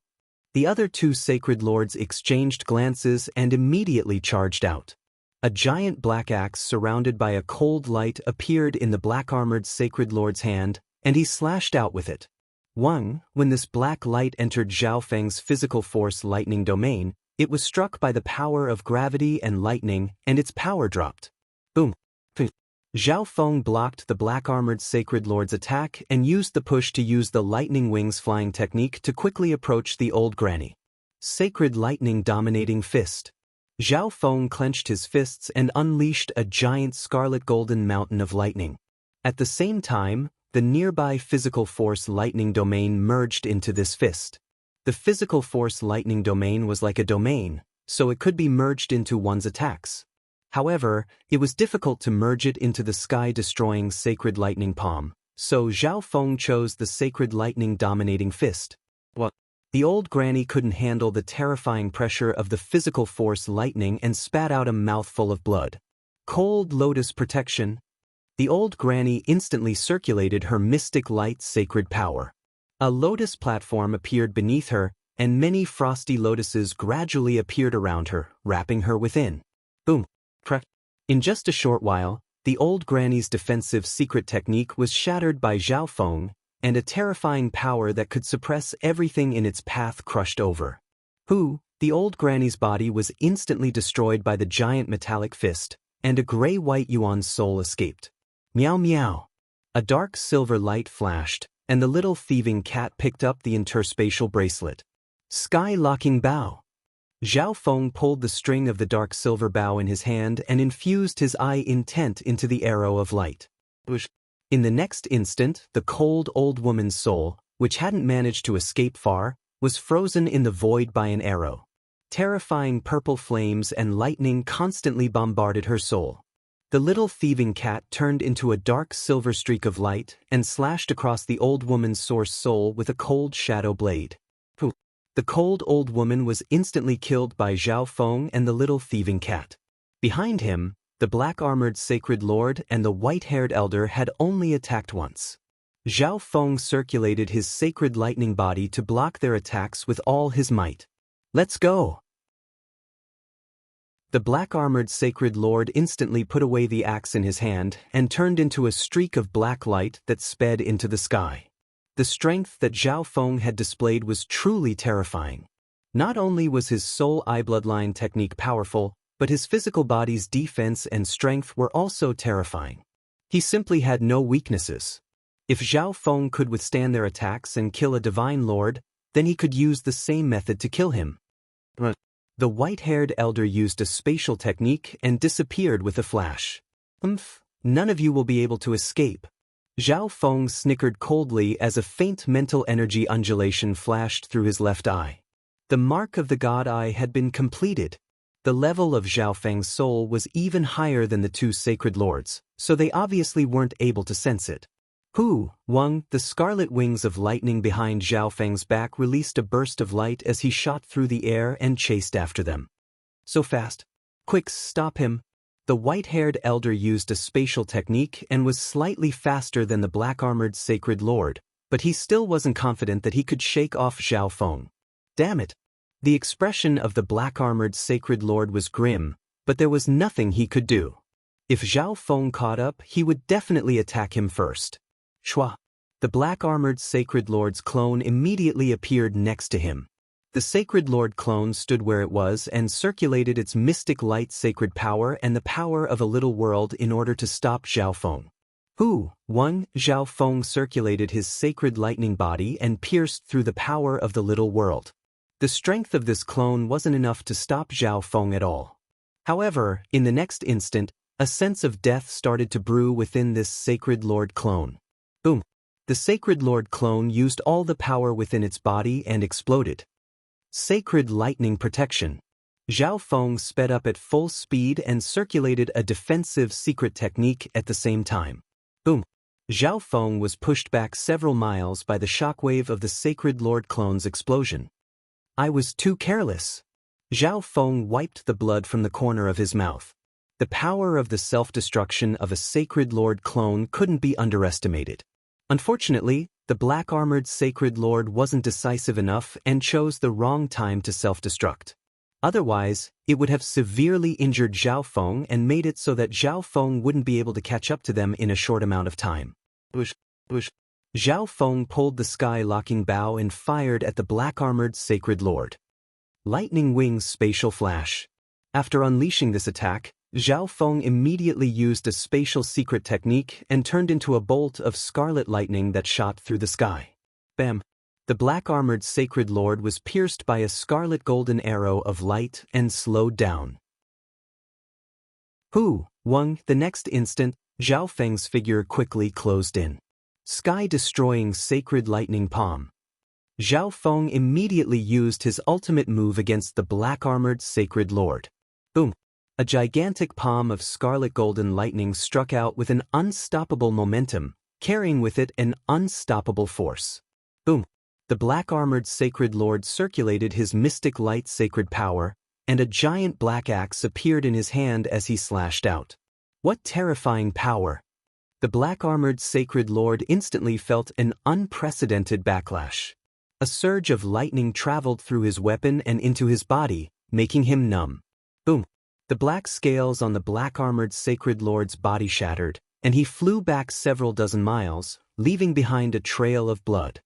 The other two sacred lords exchanged glances and immediately charged out. A giant black axe surrounded by a cold light appeared in the black-armored sacred lord's hand, and he slashed out with it. 1. When this black light entered Zhao Feng's physical force lightning domain, it was struck by the power of gravity and lightning, and its power dropped. Boom! Zhao Feng blocked the black-armored sacred lord's attack and used the push to use the lightning wings flying technique to quickly approach the old granny. Sacred lightning dominating fist. Zhao Feng clenched his fists and unleashed a giant scarlet golden mountain of lightning. At the same time, the nearby physical force lightning domain merged into this fist. The physical force lightning domain was like a domain, so it could be merged into one's attacks. However, it was difficult to merge it into the sky-destroying sacred lightning palm, so Zhao Feng chose the sacred lightning dominating fist. What? The old granny couldn't handle the terrifying pressure of the physical force lightning and spat out a mouthful of blood. Cold lotus protection. The old granny instantly circulated her mystic light sacred power. A lotus platform appeared beneath her, and many frosty lotuses gradually appeared around her, wrapping her within. Boom! Crack! In just a short while, the old granny's defensive secret technique was shattered by Zhao Feng, and a terrifying power that could suppress everything in its path crushed over. The old granny's body was instantly destroyed by the giant metallic fist, and a gray-white Yuan soul escaped. Meow meow. A dark silver light flashed, and the little thieving cat picked up the interspatial bracelet. Sky-locking bow. Zhao Feng pulled the string of the dark silver bow in his hand and infused his eye intent into the arrow of light. In the next instant, the cold old woman's soul, which hadn't managed to escape far, was frozen in the void by an arrow. Terrifying purple flames and lightning constantly bombarded her soul. The little thieving cat turned into a dark silver streak of light and slashed across the old woman's source soul with a cold shadow blade. The cold old woman was instantly killed by Zhao Feng and the little thieving cat. Behind him, the black-armored sacred lord and the white-haired elder had only attacked once. Zhao Feng circulated his sacred lightning body to block their attacks with all his might. Let's go! The black-armored sacred lord instantly put away the axe in his hand and turned into a streak of black light that sped into the sky. The strength that Zhao Feng had displayed was truly terrifying. Not only was his soul eye bloodline technique powerful, but his physical body's defense and strength were also terrifying. He simply had no weaknesses. If Zhao Feng could withstand their attacks and kill a divine lord, then he could use the same method to kill him. The white-haired elder used a spatial technique and disappeared with a flash. None of you will be able to escape. Zhao Feng snickered coldly as a faint mental energy undulation flashed through his left eye. The mark of the god eye had been completed. The level of Zhao Feng's soul was even higher than the two sacred lords, so they obviously weren't able to sense it. The scarlet wings of lightning behind Zhao Feng's back released a burst of light as he shot through the air and chased after them. So fast. Quick, stop him. The white-haired elder used a spatial technique and was slightly faster than the black-armored sacred lord, but he still wasn't confident that he could shake off Zhao Feng. Damn it! The expression of the black-armored sacred lord was grim, but there was nothing he could do. If Zhao Feng caught up, he would definitely attack him first. Shua. The black-armored sacred lord's clone immediately appeared next to him. The sacred lord clone stood where it was and circulated its mystic light sacred power and the power of a little world in order to stop Zhao Feng. Zhao Feng circulated his sacred lightning body and pierced through the power of the little world. The strength of this clone wasn't enough to stop Zhao Feng at all. However, in the next instant, a sense of death started to brew within this sacred lord clone. Boom! The sacred lord clone used all the power within its body and exploded. Sacred lightning protection. Zhao Feng sped up at full speed and circulated a defensive secret technique at the same time. Boom! Zhao Feng was pushed back several miles by the shockwave of the sacred lord clone's explosion. I was too careless. Zhao Feng wiped the blood from the corner of his mouth. The power of the self-destruction of a sacred lord clone couldn't be underestimated. Unfortunately, the black-armored sacred lord wasn't decisive enough and chose the wrong time to self-destruct. Otherwise, it would have severely injured Zhao Feng and made it so that Zhao Feng wouldn't be able to catch up to them in a short amount of time. Zhao Feng pulled the sky-locking bow and fired at the black-armored sacred lord. Lightning Wings Spatial Flash. After unleashing this attack, Zhao Feng immediately used a spatial secret technique and turned into a bolt of scarlet lightning that shot through the sky. Bam! The black-armored sacred lord was pierced by a scarlet golden arrow of light and slowed down. The next instant, Zhao Feng's figure quickly closed in. Sky-destroying sacred lightning palm. Zhao Feng immediately used his ultimate move against the black-armored sacred lord. Boom! A gigantic palm of scarlet golden lightning struck out with an unstoppable momentum, carrying with it an unstoppable force. Boom! The black-armored sacred lord circulated his mystic light sacred power, and a giant black axe appeared in his hand as he slashed out. What terrifying power! The black-armored sacred lord instantly felt an unprecedented backlash. A surge of lightning traveled through his weapon and into his body, making him numb. Boom! The black scales on the black-armored sacred lord's body shattered, and he flew back several dozen miles, leaving behind a trail of blood.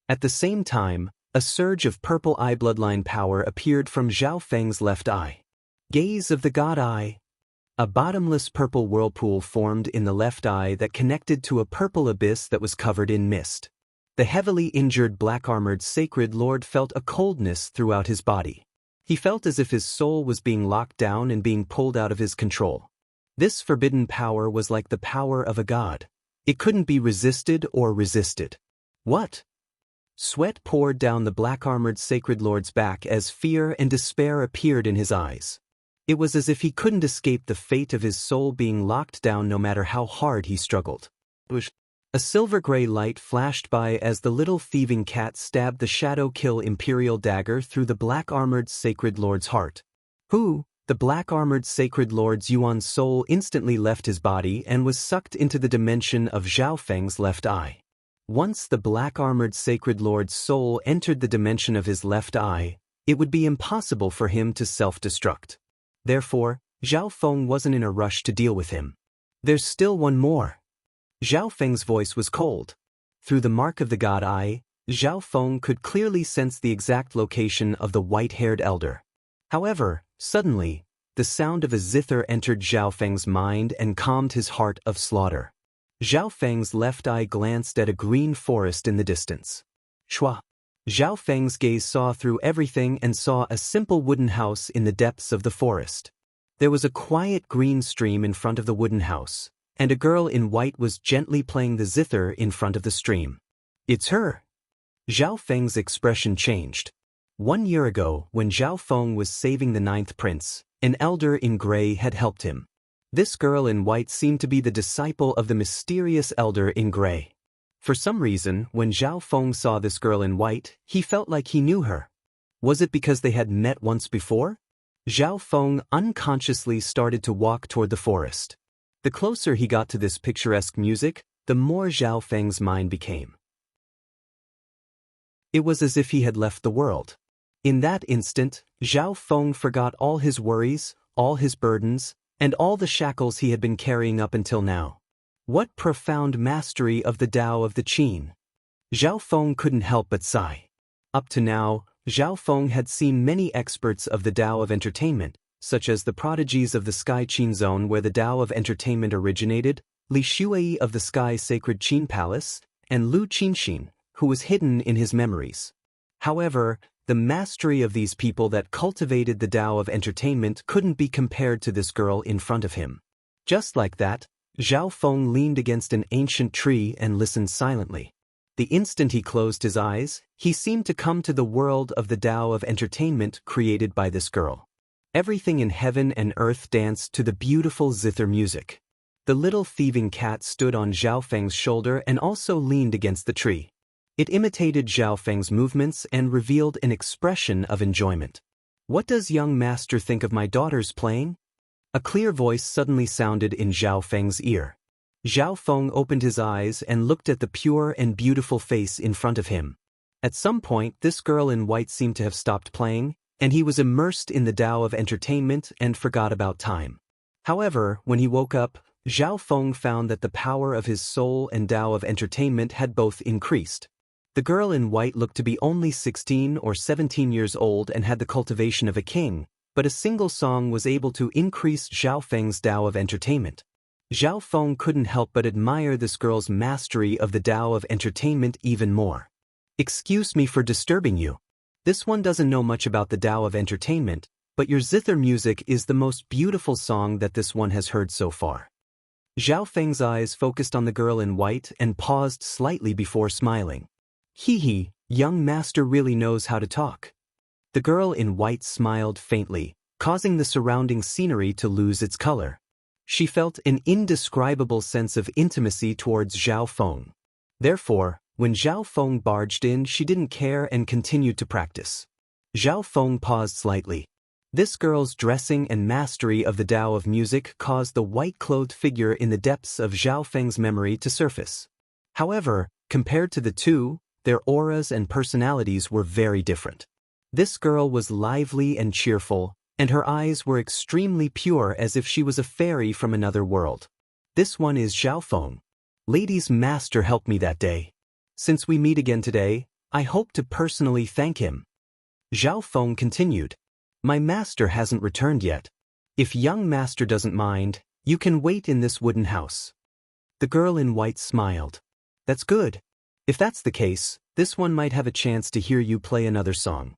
At the same time, a surge of purple eye bloodline power appeared from Zhao Feng's left eye. Gaze of the God Eye. A bottomless purple whirlpool formed in the left eye that connected to a purple abyss that was covered in mist. The heavily injured black-armored sacred lord felt a coldness throughout his body. He felt as if his soul was being locked down and being pulled out of his control. This forbidden power was like the power of a god. It couldn't be resisted or resisted. What? Sweat poured down the black-armored sacred lord's back as fear and despair appeared in his eyes. It was as if he couldn't escape the fate of his soul being locked down no matter how hard he struggled. A silver-gray light flashed by as the little thieving cat stabbed the Shadow Kill Imperial dagger through the black-armored sacred lord's heart. The black-armored sacred lord's Yuan's soul instantly left his body and was sucked into the dimension of Zhao Feng's left eye. Once the black-armored sacred lord's soul entered the dimension of his left eye, it would be impossible for him to self-destruct. Therefore, Zhao Feng wasn't in a rush to deal with him. There's still one more. Zhao Feng's voice was cold. Through the mark of the God Eye, Zhao Feng could clearly sense the exact location of the white-haired elder. However, suddenly, the sound of a zither entered Zhao Feng's mind and calmed his heart of slaughter. Zhao Feng's left eye glanced at a green forest in the distance. Shua! Zhao Feng's gaze saw through everything and saw a simple wooden house in the depths of the forest. There was a quiet green stream in front of the wooden house, and a girl in white was gently playing the zither in front of the stream. It's her! Zhao Feng's expression changed. 1 year ago, when Zhao Feng was saving the 9th prince, an elder in gray had helped him. This girl in white seemed to be the disciple of the mysterious elder in gray. For some reason, when Zhao Feng saw this girl in white, he felt like he knew her. Was it because they had met once before? Zhao Feng unconsciously started to walk toward the forest. The closer he got to this picturesque music, the more Zhao Feng's mind became. It was as if he had left the world. In that instant, Zhao Feng forgot all his worries, all his burdens, and all the shackles he had been carrying up until now. What profound mastery of the Tao of the Qin! Zhao Feng couldn't help but sigh. Up to now, Zhao Feng had seen many experts of the Tao of entertainment, such as the prodigies of the Sky Qin Zone where the Tao of entertainment originated, Li Shuai of the Sky Sacred Qin Palace, and Lu Qinxin, who was hidden in his memories. However, the mastery of these people that cultivated the Tao of entertainment couldn't be compared to this girl in front of him. Just like that, Zhao Feng leaned against an ancient tree and listened silently. The instant he closed his eyes, he seemed to come to the world of the Tao of entertainment created by this girl. Everything in heaven and earth danced to the beautiful zither music. The little thieving cat stood on Zhao Feng's shoulder and also leaned against the tree. It imitated Zhao Feng's movements and revealed an expression of enjoyment. "What does young master think of my daughter's playing?" A clear voice suddenly sounded in Zhao Feng's ear. Zhao Feng opened his eyes and looked at the pure and beautiful face in front of him. At some point, this girl in white seemed to have stopped playing, and he was immersed in the Tao of entertainment and forgot about time. However, when he woke up, Zhao Feng found that the power of his soul and Tao of entertainment had both increased. The girl in white looked to be only 16 or 17 years old and had the cultivation of a king, but a single song was able to increase Zhao Feng's Tao of entertainment. Zhao Feng couldn't help but admire this girl's mastery of the Tao of entertainment even more. "Excuse me for disturbing you. This one doesn't know much about the Tao of entertainment, but your zither music is the most beautiful song that this one has heard so far." Zhao Feng's eyes focused on the girl in white and paused slightly before smiling. "Hee, young master really knows how to talk." The girl in white smiled faintly, causing the surrounding scenery to lose its color. She felt an indescribable sense of intimacy towards Zhao Feng. Therefore, when Zhao Feng barged in, she didn't care and continued to practice. Zhao Feng paused slightly. This girl's dressing and mastery of the Tao of music caused the white-clothed figure in the depths of Zhao Feng's memory to surface. However, compared to the two, their auras and personalities were very different. This girl was lively and cheerful, and her eyes were extremely pure as if she was a fairy from another world. "This one is Zhao Feng. Lady's master helped me that day. Since we meet again today, I hope to personally thank him." Zhao Feng continued. "My master hasn't returned yet. If young master doesn't mind, you can wait in this wooden house." The girl in white smiled. "That's good. If that's the case, this one might have a chance to hear you play another song."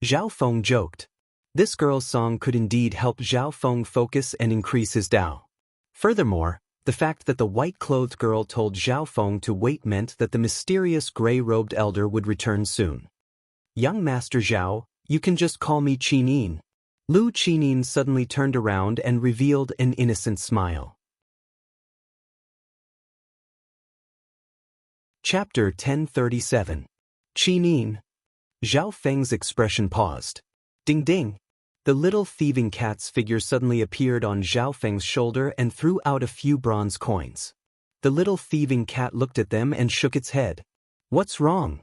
Zhao Feng joked. This girl's song could indeed help Zhao Feng focus and increase his Tao. Furthermore, the fact that the white-clothed girl told Zhao Feng to wait meant that the mysterious gray-robed elder would return soon. "Young Master Zhao, you can just call me Qinin." Lu Qinin suddenly turned around and revealed an innocent smile. Chapter 1037. Qinin. Zhao Feng's expression paused. Ding ding. The little thieving cat's figure suddenly appeared on Zhao Feng's shoulder and threw out a few bronze coins. The little thieving cat looked at them and shook its head. "What's wrong?"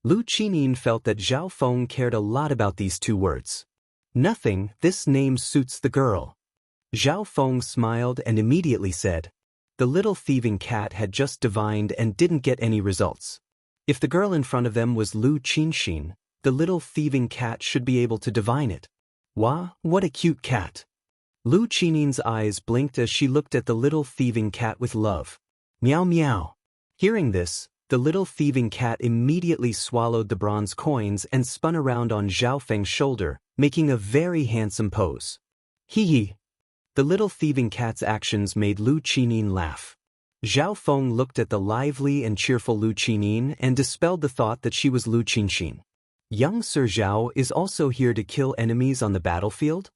Lu Qinin felt that Zhao Feng cared a lot about these two words. "Nothing, this name suits the girl." Zhao Feng smiled and immediately said. The little thieving cat had just divined and didn't get any results. If the girl in front of them was Lu Qinxin, the little thieving cat should be able to divine it. "Wah, what a cute cat." Lu Qinin's eyes blinked as she looked at the little thieving cat with love. "Meow meow." Hearing this, the little thieving cat immediately swallowed the bronze coins and spun around on Zhao Feng's shoulder, making a very handsome pose. "Hee hee." The little thieving cat's actions made Lu Qinin laugh. Zhao Feng looked at the lively and cheerful Lu Qinin and dispelled the thought that she was Lu Qinxin. "Young Sir Zhao is also here to kill enemies on the battlefield?"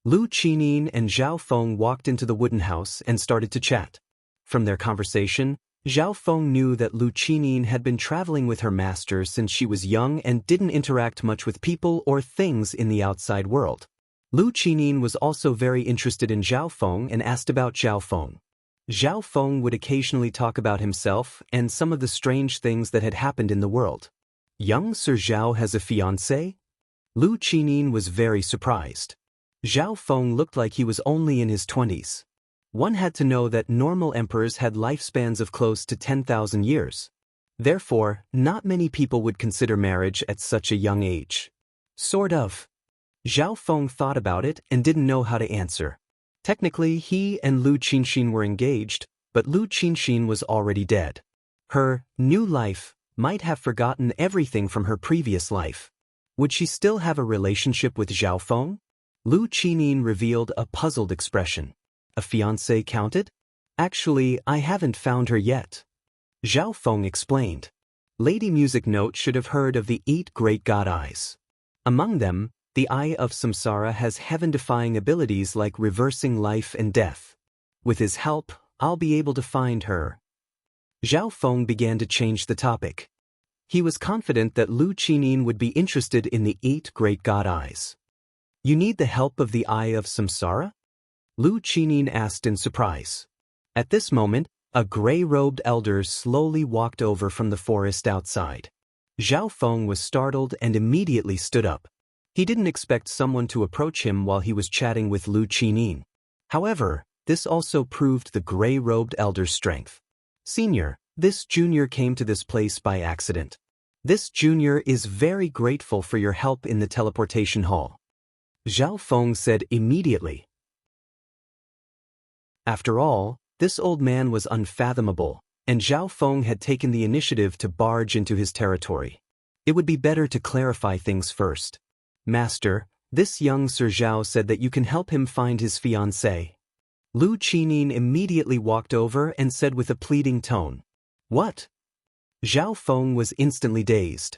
Lu Qinin and Zhao Feng walked into the wooden house and started to chat. From their conversation, Zhao Feng knew that Lu Qinin had been traveling with her master since she was young and didn't interact much with people or things in the outside world. Lu Qinin was also very interested in Zhao Feng and asked about Zhao Feng. Zhao Feng would occasionally talk about himself and some of the strange things that had happened in the world. Young Sir Zhao has a fiancé? Lu Qinin was very surprised. Zhao Feng looked like he was only in his 20s. One had to know that normal emperors had lifespans of close to 10,000 years. Therefore, not many people would consider marriage at such a young age. Sort of. Zhao Feng thought about it and didn't know how to answer. Technically, he and Lu Qinxin were engaged, but Lu Qinxin was already dead. Her new life might have forgotten everything from her previous life. Would she still have a relationship with Zhao Feng? Lu Qinin revealed a puzzled expression. A fiancé counted? Actually, I haven't found her yet. Zhao Feng explained. Lady Music Note should have heard of the 8 great god eyes. Among them, the Eye of Samsara has heaven-defying abilities like reversing life and death. With his help, I'll be able to find her. Zhao Feng began to change the topic. He was confident that Lu Qinin would be interested in the 8 great god eyes. You need the help of the Eye of Samsara? Lu Qinin asked in surprise. At this moment, a gray-robed elder slowly walked over from the forest outside. Zhao Feng was startled and immediately stood up. He didn't expect someone to approach him while he was chatting with Lu Qinin. However, this also proved the gray-robed elder's strength. Senior, this junior came to this place by accident. This junior is very grateful for your help in the teleportation hall. Zhao Feng said immediately. After all, this old man was unfathomable, and Zhao Feng had taken the initiative to barge into his territory. It would be better to clarify things first. Master, this young Sir Zhao said that you can help him find his fiancée. Lu Qinin immediately walked over and said with a pleading tone. What? Zhao Feng was instantly dazed.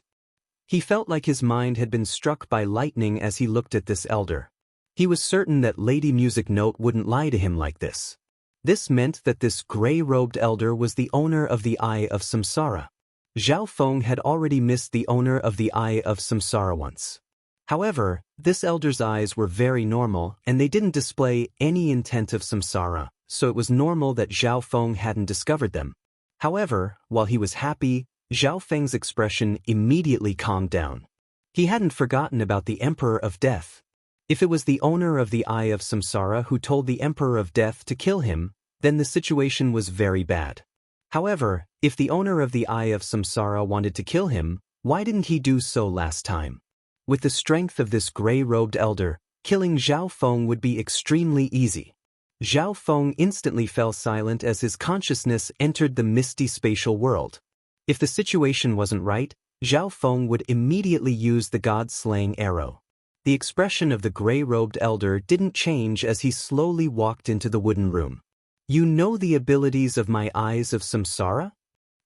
He felt like his mind had been struck by lightning as he looked at this elder. He was certain that Lady Music Note wouldn't lie to him like this. This meant that this gray-robed elder was the owner of the Eye of Samsara. Zhao Feng had already missed the owner of the Eye of Samsara once. However, this elder's eyes were very normal and they didn't display any intent of samsara, so it was normal that Zhao Feng hadn't discovered them. However, while he was happy, Zhao Feng's expression immediately calmed down. He hadn't forgotten about the Emperor of Death. If it was the owner of the Eye of Samsara who told the Emperor of Death to kill him, then the situation was very bad. However, if the owner of the Eye of Samsara wanted to kill him, why didn't he do so last time? With the strength of this gray-robed elder, killing Zhao Feng would be extremely easy. Zhao Feng instantly fell silent as his consciousness entered the misty spatial world. If the situation wasn't right, Zhao Feng would immediately use the god-slaying arrow. The expression of the gray-robed elder didn't change as he slowly walked into the wooden room. You know the abilities of my Eyes of Samsara?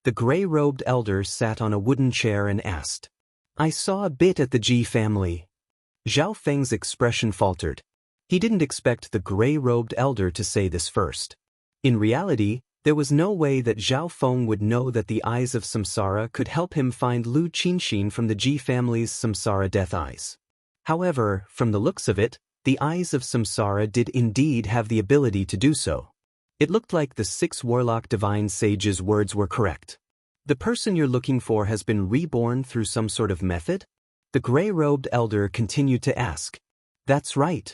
The gray-robed elder sat on a wooden chair and asked. I saw a bit at the Ji family. Zhao Feng's expression faltered. He didn't expect the gray-robed elder to say this first. In reality, there was no way that Zhao Feng would know that the Eyes of Samsara could help him find Lu Qinxin from the Ji family's Samsara Death Eyes. However, from the looks of it, the Eyes of Samsara did indeed have the ability to do so. It looked like the 6 Warlock Divine Sages' words were correct. The person you're looking for has been reborn through some sort of method? The gray-robed elder continued to ask. That's right.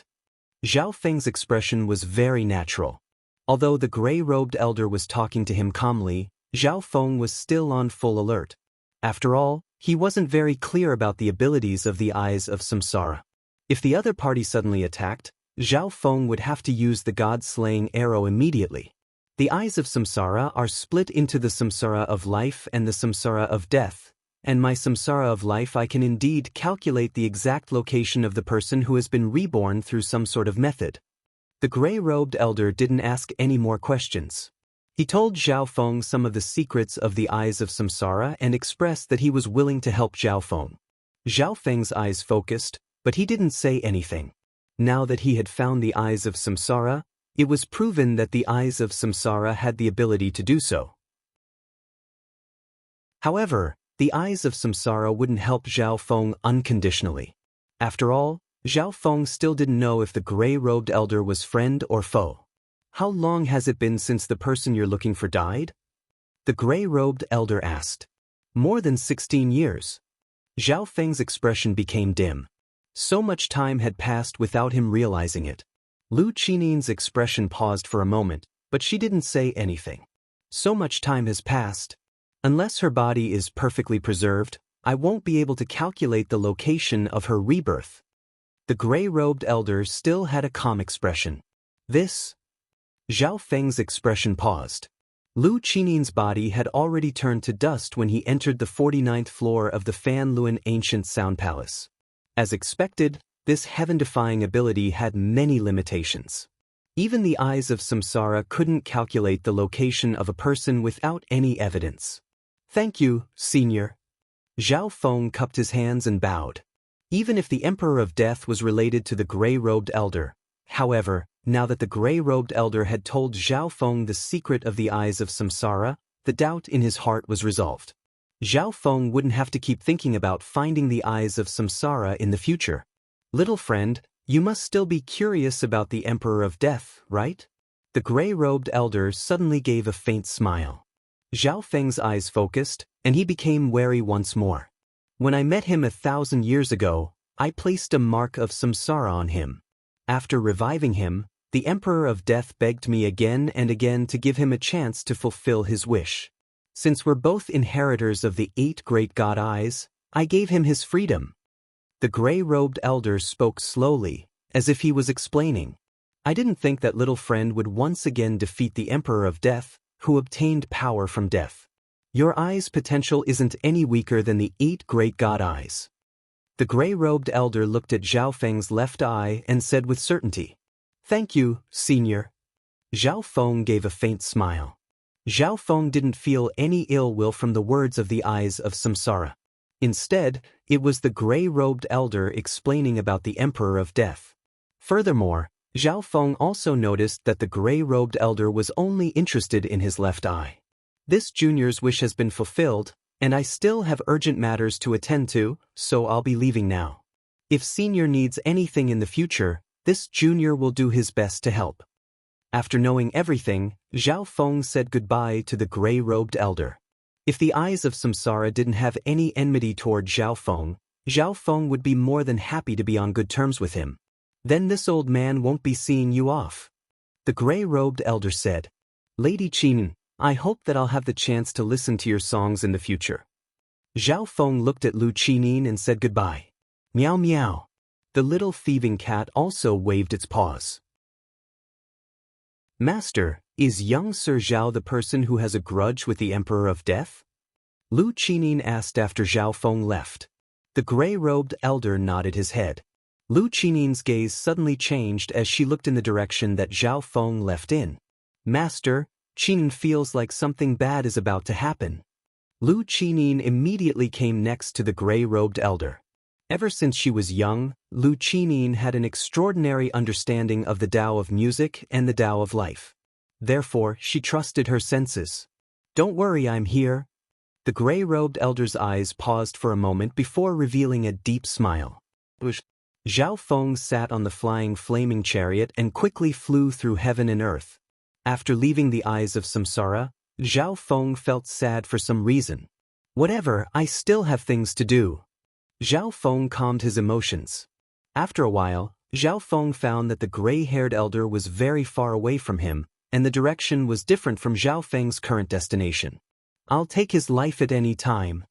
Zhao Feng's expression was very natural. Although the gray-robed elder was talking to him calmly, Zhao Feng was still on full alert. After all, he wasn't very clear about the abilities of the Eyes of Samsara. If the other party suddenly attacked, Zhao Feng would have to use the god-slaying arrow immediately. The Eyes of Samsara are split into the Samsara of life and the Samsara of death, and my Samsara of life I can indeed calculate the exact location of the person who has been reborn through some sort of method. The gray-robed elder didn't ask any more questions. He told Zhao Feng some of the secrets of the Eyes of Samsara and expressed that he was willing to help Zhao Feng. Zhao Feng's eyes focused, but he didn't say anything. Now that he had found the Eyes of Samsara, it was proven that the Eyes of Samsara had the ability to do so. However, the Eyes of Samsara wouldn't help Zhao Feng unconditionally. After all, Zhao Feng still didn't know if the gray-robed elder was friend or foe. How long has it been since the person you're looking for died? The gray-robed elder asked. More than 16 years. Zhao Feng's expression became dim. So much time had passed without him realizing it. Lu Qinin's expression paused for a moment, but she didn't say anything. So much time has passed. Unless her body is perfectly preserved, I won't be able to calculate the location of her rebirth. The gray-robed elder still had a calm expression. This? Zhao Feng's expression paused. Lu Qinin's body had already turned to dust when he entered the 49th floor of the Fan Luan Ancient Sound Palace. As expected, this heaven-defying ability had many limitations. Even the eyes of samsara couldn't calculate the location of a person without any evidence. Thank you, Senior. Zhao Feng cupped his hands and bowed. Even if the Emperor of Death was related to the gray-robed elder, however, now that the gray-robed elder had told Zhao Feng the secret of the eyes of samsara, the doubt in his heart was resolved. Zhao Feng wouldn't have to keep thinking about finding the eyes of samsara in the future. Little friend, you must still be curious about the Emperor of Death, right? The gray-robed elder suddenly gave a faint smile. Zhao Feng's eyes focused, and he became wary once more. When I met him 1,000 years ago, I placed a mark of samsara on him. After reviving him, the Emperor of Death begged me again and again to give him a chance to fulfill his wish. Since we're both inheritors of the 8 great god eyes, I gave him his freedom. The gray-robed elder spoke slowly, as if he was explaining. I didn't think that little friend would once again defeat the Emperor of Death, who obtained power from death. Your eye's potential isn't any weaker than the 8 great god eyes. The gray-robed elder looked at Zhao Feng's left eye and said with certainty, Thank you, Senior. Zhao Feng gave a faint smile. Zhao Feng didn't feel any ill will from the words of the eyes of samsara. Instead, it was the gray-robed elder explaining about the Emperor of Death. Furthermore, Zhao Feng also noticed that the gray-robed elder was only interested in his left eye. This junior's wish has been fulfilled, and I still have urgent matters to attend to, so I'll be leaving now. If Senior needs anything in the future, this junior will do his best to help. After knowing everything, Zhao Feng said goodbye to the gray-robed elder. If the eyes of samsara didn't have any enmity toward Zhao Feng would be more than happy to be on good terms with him. Then this old man won't be seeing you off. The gray-robed elder said, Lady Qinin, I hope that I'll have the chance to listen to your songs in the future. Zhao Feng looked at Lu Qinin and said goodbye. Meow meow. The little thieving cat also waved its paws. Master, is young Sir Zhao the person who has a grudge with the Emperor of Death? Lu Qinin asked after Zhao Feng left. The gray-robed elder nodded his head. Lu Qinin's gaze suddenly changed as she looked in the direction that Zhao Feng left in. Master, Qinin feels like something bad is about to happen. Lu Qinin immediately came next to the gray-robed elder. Ever since she was young, Lu Qinin had an extraordinary understanding of the Tao of music and the Tao of life. Therefore, she trusted her senses. Don't worry, I'm here. The gray-robed elder's eyes paused for a moment before revealing a deep smile. Zhao Feng sat on the flying flaming chariot and quickly flew through heaven and earth. After leaving the eyes of samsara, Zhao Feng felt sad for some reason. Whatever, I still have things to do. Zhao Feng calmed his emotions. After a while, Zhao Feng found that the gray-haired elder was very far away from him, and the direction was different from Zhao Feng's current destination. I'll take his life at any time.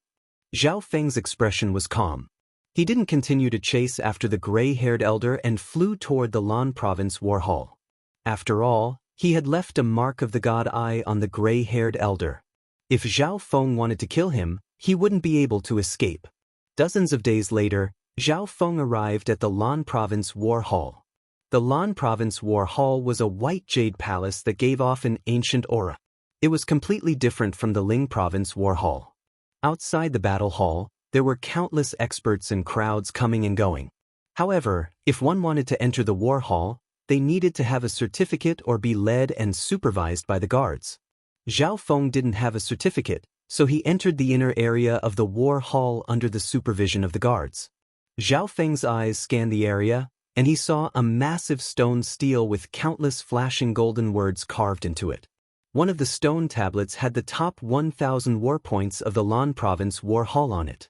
Zhao Feng's expression was calm. He didn't continue to chase after the gray-haired elder and flew toward the Lan Province War Hall. After all, he had left a mark of the god eye on the gray-haired elder. If Zhao Feng wanted to kill him, he wouldn't be able to escape. Dozens of days later, Zhao Feng arrived at the Lan Province War Hall. The Lan Province War Hall was a white jade palace that gave off an ancient aura. It was completely different from the Ling Province War Hall. Outside the battle hall, there were countless experts and crowds coming and going. However, if one wanted to enter the war hall, they needed to have a certificate or be led and supervised by the guards. Zhao Feng didn't have a certificate, so he entered the inner area of the war hall under the supervision of the guards. Zhao Feng's eyes scanned the area, and he saw a massive stone stele with countless flashing golden words carved into it. One of the stone tablets had the top 1,000 war points of the Lan Province War Hall on it.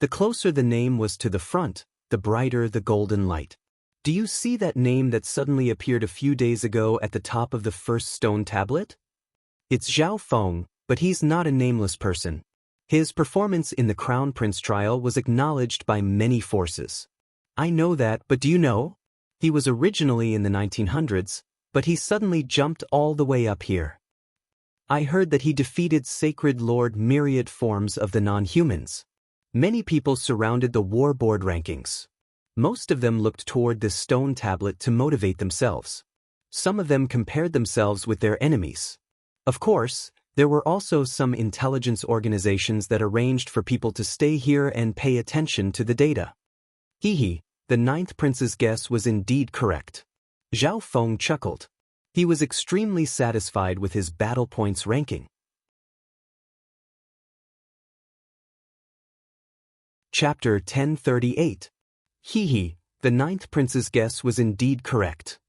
The closer the name was to the front, the brighter the golden light. Do you see that name that suddenly appeared a few days ago at the top of the first stone tablet? It's Zhao Feng, but he's not a nameless person. His performance in the Crown Prince trial was acknowledged by many forces. I know that, but do you know? He was originally in the 1900s, but he suddenly jumped all the way up here. I heard that he defeated Sacred Lord myriad forms of the non-humans. Many people surrounded the war board rankings. Most of them looked toward this stone tablet to motivate themselves. Some of them compared themselves with their enemies. Of course, there were also some intelligence organizations that arranged for people to stay here and pay attention to the data. Hehe, the ninth prince's guess was indeed correct. Zhao Feng chuckled. He was extremely satisfied with his battle points ranking. Chapter 1038. Hehe, the ninth prince's guess was indeed correct.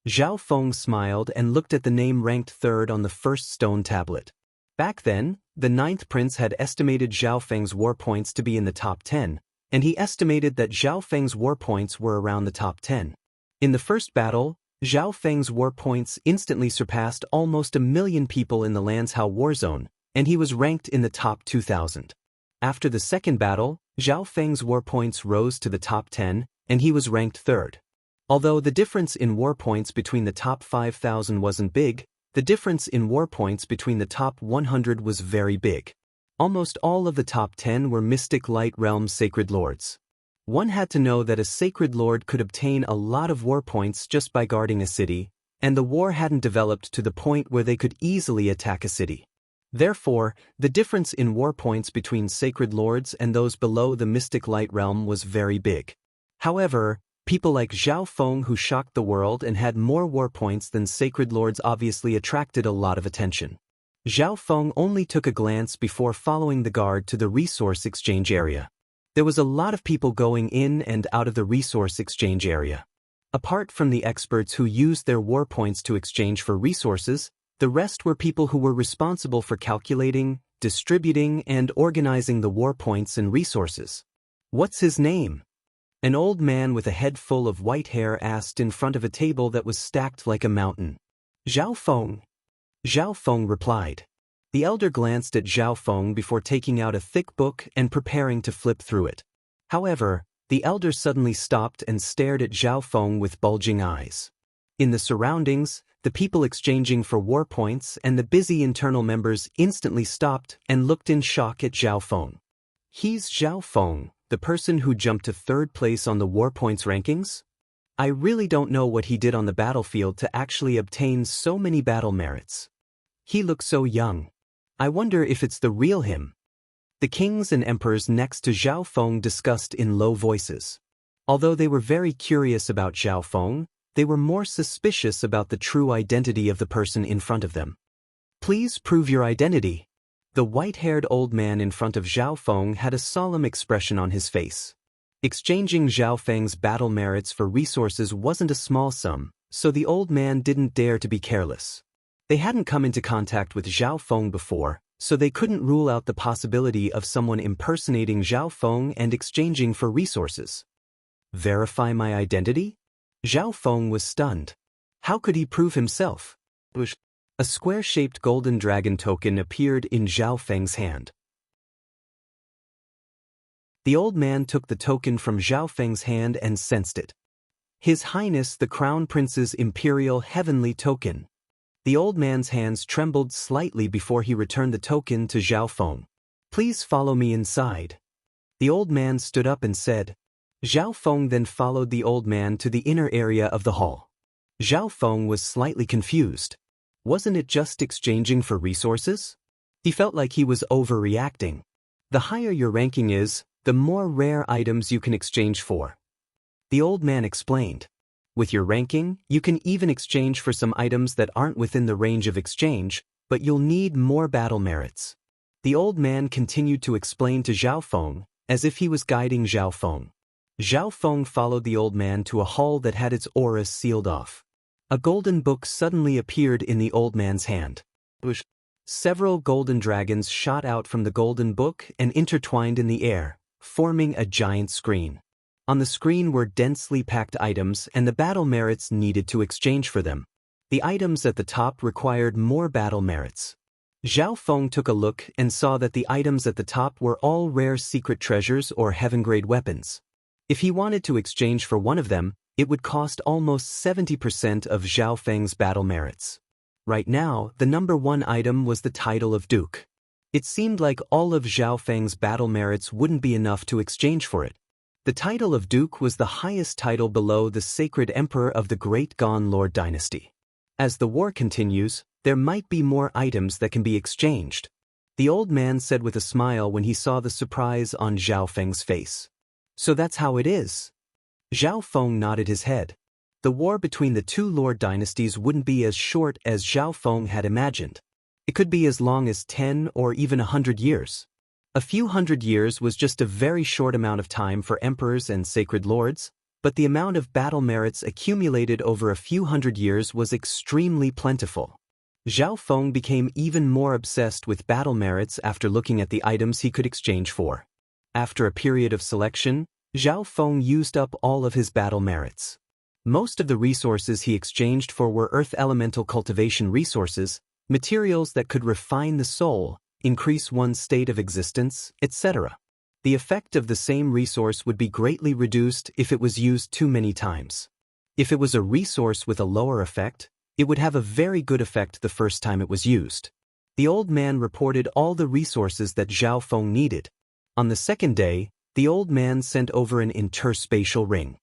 Zhao Feng smiled and looked at the name ranked third on the first stone tablet. Back then, the ninth prince had estimated Zhao Feng's war points to be in the top 10, and he estimated that Zhao Feng's war points were around the top 10. In the first battle, Zhao Feng's war points instantly surpassed almost 1 million people in the Lanzhou war zone, and he was ranked in the top 2,000. After the second battle, Zhao Feng's war points rose to the top 10, and he was ranked third. Although the difference in war points between the top 5,000 wasn't big, the difference in war points between the top 100 was very big. Almost all of the top 10 were Mystic Light Realm Sacred Lords. One had to know that a Sacred Lord could obtain a lot of war points just by guarding a city, and the war hadn't developed to the point where they could easily attack a city. Therefore, the difference in war points between Sacred Lords and those below the Mystic Light Realm was very big. However, people like Zhao Feng who shocked the world and had more war points than Sacred Lords obviously attracted a lot of attention. Zhao Feng only took a glance before following the guard to the resource exchange area. There was a lot of people going in and out of the resource exchange area. Apart from the experts who used their war points to exchange for resources, the rest were people who were responsible for calculating, distributing, and organizing the war points and resources. What's his name? An old man with a head full of white hair asked in front of a table that was stacked like a mountain. Zhao Feng. Zhao Feng replied. The elder glanced at Zhao Feng before taking out a thick book and preparing to flip through it. However, the elder suddenly stopped and stared at Zhao Feng with bulging eyes. In the surroundings, the people exchanging for war points and the busy internal members instantly stopped and looked in shock at Zhao Feng. He's Zhao Feng, the person who jumped to third place on the war points rankings? I really don't know what he did on the battlefield to actually obtain so many battle merits. He looks so young. I wonder if it's the real him. The kings and emperors next to Zhao Feng discussed in low voices. Although they were very curious about Zhao Feng, they were more suspicious about the true identity of the person in front of them. Please prove your identity. The white-haired old man in front of Zhao Feng had a solemn expression on his face. Exchanging Zhao Feng's battle merits for resources wasn't a small sum, so the old man didn't dare to be careless. They hadn't come into contact with Zhao Feng before, so they couldn't rule out the possibility of someone impersonating Zhao Feng and exchanging for resources. Verify my identity? Zhao Feng was stunned. How could he prove himself? A square-shaped golden dragon token appeared in Zhao Feng's hand. The old man took the token from Zhao Feng's hand and sensed it. His Highness the Crown Prince's Imperial Heavenly Token. The old man's hands trembled slightly before he returned the token to Zhao Feng. Please follow me inside. The old man stood up and said. Zhao Feng then followed the old man to the inner area of the hall. Zhao Feng was slightly confused. Wasn't it just exchanging for resources? He felt like he was overreacting. The higher your ranking is, the more rare items you can exchange for. The old man explained. With your ranking, you can even exchange for some items that aren't within the range of exchange, but you'll need more battle merits. The old man continued to explain to Zhao Feng, as if he was guiding Zhao Feng. Zhao Feng followed the old man to a hall that had its aura sealed off. A golden book suddenly appeared in the old man's hand. Several golden dragons shot out from the golden book and intertwined in the air, forming a giant screen. On the screen were densely packed items and the battle merits needed to exchange for them. The items at the top required more battle merits. Zhao Feng took a look and saw that the items at the top were all rare secret treasures or heaven-grade weapons. If he wanted to exchange for one of them, it would cost almost 70% of Zhao Feng's battle merits. Right now, the number one item was the title of Duke. It seemed like all of Zhao Feng's battle merits wouldn't be enough to exchange for it. The title of Duke was the highest title below the Sacred Emperor of the Great Gon Lord Dynasty. As the war continues, there might be more items that can be exchanged. The old man said with a smile when he saw the surprise on Zhao Feng's face. So that's how it is. Zhao Feng nodded his head. The war between the two lord dynasties wouldn't be as short as Zhao Feng had imagined. It could be as long as 10 or even 100 years. A few hundred years was just a very short amount of time for emperors and sacred lords, but the amount of battle merits accumulated over a few hundred years was extremely plentiful. Zhao Feng became even more obsessed with battle merits after looking at the items he could exchange for. After a period of selection, Zhao Feng used up all of his battle merits. Most of the resources he exchanged for were earth elemental cultivation resources, materials that could refine the soul, increase one's state of existence, etc. The effect of the same resource would be greatly reduced if it was used too many times. If it was a resource with a lower effect, it would have a very good effect the first time it was used. The old man reported all the resources that Zhao Feng needed. On the second day, the old man sent over an interspatial ring.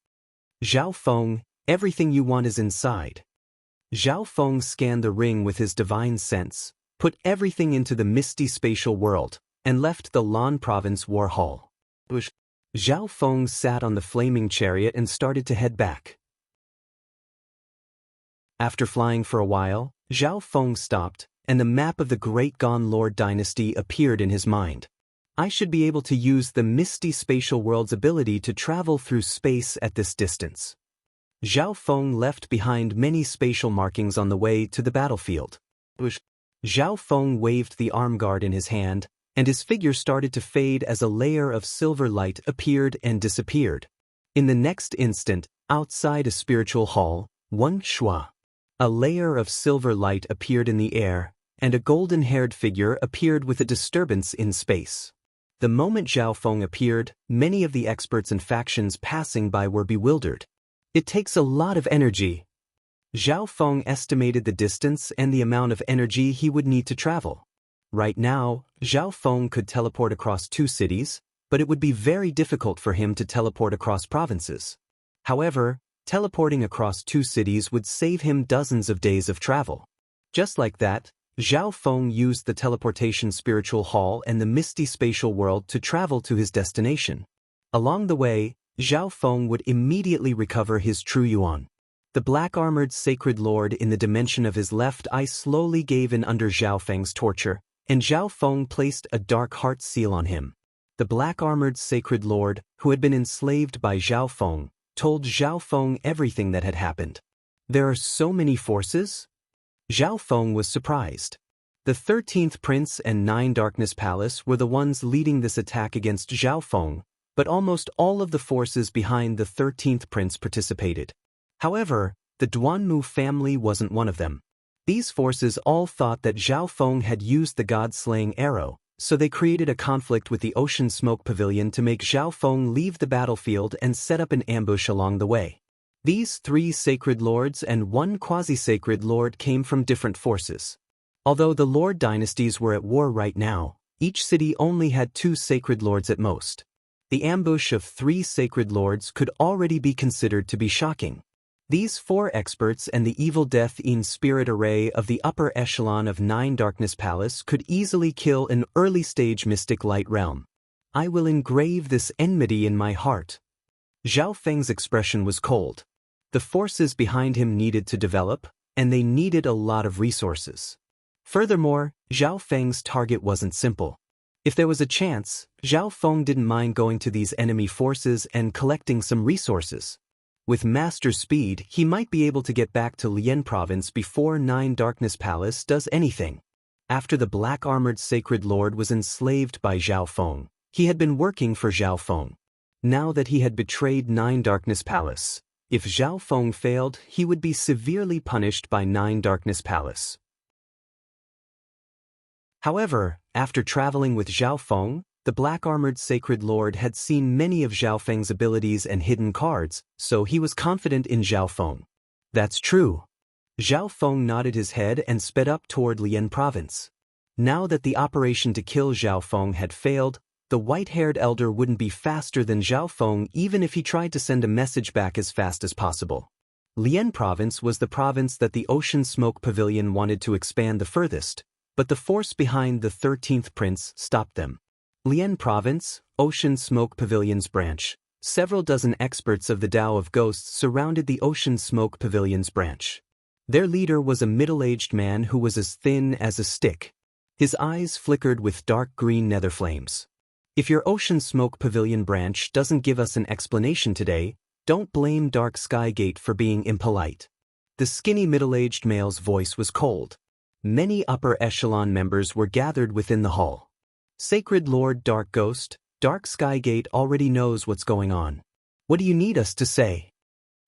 Zhao Feng, everything you want is inside. Zhao Feng scanned the ring with his divine sense, put everything into the misty spatial world, and left the Lan Province War Hall. Zhao Feng sat on the flaming chariot and started to head back. After flying for a while, Zhao Feng stopped, and the map of the Great Gon Lord Dynasty appeared in his mind. I should be able to use the misty spatial world's ability to travel through space at this distance. Zhao Feng left behind many spatial markings on the way to the battlefield. Zhao Feng waved the arm guard in his hand, and his figure started to fade as a layer of silver light appeared and disappeared. In the next instant, outside a spiritual hall, Wen Shua. A layer of silver light appeared in the air, and a golden-haired figure appeared with a disturbance in space. The moment Zhao Feng appeared, many of the experts and factions passing by were bewildered. It takes a lot of energy. Zhao Feng estimated the distance and the amount of energy he would need to travel. Right now, Zhao Feng could teleport across 2 cities, but it would be very difficult for him to teleport across provinces. However, teleporting across 2 cities would save him dozens of days of travel. Just like that, Zhao Feng used the teleportation spiritual hall and the misty spatial world to travel to his destination. Along the way, Zhao Feng would immediately recover his true yuan. The black-armored sacred lord in the dimension of his left eye slowly gave in under Zhao Feng's torture, and Zhao Feng placed a dark heart seal on him. The black-armored sacred lord, who had been enslaved by Zhao Feng, told Zhao Feng everything that had happened. There are so many forces? Zhao Feng was surprised. The 13th Prince and 9 Darkness Palace were the ones leading this attack against Zhao Feng, but almost all of the forces behind the 13th Prince participated. However, the Duanmu family wasn't one of them. These forces all thought that Zhao Feng had used the god-slaying arrow, so they created a conflict with the Ocean Smoke Pavilion to make Zhao Feng leave the battlefield and set up an ambush along the way. These 3 sacred lords and 1 quasi-sacred lord came from different forces. Although the lord dynasties were at war right now, each city only had 2 sacred lords at most. The ambush of 3 sacred lords could already be considered to be shocking. These 4 experts and the evil death in spirit array of the upper echelon of 9 Darkness Palace could easily kill an early-stage mystic light realm. I will engrave this enmity in my heart. Zhao Feng's expression was cold. The forces behind him needed to develop, and they needed a lot of resources. Furthermore, Zhao Feng's target wasn't simple. If there was a chance, Zhao Feng didn't mind going to these enemy forces and collecting some resources. With master speed, he might be able to get back to Lian Province before 9 Darkness Palace does anything. After the black-armored sacred lord was enslaved by Zhao Feng, He had been working for Zhao Feng. Now that he had betrayed Nine Darkness Palace, if Zhao Feng failed, he would be severely punished by Nine Darkness Palace. However, after traveling with Zhao Feng, the black-armored Sacred Lord had seen many of Zhao Feng's abilities and hidden cards, so he was confident in Zhao Feng. That's true. Zhao Feng nodded his head and sped up toward Lian Province. Now that the operation to kill Zhao Feng had failed, the white-haired elder wouldn't be faster than Zhao Feng even if he tried to send a message back as fast as possible. Lian Province was the province that the Ocean Smoke Pavilion wanted to expand the furthest, but the force behind the 13th Prince stopped them. Lian Province, Ocean Smoke Pavilion's branch. Several dozen experts of the Tao of Ghosts surrounded the Ocean Smoke Pavilion's branch. Their leader was a middle-aged man who was as thin as a stick. His eyes flickered with dark green nether flames. If your Ocean Smoke Pavilion branch doesn't give us an explanation today, don't blame Dark Sky Gate for being impolite. The skinny middle-aged male's voice was cold. Many upper echelon members were gathered within the hall. Sacred Lord Dark Ghost, Dark Sky Gate already knows what's going on. What do you need us to say?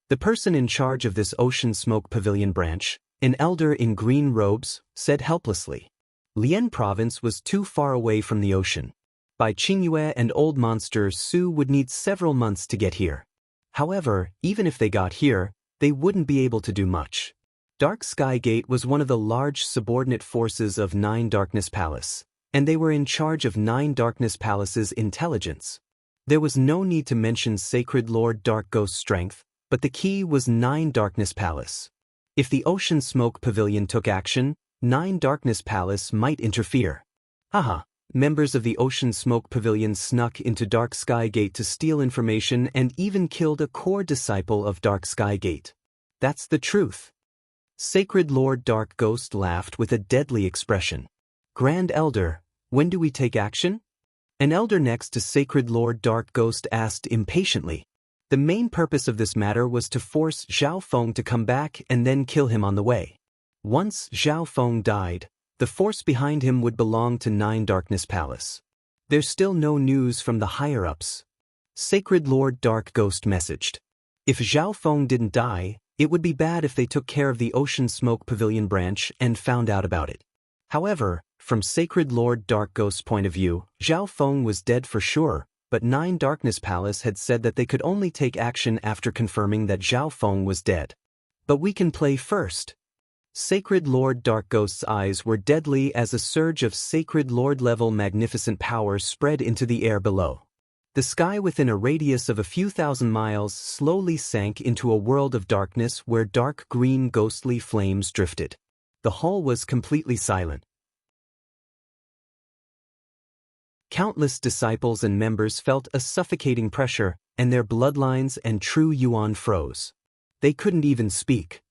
The person in charge of this Ocean Smoke Pavilion branch, an elder in green robes, said helplessly. Lian Province was too far away from the ocean. By Qingyue and Old Monster Su would need several months to get here. However, even if they got here, they wouldn't be able to do much. Dark Sky Gate was one of the large subordinate forces of Nine Darkness Palace, and they were in charge of Nine Darkness Palace's intelligence. There was no need to mention Sacred Lord Dark Ghost's strength, but the key was Nine Darkness Palace. If the Ocean Smoke Pavilion took action, Nine Darkness Palace might interfere. Haha. Members of the Ocean Smoke Pavilion snuck into Dark Sky Gate to steal information and even killed a core disciple of Dark Sky Gate. That's the truth. Sacred Lord Dark Ghost laughed with a deadly expression. Grand Elder, when do we take action? An elder next to Sacred Lord Dark Ghost asked impatiently. The main purpose of this matter was to force Zhao Feng to come back and then kill him on the way. Once Zhao Feng died, the force behind him would belong to Nine Darkness Palace. There's still no news from the higher-ups. Sacred Lord Dark Ghost messaged. If Zhao Feng didn't die, it would be bad if they took care of the Ocean Smoke Pavilion branch and found out about it. However, from Sacred Lord Dark Ghost's point of view, Zhao Feng was dead for sure, but Nine Darkness Palace had said that they could only take action after confirming that Zhao Feng was dead. But we can play first. Sacred Lord Dark Ghost's eyes were deadly as a surge of Sacred Lord-level magnificent power spread into the air below. The sky within a radius of a few thousand miles slowly sank into a world of darkness where dark green ghostly flames drifted. The hall was completely silent. Countless disciples and members felt a suffocating pressure, and their bloodlines and true yuan froze. They couldn't even speak.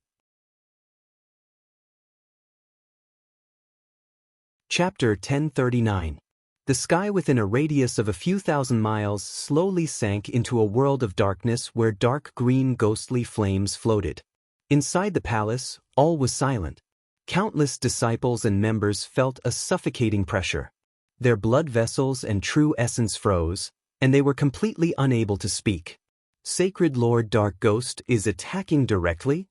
Chapter 1039. The sky within a radius of a few thousand miles slowly sank into a world of darkness where dark green ghostly flames floated. Inside the palace, all was silent. Countless disciples and members felt a suffocating pressure. Their blood vessels and true essence froze, and they were completely unable to speak. Sacred Lord Dark Ghost is attacking directly?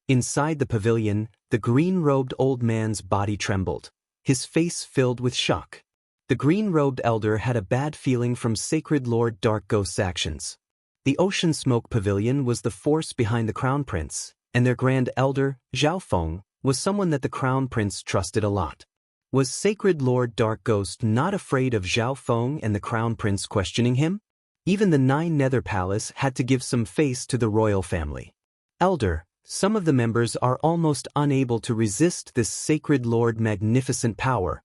Inside the pavilion, the green-robed old man's body trembled. His face filled with shock. The green-robed elder had a bad feeling from Sacred Lord Dark Ghost's actions. The Ocean Smoke Pavilion was the force behind the Crown Prince, and their Grand Elder, Zhao Feng, was someone that the Crown Prince trusted a lot. Was Sacred Lord Dark Ghost not afraid of Zhao Feng and the Crown Prince questioning him? Even the Nine Nether Palace had to give some face to the royal family. Elder, some of the members are almost unable to resist this Sacred Lord magnificent power.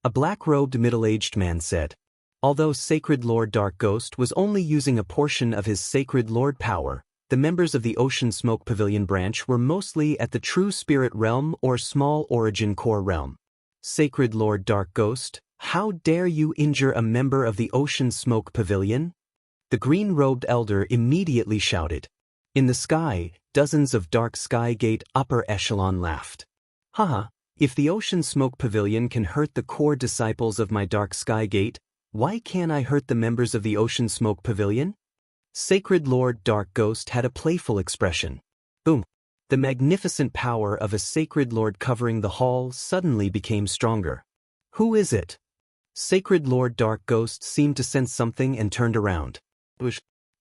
A black-robed middle-aged man said. Although Sacred Lord Dark Ghost was only using a portion of his Sacred Lord power, the members of the Ocean Smoke Pavilion branch were mostly at the True Spirit Realm or Small Origin Core Realm. Sacred Lord Dark Ghost, how dare you injure a member of the Ocean Smoke Pavilion? The green-robed elder immediately shouted. In the sky, dozens of Dark Sky Gate upper echelon laughed. Haha, if the Ocean Smoke Pavilion can hurt the core disciples of my Dark Sky Gate, Why can't I hurt the members of the Ocean Smoke Pavilion? Sacred Lord Dark Ghost had a playful expression. Boom. The magnificent power of a Sacred Lord covering the hall suddenly became stronger. Who is it? Sacred Lord Dark Ghost seemed to sense something and turned around.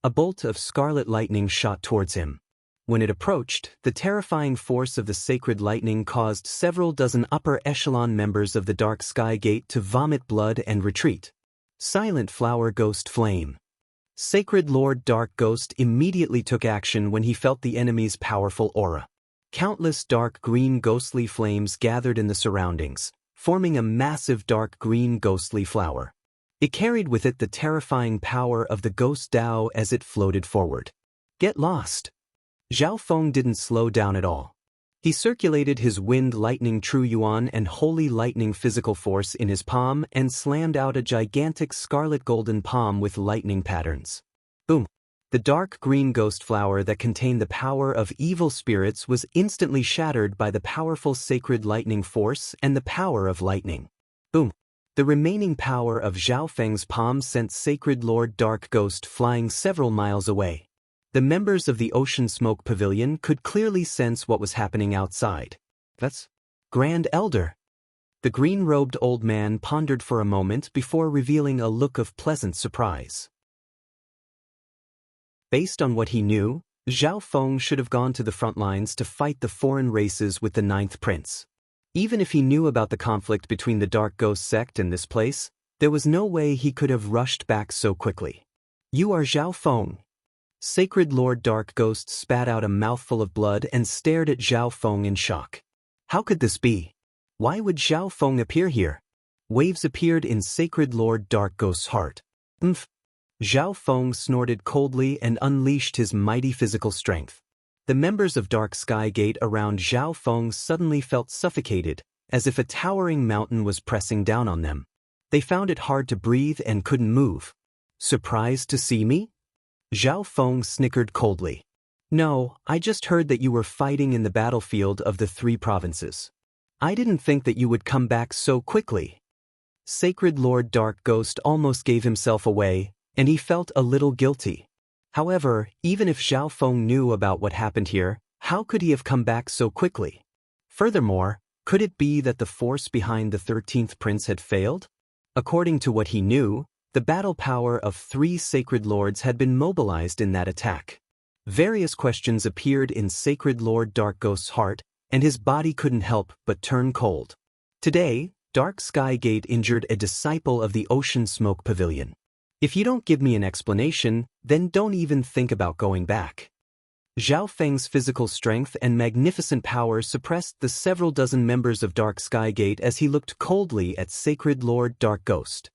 A bolt of scarlet lightning shot towards him. When it approached, the terrifying force of the sacred lightning caused several dozen upper echelon members of the Dark Sky Gate to vomit blood and retreat. Silent Flower Ghost Flame. Sacred Lord Dark Ghost immediately took action when he felt the enemy's powerful aura. Countless dark green ghostly flames gathered in the surroundings, forming a massive dark green ghostly flower. It carried with it the terrifying power of the Ghost Dao as it floated forward. Get lost. Zhao Feng didn't slow down at all. He circulated his Wind Lightning True Yuan and Holy Lightning Physical Force in his palm and slammed out a gigantic scarlet golden palm with lightning patterns. Boom! The dark green ghost flower that contained the power of evil spirits was instantly shattered by the powerful sacred lightning force and the power of lightning. Boom! The remaining power of Zhao Feng's palm sent Sacred Lord Dark Ghost flying several miles away. The members of the Ocean Smoke Pavilion could clearly sense what was happening outside. That's Grand Elder. The green-robed old man pondered for a moment before revealing a look of pleasant surprise. Based on what he knew, Zhao Feng should have gone to the front lines to fight the foreign races with the Ninth Prince. Even if he knew about the conflict between the Dark Ghost sect and this place, there was no way he could have rushed back so quickly. You are Zhao Feng. Sacred Lord Dark Ghost spat out a mouthful of blood and stared at Zhao Feng in shock. How could this be? Why would Zhao Feng appear here? Waves appeared in Sacred Lord Dark Ghost's heart. Zhao Feng snorted coldly and unleashed his mighty physical strength. The members of Dark Sky Gate around Zhao Feng suddenly felt suffocated, as if a towering mountain was pressing down on them. They found it hard to breathe and couldn't move. Surprised to see me? Zhao Feng snickered coldly. No, I just heard that you were fighting in the battlefield of the 3 provinces. I didn't think that you would come back so quickly. Sacred Lord Dark Ghost almost gave himself away, and he felt a little guilty. However, even if Zhao Feng knew about what happened here, how could he have come back so quickly? Furthermore, could it be that the force behind the 13th Prince had failed? According to what he knew, the battle power of 3 Sacred Lords had been mobilized in that attack. Various questions appeared in Sacred Lord Dark Ghost's heart, and his body couldn't help but turn cold. Today, Dark Sky Gate injured a disciple of the Ocean Smoke Pavilion. If you don't give me an explanation, then don't even think about going back. Zhao Feng's physical strength and magnificent power suppressed the several dozen members of Dark Sky Gate as he looked coldly at Sacred Lord Dark Ghost.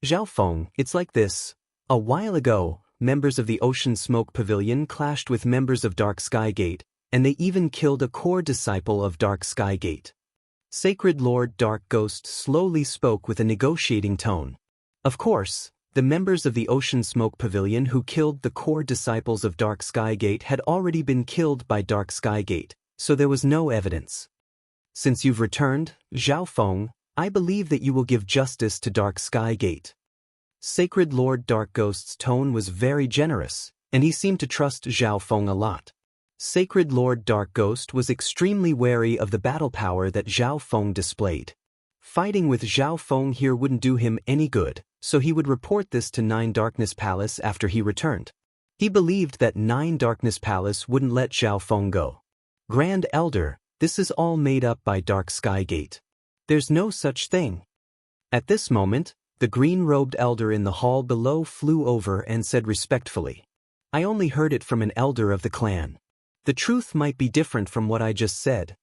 Zhao Feng, it's like this. A while ago, members of the Ocean Smoke Pavilion clashed with members of Dark Sky Gate, and they even killed a core disciple of Dark Sky Gate. Sacred Lord Dark Ghost slowly spoke with a negotiating tone. Of course, the members of the Ocean Smoke Pavilion who killed the core disciples of Dark Sky Gate had already been killed by Dark Sky Gate, so there was no evidence. Since you've returned, Zhao Feng, I believe that you will give justice to Dark Sky Gate. Sacred Lord Dark Ghost's tone was very generous, and he seemed to trust Zhao Feng a lot. Sacred Lord Dark Ghost was extremely wary of the battle power that Zhao Feng displayed. Fighting with Zhao Feng here wouldn't do him any good, so he would report this to 9 Darkness Palace after he returned. He believed that 9 Darkness Palace wouldn't let Zhao Feng go. Grand Elder, this is all made up by Dark Sky Gate. There's no such thing. At this moment, the green-robed elder in the hall below flew over and said respectfully, I only heard it from an elder of the clan. The truth might be different from what I just said.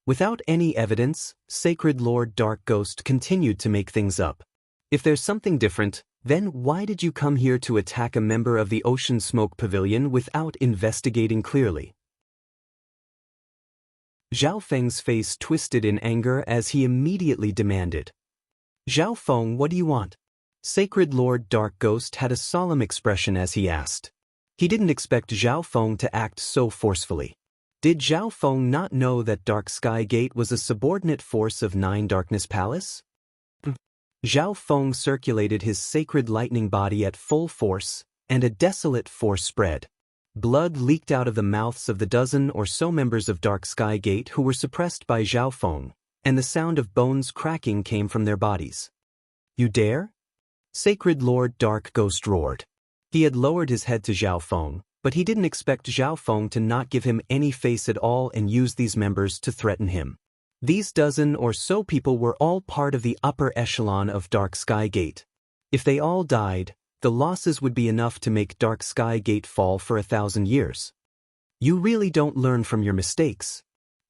Without any evidence, Sacred Lord Dark Ghost continued to make things up. If there's something different, then why did you come here to attack a member of the Ocean Smoke Pavilion without investigating clearly? Zhao Feng's face twisted in anger as he immediately demanded. Zhao Feng, what do you want? Sacred Lord Dark Ghost had a solemn expression as he asked. He didn't expect Zhao Feng to act so forcefully. Did Zhao Feng not know that Dark Sky Gate was a subordinate force of 9 Darkness Palace? Zhao Feng circulated his sacred lightning body at full force, and a desolate force spread. Blood leaked out of the mouths of the dozen or so members of Dark Sky Gate who were suppressed by Zhao Feng, and the sound of bones cracking came from their bodies. "You dare?" Sacred Lord Dark Ghost roared. He had lowered his head to Zhao Feng, but he didn't expect Zhao Feng to not give him any face at all and use these members to threaten him. These dozen or so people were all part of the upper echelon of Dark Sky Gate. If they all died, the losses would be enough to make Dark Sky Gate fall for 1,000 years. "You really don't learn from your mistakes."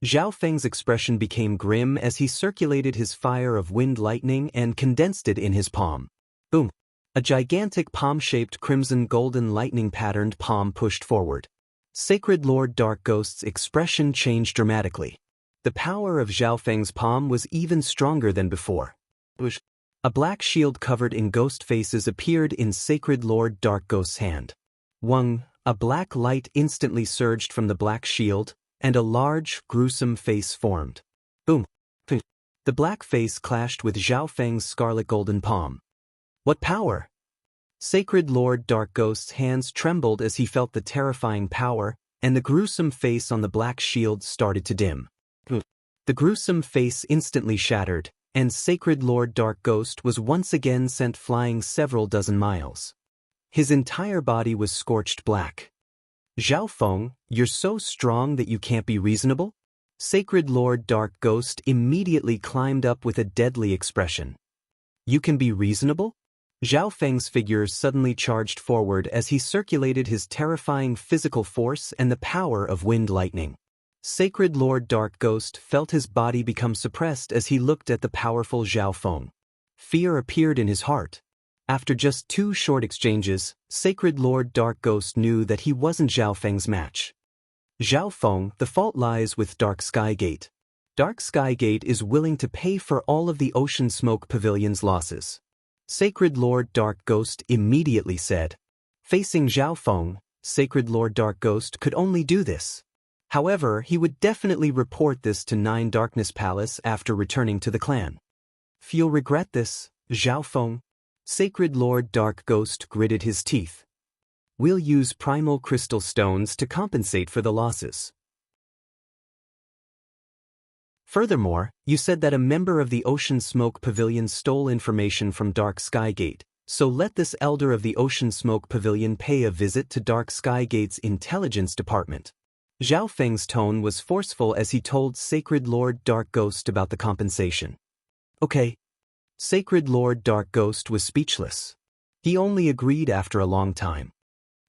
Zhao Feng's expression became grim as he circulated his fire of wind lightning and condensed it in his palm. Boom! A gigantic palm-shaped crimson-golden lightning-patterned palm pushed forward. Sacred Lord Dark Ghost's expression changed dramatically. The power of Zhao Feng's palm was even stronger than before. A black shield covered in ghost faces appeared in Sacred Lord Dark Ghost's hand. A black light instantly surged from the black shield, and a large, gruesome face formed. Boom! The black face clashed with Zhao Feng's scarlet golden palm. What power! Sacred Lord Dark Ghost's hands trembled as he felt the terrifying power, and the gruesome face on the black shield started to dim. The gruesome face instantly shattered, and Sacred Lord Dark Ghost was once again sent flying several dozen miles. His entire body was scorched black. "Zhao Feng, you're so strong that you can't be reasonable?" Sacred Lord Dark Ghost immediately climbed up with a deadly expression. "You can be reasonable?" Zhao Feng's figure suddenly charged forward as he circulated his terrifying physical force and the power of wind lightning. Sacred Lord Dark Ghost felt his body become suppressed as he looked at the powerful Zhao Feng. Fear appeared in his heart. After just 2 short exchanges, Sacred Lord Dark Ghost knew that he wasn't Zhao Feng's match. "Zhao Feng, the fault lies with Dark Sky Gate. Dark Sky Gate is willing to pay for all of the Ocean Smoke Pavilion's losses." Sacred Lord Dark Ghost immediately said. Facing Zhao Feng, Sacred Lord Dark Ghost could only do this. However, he would definitely report this to 9 Darkness Palace after returning to the clan. "You'll regret this, Zhao Feng." Sacred Lord Dark Ghost gritted his teeth. "We'll use primal crystal stones to compensate for the losses." Furthermore, you said that a member of the Ocean Smoke Pavilion stole information from Dark Sky Gate, so let this elder of the Ocean Smoke Pavilion pay a visit to Dark Sky Gate's intelligence department. Zhao Feng's tone was forceful as he told Sacred Lord Dark Ghost about the compensation. "Okay." Sacred Lord Dark Ghost was speechless. He only agreed after a long time.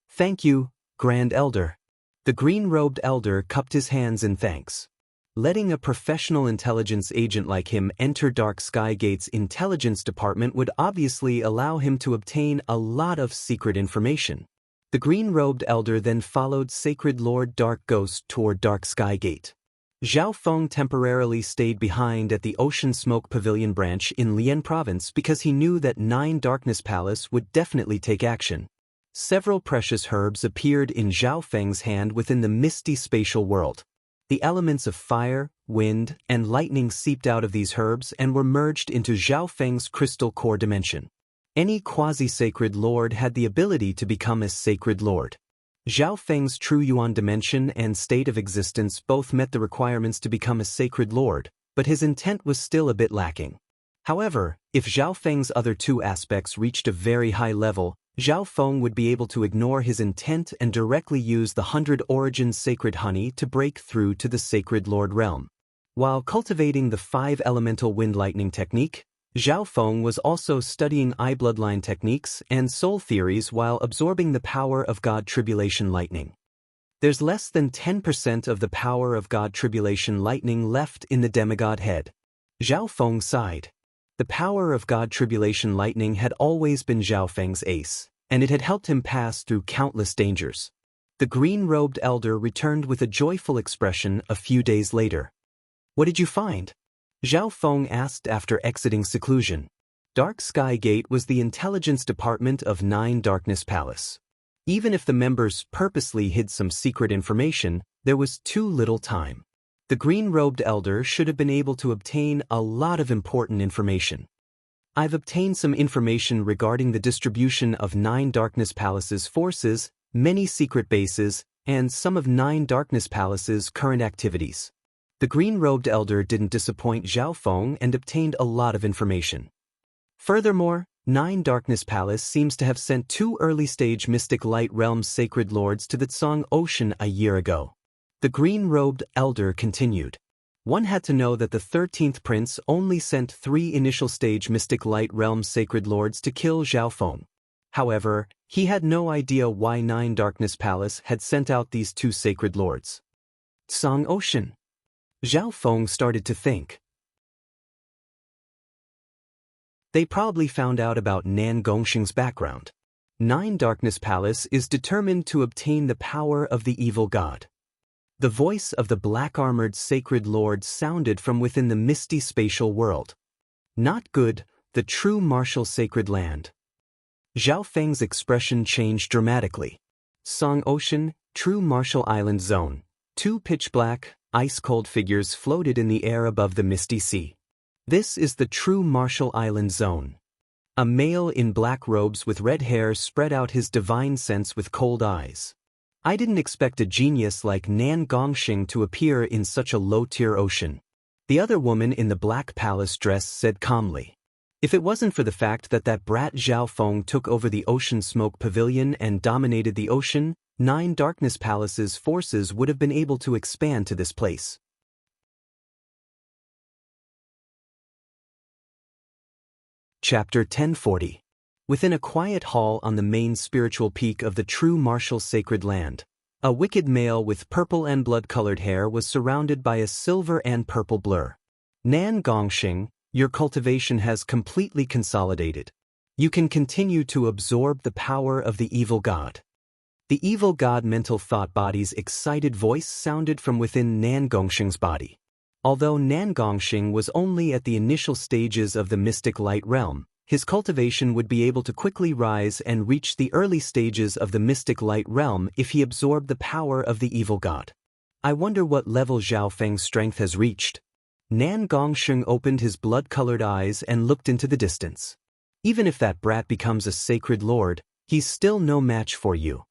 "Thank you, Grand Elder." The green-robed elder cupped his hands in thanks. Letting a professional intelligence agent like him enter Dark Sky Gate's intelligence department would obviously allow him to obtain a lot of secret information. The green-robed elder then followed Sacred Lord Dark Ghost toward Dark Sky Gate. Zhao Feng temporarily stayed behind at the Ocean Smoke Pavilion branch in Lian Province because he knew that 9 Darkness Palace would definitely take action. Several precious herbs appeared in Zhao Feng's hand within the misty spatial world. The elements of fire, wind, and lightning seeped out of these herbs and were merged into Zhao Feng's crystal core dimension. Any quasi-sacred lord had the ability to become a sacred lord. Zhao Feng's true Yuan dimension and state of existence both met the requirements to become a sacred lord, but his intent was still a bit lacking. However, if Zhao Feng's other 2 aspects reached a very high level, Zhao Feng would be able to ignore his intent and directly use the 100 Origins Sacred Honey to break through to the Sacred Lord realm. While cultivating the 5 elemental wind lightning technique, Zhao Feng was also studying eye bloodline techniques and soul theories while absorbing the power of God Tribulation Lightning. There's less than 10% of the power of God Tribulation Lightning left in the demigod head. Zhao Feng sighed. The power of God Tribulation Lightning had always been Zhao Feng's ace, and it had helped him pass through countless dangers. The green-robed elder returned with a joyful expression a few days later. "What did you find?" Zhao Feng asked after exiting seclusion. Dark Sky Gate was the intelligence department of 9 Darkness Palace. Even if the members purposely hid some secret information, there was too little time. The green-robed elder should have been able to obtain a lot of important information. I've obtained some information regarding the distribution of 9 Darkness Palace's forces, many secret bases, and some of 9 Darkness Palace's current activities. The green-robed elder didn't disappoint Zhao Feng and obtained a lot of information. Furthermore, 9 Darkness Palace seems to have sent 2 early-stage Mystic Light Realms Sacred Lords to the Tsang Ocean a year ago. The green-robed elder continued. One had to know that the 13th prince only sent 3 initial-stage Mystic Light Realms Sacred Lords to kill Zhao Feng. However, he had no idea why 9 Darkness Palace had sent out these 2 Sacred Lords. Tsang Ocean. Zhao Feng started to think. They probably found out about Nan Gongxing's background. 9 Darkness Palace is determined to obtain the power of the evil god. The voice of the black-armored sacred lord sounded from within the misty spatial world. Not good, the true martial sacred land. Zhao Feng's expression changed dramatically. Tsang Ocean, true martial island zone. 2 pitch-black, ice-cold figures floated in the air above the misty sea. This is the true martial island zone. A male in black robes with red hair spread out his divine sense with cold eyes. I didn't expect a genius like Nan Gongxing to appear in such a low-tier ocean. The other woman in the black palace dress said calmly. If it wasn't for the fact that brat Zhao Feng took over the Ocean Smoke Pavilion and dominated the ocean, 9 Darkness Palace's forces would have been able to expand to this place. Chapter 1040. Within a quiet hall on the main spiritual peak of the true martial sacred land, a wicked male with purple and blood-colored hair was surrounded by a silver and purple blur. Nan Gongxing, your cultivation has completely consolidated. You can continue to absorb the power of the evil god. The evil god mental thought body's excited voice sounded from within Nan Gongxing's body. Although Nan Gongxing was only at the initial stages of the mystic light realm, his cultivation would be able to quickly rise and reach the early stages of the mystic light realm if he absorbed the power of the evil god. I wonder what level Zhao Feng's strength has reached. Nan Gongxing opened his blood-colored eyes and looked into the distance. Even if that brat becomes a sacred lord, he's still no match for you.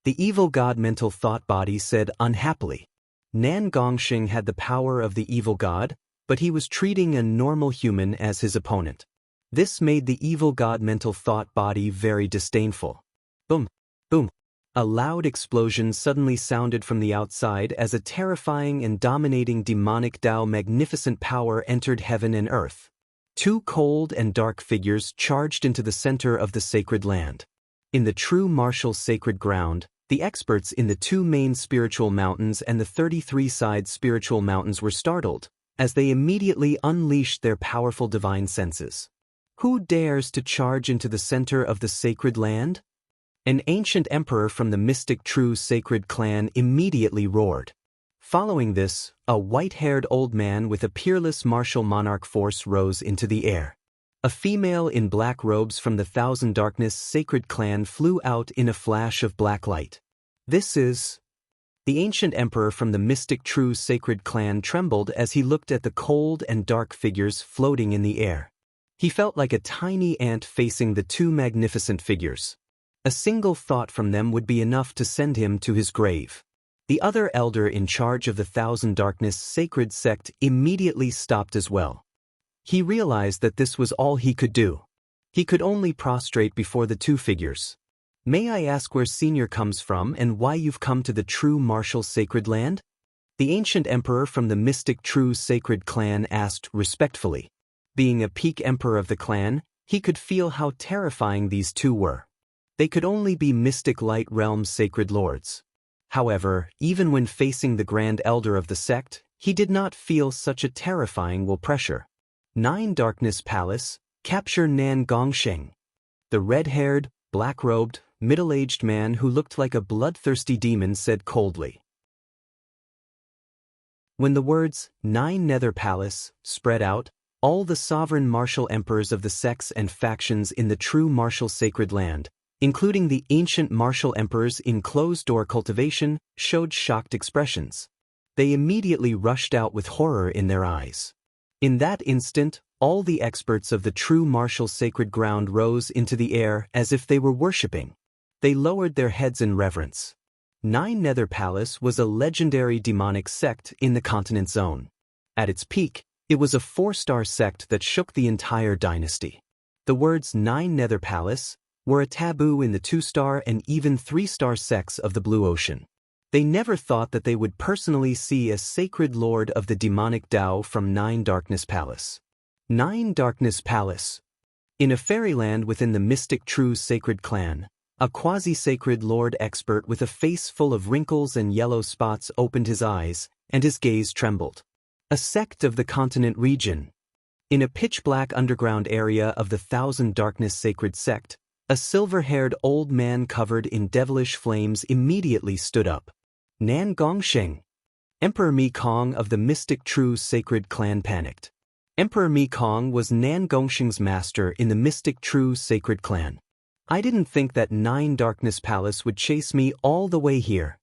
The evil god mental thought body said unhappily. Nan Gongxing had the power of the evil god, but he was treating a normal human as his opponent. This made the evil god mental thought body very disdainful. Boom, boom. A loud explosion suddenly sounded from the outside as a terrifying and dominating demonic Tao magnificent power entered heaven and earth. 2 cold and dark figures charged into the center of the sacred land. In the true martial sacred ground, the experts in the 2 main spiritual mountains and the 33-side spiritual mountains were startled, as they immediately unleashed their powerful divine senses. Who dares to charge into the center of the sacred land? An ancient emperor from the mystic true sacred clan immediately roared. Following this, a white-haired old man with a peerless martial monarch force rose into the air. A female in black robes from the Thousand Darkness sacred clan flew out in a flash of black light. This is... The ancient emperor from the mystic true sacred clan trembled as he looked at the cold and dark figures floating in the air. He felt like a tiny ant facing the 2 magnificent figures. A single thought from them would be enough to send him to his grave. The other elder in charge of the Thousand Darkness sacred sect immediately stopped as well. He realized that this was all he could do. He could only prostrate before the 2 figures. May I ask where Senior comes from and why you've come to the true martial sacred land? The ancient emperor from the mystic true sacred clan asked respectfully. Being a peak emperor of the clan, he could feel how terrifying these 2 were. They could only be mystic light realm sacred lords. However, even when facing the grand elder of the sect, he did not feel such a terrifying will pressure. 9 Darkness Palace, capture Nan Gongxing. The red-haired, black-robed, middle-aged man who looked like a bloodthirsty demon said coldly. When the words, 9 Nether Palace, spread out, all the sovereign martial emperors of the sects and factions in the true martial sacred land, including the ancient martial emperors in closed-door cultivation, showed shocked expressions. They immediately rushed out with horror in their eyes. In that instant, All the experts of the true martial sacred ground rose into the air as if they were worshipping. They lowered their heads in reverence. Nine Nether Palace was a legendary demonic sect in the continent zone. At its peak, it was a 4-star sect that shook the entire dynasty. The words Nine Nether Palace were a taboo in the 2-star and even 3-star sects of the Blue Ocean. They never thought that they would personally see a sacred lord of the demonic Tao from Nine Darkness Palace. Nine Darkness Palace. In a fairyland within the mystic true sacred clan, a quasi-sacred lord expert with a face full of wrinkles and yellow spots opened his eyes, and his gaze trembled. A sect of the continent region. In a pitch-black underground area of the Thousand Darkness sacred sect, a silver-haired old man covered in devilish flames immediately stood up. Nan Gongsheng. Emperor Mi Kong of the mystic true sacred clan panicked. Emperor Mi Kong was Nan Gongsheng's master in the mystic true sacred clan. I didn't think that Nine Darkness Palace would chase me all the way here.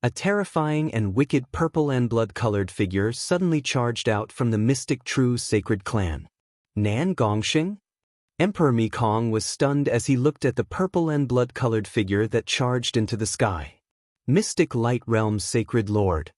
A terrifying and wicked purple and blood-colored figure suddenly charged out from the mystic true sacred clan. Nan Gongsheng? Emperor Mi Kong was stunned as he looked at the purple and blood-colored figure that charged into the sky. Mystic Light Realm Sacred Lord.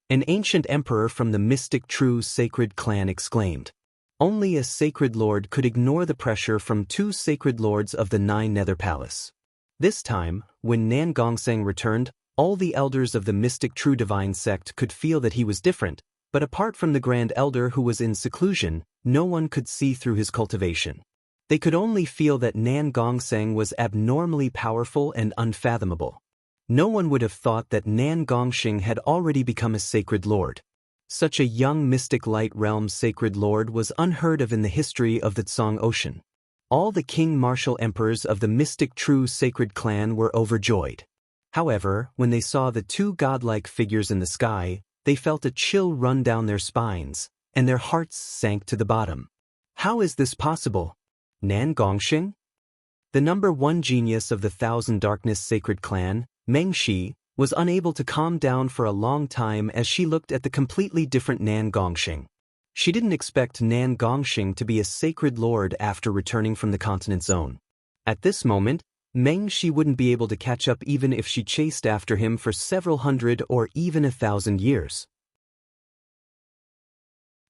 An ancient emperor from the mystic true sacred clan exclaimed. Only a sacred lord could ignore the pressure from 2 sacred lords of the Nine Nether Palace. This time, when Nan Gongsheng returned, all the elders of the mystic true divine sect could feel that he was different, but apart from the Grand Elder who was in seclusion, no one could see through his cultivation. They could only feel that Nan Gongsheng was abnormally powerful and unfathomable. No one would have thought that Nan Gongsheng had already become a sacred lord. Such a young mystic light realm sacred lord was unheard of in the history of the Tsang Ocean. All the king martial emperors of the mystic true sacred clan were overjoyed. However, when they saw the 2 godlike figures in the sky, they felt a chill run down their spines, and their hearts sank to the bottom. How is this possible? Nan Gongsheng? The number 1 genius of the Thousand Darkness sacred clan, Meng Shi, was unable to calm down for a long time as she looked at the completely different Nan Gongsheng. She didn't expect Nan Gongsheng to be a sacred lord after returning from the continent zone. At this moment, Meng Shi wouldn't be able to catch up even if she chased after him for several hundred or even 1,000 years.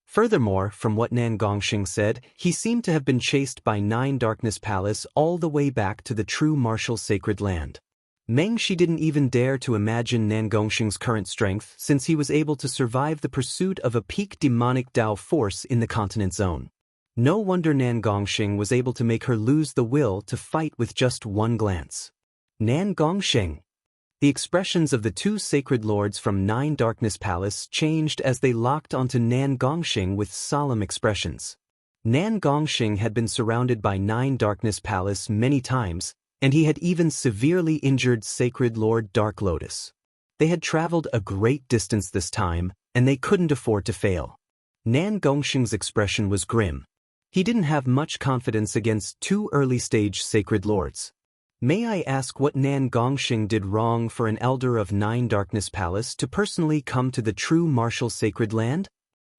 Furthermore, from what Nan Gongsheng said, he seemed to have been chased by Nine Darkness Palace all the way back to the true martial sacred land. Meng Shi didn't even dare to imagine Nan Gongsheng's current strength since he was able to survive the pursuit of a peak demonic Tao force in the continent zone. No wonder Nan Gongsheng was able to make her lose the will to fight with just one glance. Nan Gongsheng. The expressions of the 2 sacred lords from Nine Darkness Palace changed as they locked onto Nan Gongsheng with solemn expressions. Nan Gongsheng had been surrounded by Nine Darkness Palace many times, and he had even severely injured Sacred Lord Dark Lotus. They had traveled a great distance this time, and they couldn't afford to fail. Nan Gongsheng's expression was grim. He didn't have much confidence against 2 early-stage Sacred Lords. May I ask what Nan Gongsheng did wrong for an elder of Nine Darkness Palace to personally come to the true martial sacred land?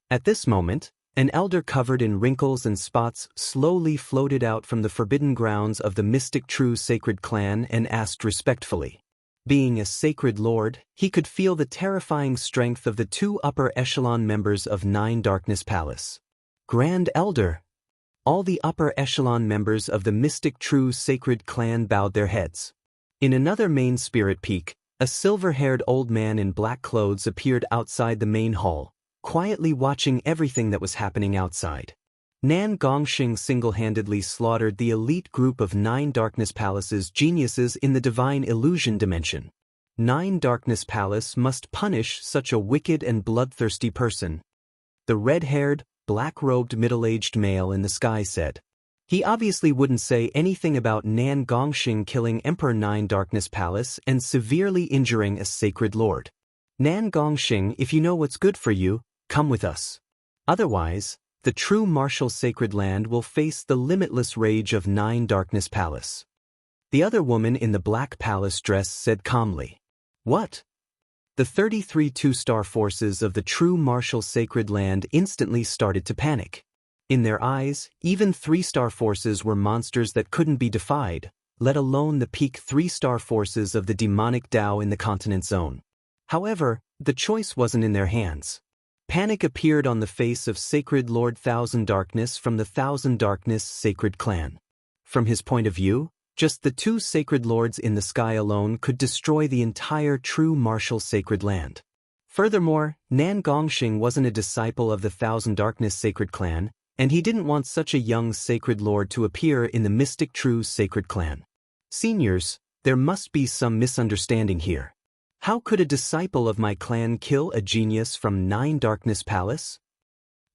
At this moment, an elder covered in wrinkles and spots slowly floated out from the forbidden grounds of the mystic true sacred clan and asked respectfully. Being a sacred lord, he could feel the terrifying strength of the 2 upper echelon members of Nine Darkness Palace. Grand Elder. All the upper echelon members of the mystic true sacred clan bowed their heads. In another main spirit peak, a silver-haired old man in black clothes appeared outside the main hall, quietly watching everything that was happening outside. Nan Gongsheng single-handedly slaughtered the elite group of Nine Darkness Palace's geniuses in the divine illusion dimension. Nine Darkness Palace must punish such a wicked and bloodthirsty person. The red-haired, black-robed middle-aged male in the sky said. He obviously wouldn't say anything about Nan Gongsheng killing Emperor Nine Darkness Palace and severely injuring a sacred lord. Nan Gongsheng, if you know what's good for you, come with us. Otherwise, the true martial sacred land will face the limitless rage of Nine Darkness Palace. The other woman in the black palace dress said calmly. What? The 33 2-star forces of the true martial sacred land instantly started to panic. In their eyes, even 3-star forces were monsters that couldn't be defied, let alone the peak 3-star forces of the demonic Tao in the continent zone. However, the choice wasn't in their hands. Panic appeared on the face of Sacred Lord Thousand Darkness from the Thousand Darkness Sacred Clan. From his point of view, just the 2 Sacred Lords in the sky alone could destroy the entire true martial sacred land. Furthermore, Nan Gongxing wasn't a disciple of the Thousand Darkness Sacred Clan, and he didn't want such a young Sacred Lord to appear in the mystic true Sacred Clan. Seniors, there must be some misunderstanding here. How could a disciple of my clan kill a genius from 9 Darkness Palace?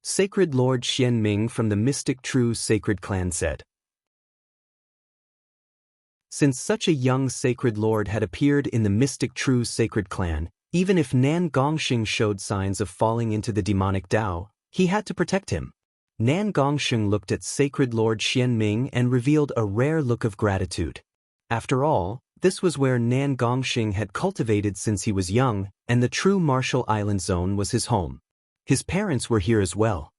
Sacred Lord Xian Ming from the mystic true Sacred Clan said. Since such a young Sacred Lord had appeared in the mystic true Sacred Clan, even if Nan Gongxing showed signs of falling into the demonic Tao, he had to protect him. Nan Gongxing looked at Sacred Lord Xian Ming and revealed a rare look of gratitude. After all, this was where Nan Gongxing had cultivated since he was young, and the true martial island zone was his home. His parents were here as well.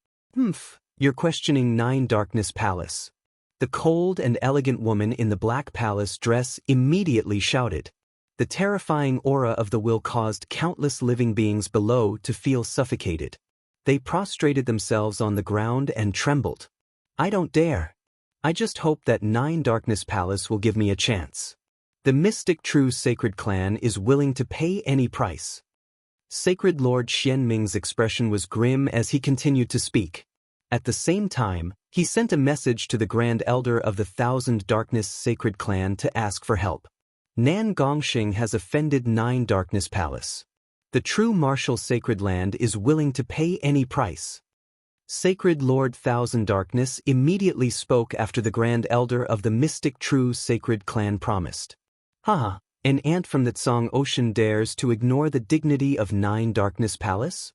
You're questioning 9 Darkness Palace. The cold and elegant woman in the black palace dress immediately shouted. The terrifying aura of the will caused countless living beings below to feel suffocated. They prostrated themselves on the ground and trembled. I don't dare. I just hope that 9 Darkness Palace will give me a chance. The mystic true Sacred Clan is willing to pay any price. Sacred Lord Xian Ming's expression was grim as he continued to speak. At the same time, he sent a message to the Grand Elder of the Thousand Darkness Sacred Clan to ask for help. Nan Gongxing has offended 9 Darkness Palace. The true martial sacred land is willing to pay any price. Sacred Lord Thousand Darkness immediately spoke after the Grand Elder of the mystic true Sacred Clan promised. An ant from the Tsang Ocean dares to ignore the dignity of 9 Darkness Palace?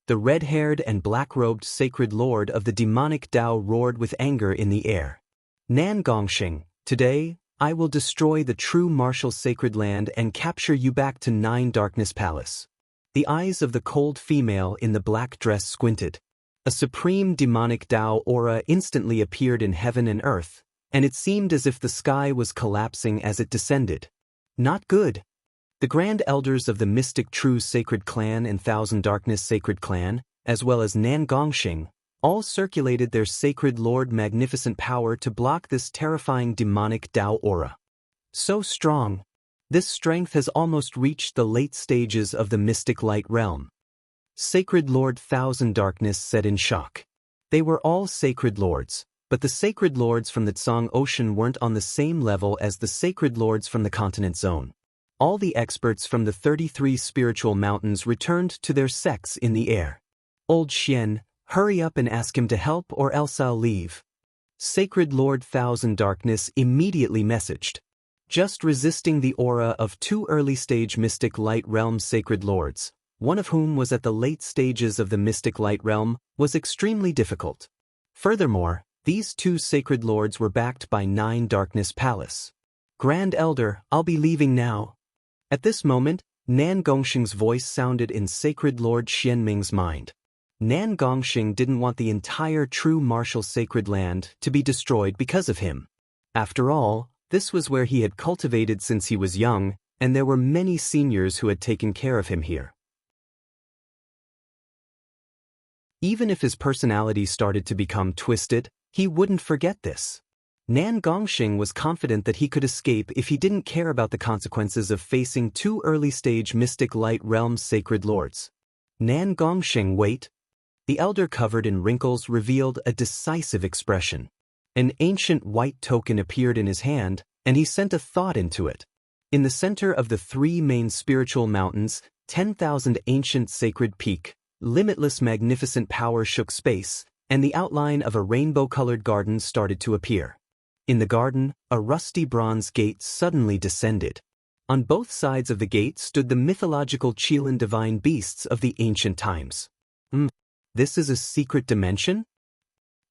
The red-haired and black-robed Sacred Lord of the demonic Tao roared with anger in the air. Nan Gongxing, today, I will destroy the true martial sacred land and capture you back to 9 Darkness Palace. The eyes of the cold female in the black dress squinted. A supreme demonic Tao aura instantly appeared in heaven and earth, and it seemed as if the sky was collapsing as it descended. Not good. The Grand Elders of the mystic true Sacred Clan and Thousand Darkness Sacred Clan, as well as Nan Gongxing, all circulated their Sacred Lord magnificent power to block this terrifying demonic Tao aura. So strong. This strength has almost reached the late stages of the mystic light realm. Sacred Lord Thousand Darkness said in shock. They were all Sacred Lords, but the Sacred Lords from the Tsang Ocean weren't on the same level as the Sacred Lords from the continent zone. All the experts from the 33 spiritual mountains returned to their sects in the air. Old Xian, hurry up and ask him to help or else I'll leave. Sacred Lord Thousand Darkness immediately messaged. Just resisting the aura of 2 early-stage mystic light realm Sacred Lords, one of whom was at the late stages of the mystic light realm, was extremely difficult. Furthermore, these 2 Sacred Lords were backed by 9 Darkness Palace. Grand Elder, I'll be leaving now. At this moment, Nan Gongxing's voice sounded in Sacred Lord Xian Ming's mind. Nan Gongxing didn't want the entire true martial sacred land to be destroyed because of him. After all, this was where he had cultivated since he was young, and there were many seniors who had taken care of him here. Even if his personality started to become twisted, he wouldn't forget this. Nan Gongxing was confident that he could escape if he didn't care about the consequences of facing 2 early-stage mystic light realm Sacred Lords. Nan Gongxing, wait. The elder covered in wrinkles revealed a decisive expression. An ancient white token appeared in his hand, and he sent a thought into it. In the center of the 3 main spiritual mountains, 10,000 ancient sacred peak, limitless magnificent power shook space, and the outline of a rainbow-colored garden started to appear. In the garden, a rusty bronze gate suddenly descended. On both sides of the gate stood the mythological Qilin divine beasts of the ancient times. This is a secret dimension?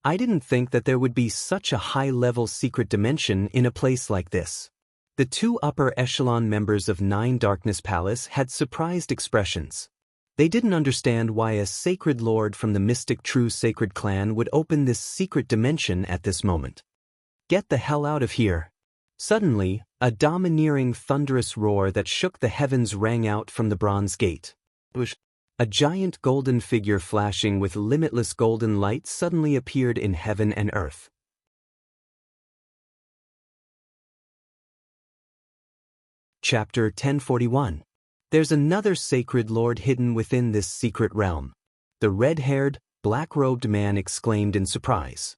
I didn't think that there would be such a high-level secret dimension in a place like this. The 2 upper echelon members of 9 Darkness Palace had surprised expressions. They didn't understand why a sacred lord from the mystic true sacred clan would open this secret dimension at this moment. Get the hell out of here. Suddenly, a domineering thunderous roar that shook the heavens rang out from the bronze gate. A giant golden figure flashing with limitless golden light suddenly appeared in heaven and earth. Chapter 1041. There's another sacred lord hidden within this secret realm. The red-haired, black-robed man exclaimed in surprise.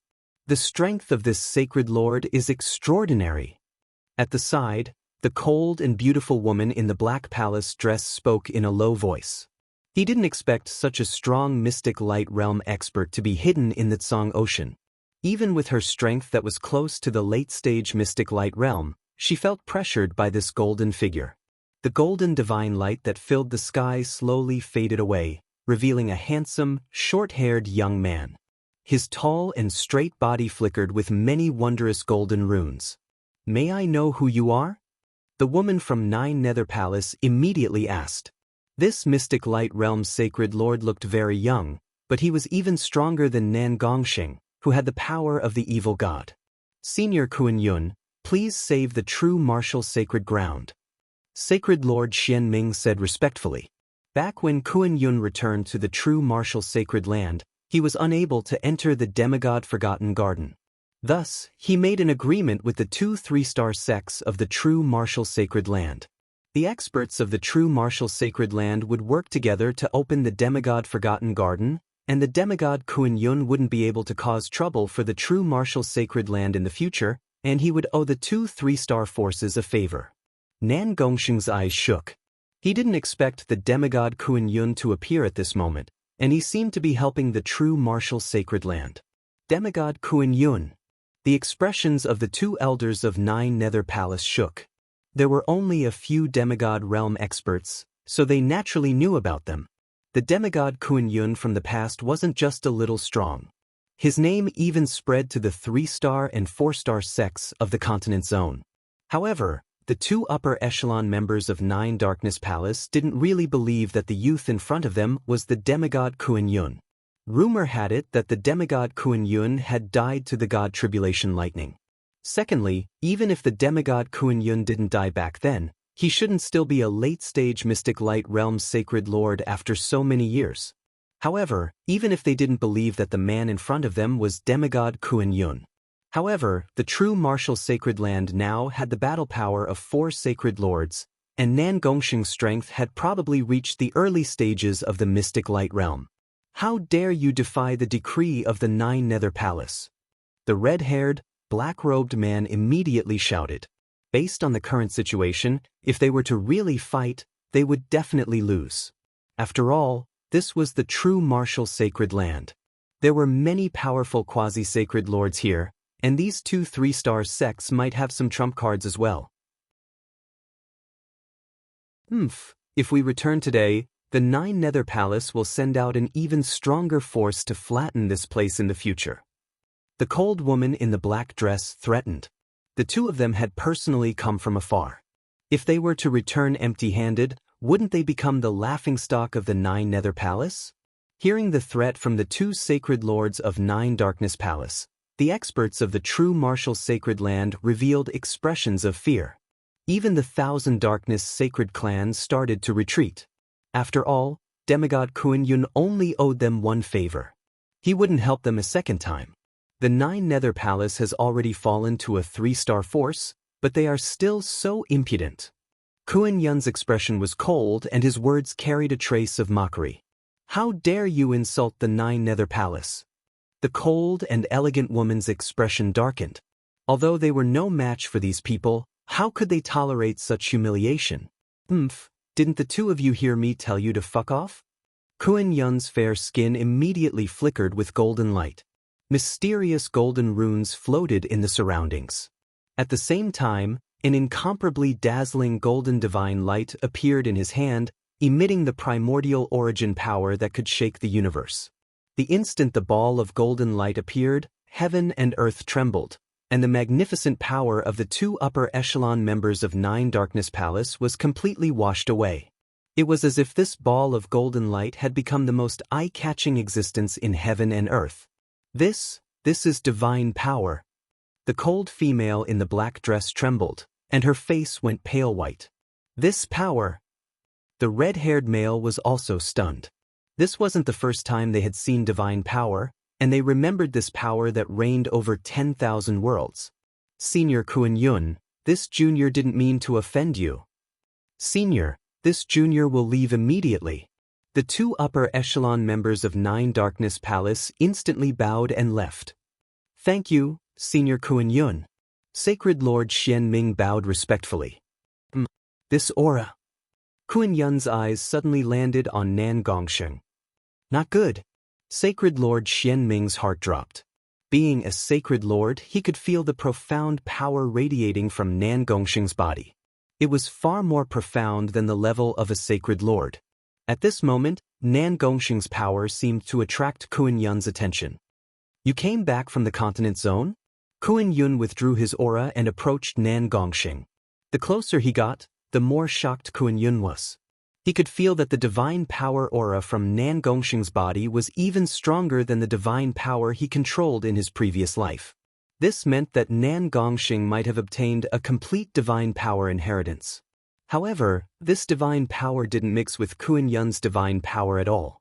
The strength of this sacred lord is extraordinary. At the side, the cold and beautiful woman in the black palace dress spoke in a low voice. He didn't expect such a strong mystic light realm expert to be hidden in the Tsang Ocean. Even with her strength that was close to the late-stage mystic light realm, she felt pressured by this golden figure. The golden divine light that filled the sky slowly faded away, revealing a handsome, short-haired young man. His tall and straight body flickered with many wondrous golden runes. "May I know who you are?" The woman from Nine Nether Palace immediately asked. This mystic light realm's sacred lord looked very young, but he was even stronger than Nan Gongxing, who had the power of the evil god. "Senior Kuan Yun, please save the true martial sacred ground," Sacred Lord Xian Ming said respectfully. Back when Kuan Yun returned to the true martial sacred land, he was unable to enter the demigod Forgotten Garden. Thus, he made an agreement with the two three-star sects of the true martial sacred land. The experts of the true martial sacred land would work together to open the demigod Forgotten Garden, and the demigod Kuan Yun wouldn't be able to cause trouble for the true martial sacred land in the future, and he would owe the two three-star forces a favor. Nan Gongxing's eyes shook. He didn't expect the demigod Kuan Yun to appear at this moment, and he seemed to be helping the true martial sacred land. Demigod Kuan Yun. The expressions of the two elders of Nine Nether Palace shook. There were only a few demigod realm experts, so they naturally knew about them. The demigod Kuan Yun from the past wasn't just a little strong. His name even spread to the 3-star and 4-star sects of the continent zone. However, the two upper echelon members of Nine Darkness Palace didn't really believe that the youth in front of them was the demigod Kuan Yun. Rumor had it that the demigod Kuan Yun had died to the god Tribulation Lightning. Secondly, even if the demigod Kuan Yun didn't die back then, he shouldn't still be a late-stage mystic light realm sacred lord after so many years. However, even if they didn't believe that the man in front of them was demigod Kuan Yun. However, the true martial sacred land now had the battle power of 4 sacred lords, and Nan Gongxing's strength had probably reached the early stages of the mystic light realm. How dare you defy the decree of the Nine Nether Palace? The red-haired, black-robed man immediately shouted. Based on the current situation, if they were to really fight, they would definitely lose. After all, this was the true martial sacred land. There were many powerful quasi-sacred lords here, and these two 3-star sects might have some trump cards as well. If we return today, the Nine Nether Palace will send out an even stronger force to flatten this place in the future. The cold woman in the black dress threatened. The two of them had personally come from afar. If they were to return empty-handed, wouldn't they become the laughingstock of the Nine Nether Palace? Hearing the threat from the two sacred lords of Nine Darkness Palace, the experts of the true martial sacred land revealed expressions of fear. Even the Thousand Darkness sacred clans started to retreat. After all, demigod Kuan Yun only owed them one favor. He wouldn't help them a second time. The Nine Nether Palace has already fallen to a 3-star force, but they are still so impudent. Kuan Yun's expression was cold and his words carried a trace of mockery. How dare you insult the Nine Nether Palace? The cold and elegant woman's expression darkened. Although they were no match for these people, how could they tolerate such humiliation? Didn't the two of you hear me tell you to fuck off? Kuan Yun's fair skin immediately flickered with golden light. Mysterious golden runes floated in the surroundings. At the same time, an incomparably dazzling golden divine light appeared in his hand, emitting the primordial origin power that could shake the universe. The instant the ball of golden light appeared, heaven and earth trembled, and the magnificent power of the two upper echelon members of Nine Darkness Palace was completely washed away. It was as if this ball of golden light had become the most eye-catching existence in heaven and earth. This is divine power. The cold female in the black dress trembled, and her face went pale white. This power. The red-haired male was also stunned. This wasn't the first time they had seen divine power, and they remembered this power that reigned over 10,000 worlds. Senior Kuan Yun, this junior didn't mean to offend you. Senior, this junior will leave immediately. The two upper echelon members of Nine Darkness Palace instantly bowed and left. Thank you, Senior Kuan Yun. Sacred Lord Xian Ming bowed respectfully. This aura. Kuan Yun's eyes suddenly landed on Nan Gongsheng. Not good. Sacred Lord Xian Ming's heart dropped. Being a sacred lord, he could feel the profound power radiating from Nan Gongsheng's body. It was far more profound than the level of a sacred lord. At this moment, Nan Gongsheng's power seemed to attract Kuan Yun's attention. You came back from the continent zone? Kuan Yun withdrew his aura and approached Nan Gongsheng. The closer he got, the more shocked Kuan Yun was. He could feel that the divine power aura from Nan Gongsheng's body was even stronger than the divine power he controlled in his previous life. This meant that Nan Gongsheng might have obtained a complete divine power inheritance. However, this divine power didn't mix with Kuan Yun's divine power at all.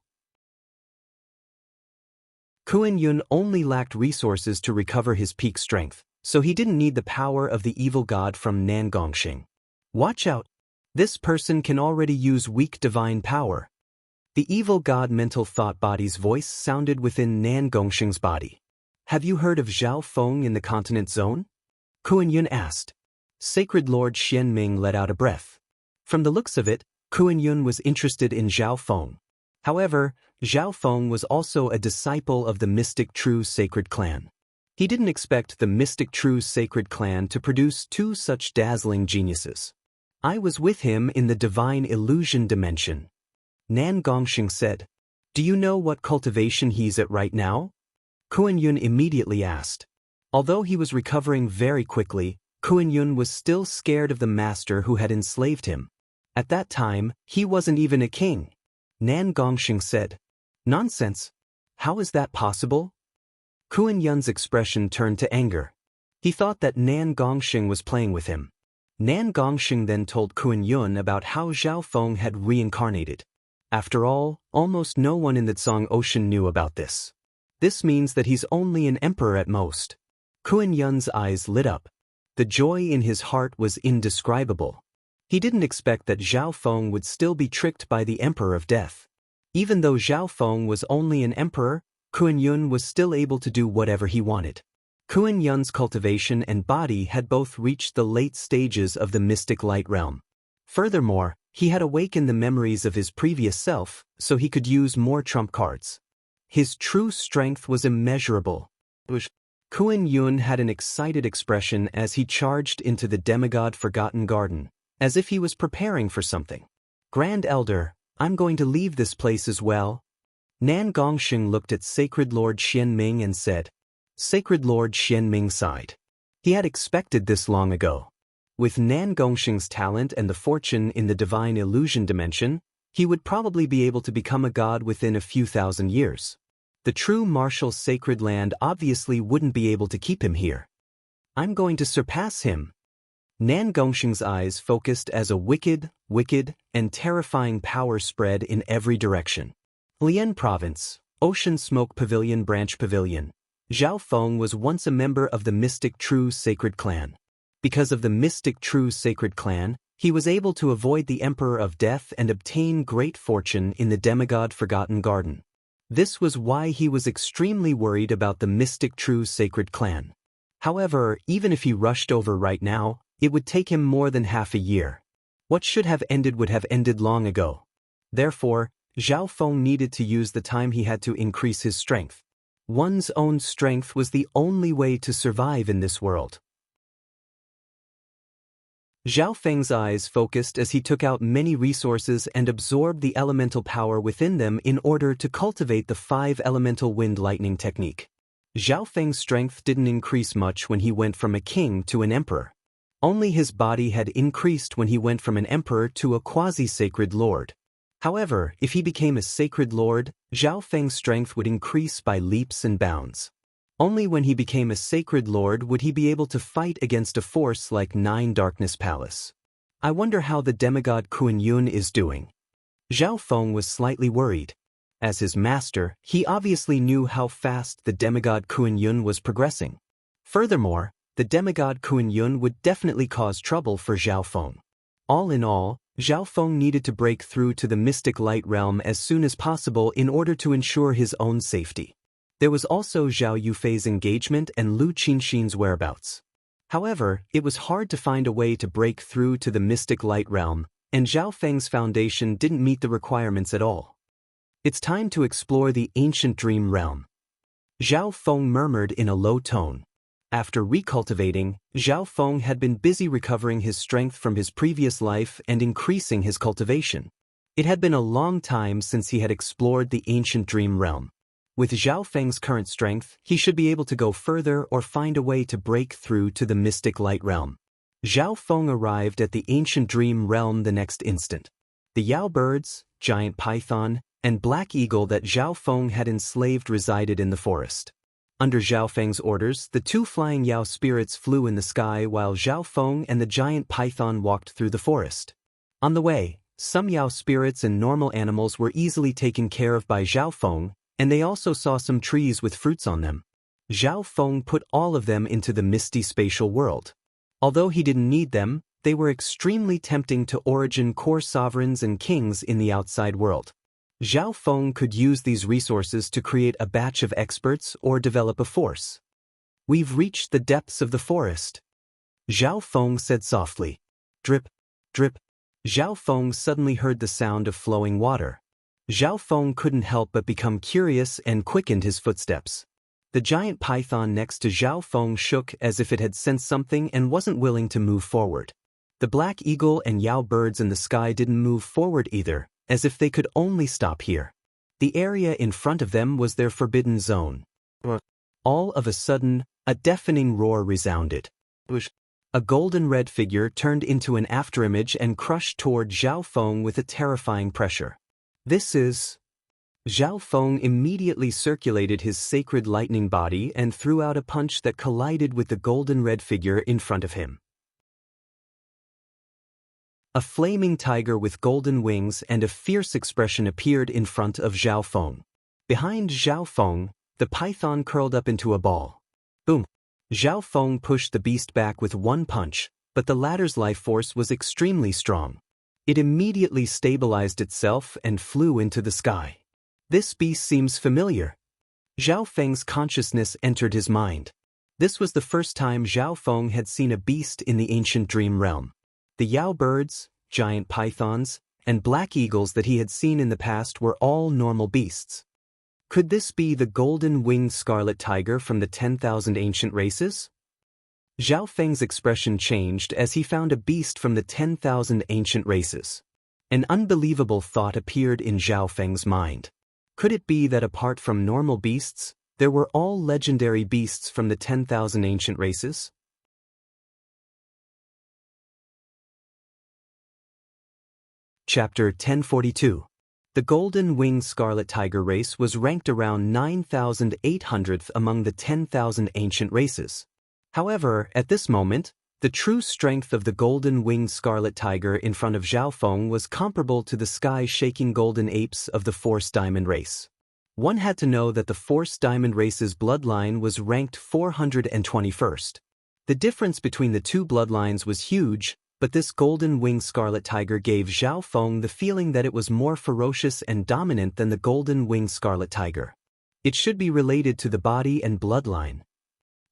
Kuan Yun only lacked resources to recover his peak strength, so he didn't need the power of the evil god from Nan Gongsheng. Watch out! This person can already use weak divine power. The evil god mental thought body's voice sounded within Nan Gongsheng's body. Have you heard of Zhao Feng in the continent zone? Kuan Yun asked. Sacred Lord Xian Ming let out a breath. From the looks of it, Kuan Yun was interested in Zhao Feng. However, Zhao Feng was also a disciple of the Mystic True Sacred Clan. He didn't expect the Mystic True Sacred Clan to produce two such dazzling geniuses. I was with him in the divine illusion dimension. Nan Gongsheng said. Do you know what cultivation he's at right now? Kuan Yun immediately asked. Although he was recovering very quickly, Kuan Yun was still scared of the master who had enslaved him. At that time, he wasn't even a king. Nan Gongsheng said. Nonsense. How is that possible? Kuan Yun's expression turned to anger. He thought that Nan Gongsheng was playing with him. Nan Gongsheng then told Kuan Yun about how Zhao Feng had reincarnated. After all, almost no one in the Zhang Ocean knew about this. This means that he's only an emperor at most. Kuan Yun's eyes lit up. The joy in his heart was indescribable. He didn't expect that Zhao Feng would still be tricked by the Emperor of Death. Even though Zhao Feng was only an emperor, Kuan Yun was still able to do whatever he wanted. Kuan Yun's cultivation and body had both reached the late stages of the mystic light realm. Furthermore, he had awakened the memories of his previous self, so he could use more trump cards. His true strength was immeasurable. Kuan Yun had an excited expression as he charged into the demigod Forgotten Garden, as if he was preparing for something. Grand Elder, I'm going to leave this place as well. Nan Gongsheng looked at Sacred Lord Xian Ming and said. Sacred Lord Xian Ming sighed. He had expected this long ago. With Nan Gongsheng's talent and the fortune in the divine illusion dimension, he would probably be able to become a god within a few thousand years. The true martial sacred land obviously wouldn't be able to keep him here. I'm going to surpass him. Nan Gongsheng's eyes focused as a wicked, and terrifying power spread in every direction. Lian Province, Ocean Smoke Pavilion Branch Pavilion. Zhao Feng was once a member of the Mystic True Sacred Clan. Because of the Mystic True Sacred Clan, he was able to avoid the Emperor of Death and obtain great fortune in the demigod Forgotten Garden. This was why he was extremely worried about the Mystic True Sacred Clan. However, even if he rushed over right now, it would take him more than half a year. What should have ended would have ended long ago. Therefore, Zhao Feng needed to use the time he had to increase his strength. One's own strength was the only way to survive in this world. Zhao Feng's eyes focused as he took out many resources and absorbed the elemental power within them in order to cultivate the 5 elemental wind lightning technique. Zhao Feng's strength didn't increase much when he went from a king to an emperor. Only his body had increased when he went from an emperor to a quasi-sacred lord. However, if he became a sacred lord, Zhao Feng's strength would increase by leaps and bounds. Only when he became a sacred lord would he be able to fight against a force like Nine Darkness Palace. I wonder how the demigod Kuan Yun is doing. Zhao Feng was slightly worried. As his master, he obviously knew how fast the demigod Kuan Yun was progressing. Furthermore, the demigod Kuan Yun would definitely cause trouble for Zhao Feng. All in all, Zhao Feng needed to break through to the mystic light realm as soon as possible in order to ensure his own safety. There was also Zhao Yufei's engagement and Lu Qinxin's whereabouts. However, it was hard to find a way to break through to the mystic light realm, and Zhao Feng's foundation didn't meet the requirements at all. It's time to explore the ancient dream realm. Zhao Feng murmured in a low tone. After recultivating, Zhao Feng had been busy recovering his strength from his previous life and increasing his cultivation. It had been a long time since he had explored the ancient dream realm. With Zhao Feng's current strength, he should be able to go further or find a way to break through to the mystic light realm. Zhao Feng arrived at the ancient dream realm the next instant. The Yao birds, giant python, and black eagle that Zhao Feng had enslaved resided in the forest. Under Zhao Feng's orders, the two flying Yao spirits flew in the sky while Zhao Feng and the giant python walked through the forest. On the way, some Yao spirits and normal animals were easily taken care of by Zhao Feng, and they also saw some trees with fruits on them. Zhao Feng put all of them into the misty spatial world. Although he didn't need them, they were extremely tempting to origin core sovereigns and kings in the outside world. Zhao Feng could use these resources to create a batch of experts or develop a force. We've reached the depths of the forest. Zhao Feng said softly. Drip, drip. Zhao Feng suddenly heard the sound of flowing water. Zhao Feng couldn't help but become curious and quickened his footsteps. The giant python next to Zhao Feng shook as if it had sensed something and wasn't willing to move forward. The black eagle and Yao birds in the sky didn't move forward either, as if they could only stop here. The area in front of them was their forbidden zone. All of a sudden, a deafening roar resounded. A golden red figure turned into an afterimage and crushed toward Zhao Feng with a terrifying pressure. This is... Zhao Feng immediately circulated his sacred lightning body and threw out a punch that collided with the golden red figure in front of him. A flaming tiger with golden wings and a fierce expression appeared in front of Zhao Feng. Behind Zhao Feng, the python curled up into a ball. Boom! Zhao Feng pushed the beast back with one punch, but the latter's life force was extremely strong. It immediately stabilized itself and flew into the sky. This beast seems familiar. Zhao Feng's consciousness entered his mind. This was the first time Zhao Feng had seen a beast in the ancient dream realm. The Yao birds, giant pythons, and black eagles that he had seen in the past were all normal beasts. Could this be the golden-winged scarlet tiger from the 10,000 ancient races? Zhao Feng's expression changed as he found a beast from the 10,000 ancient races. An unbelievable thought appeared in Zhao Feng's mind. Could it be that apart from normal beasts, there were all legendary beasts from the 10,000 ancient races? Chapter 1042. The golden-winged scarlet tiger race was ranked around 9,800th among the 10,000 ancient races. However, at this moment, the true strength of the golden-winged scarlet tiger in front of Zhao Feng was comparable to the sky-shaking golden apes of the Force Diamond race. One had to know that the Force Diamond race's bloodline was ranked 421st. The difference between the two bloodlines was huge, but this golden-winged scarlet tiger gave Zhao Feng the feeling that it was more ferocious and dominant than the golden-winged scarlet tiger. It should be related to the body and bloodline.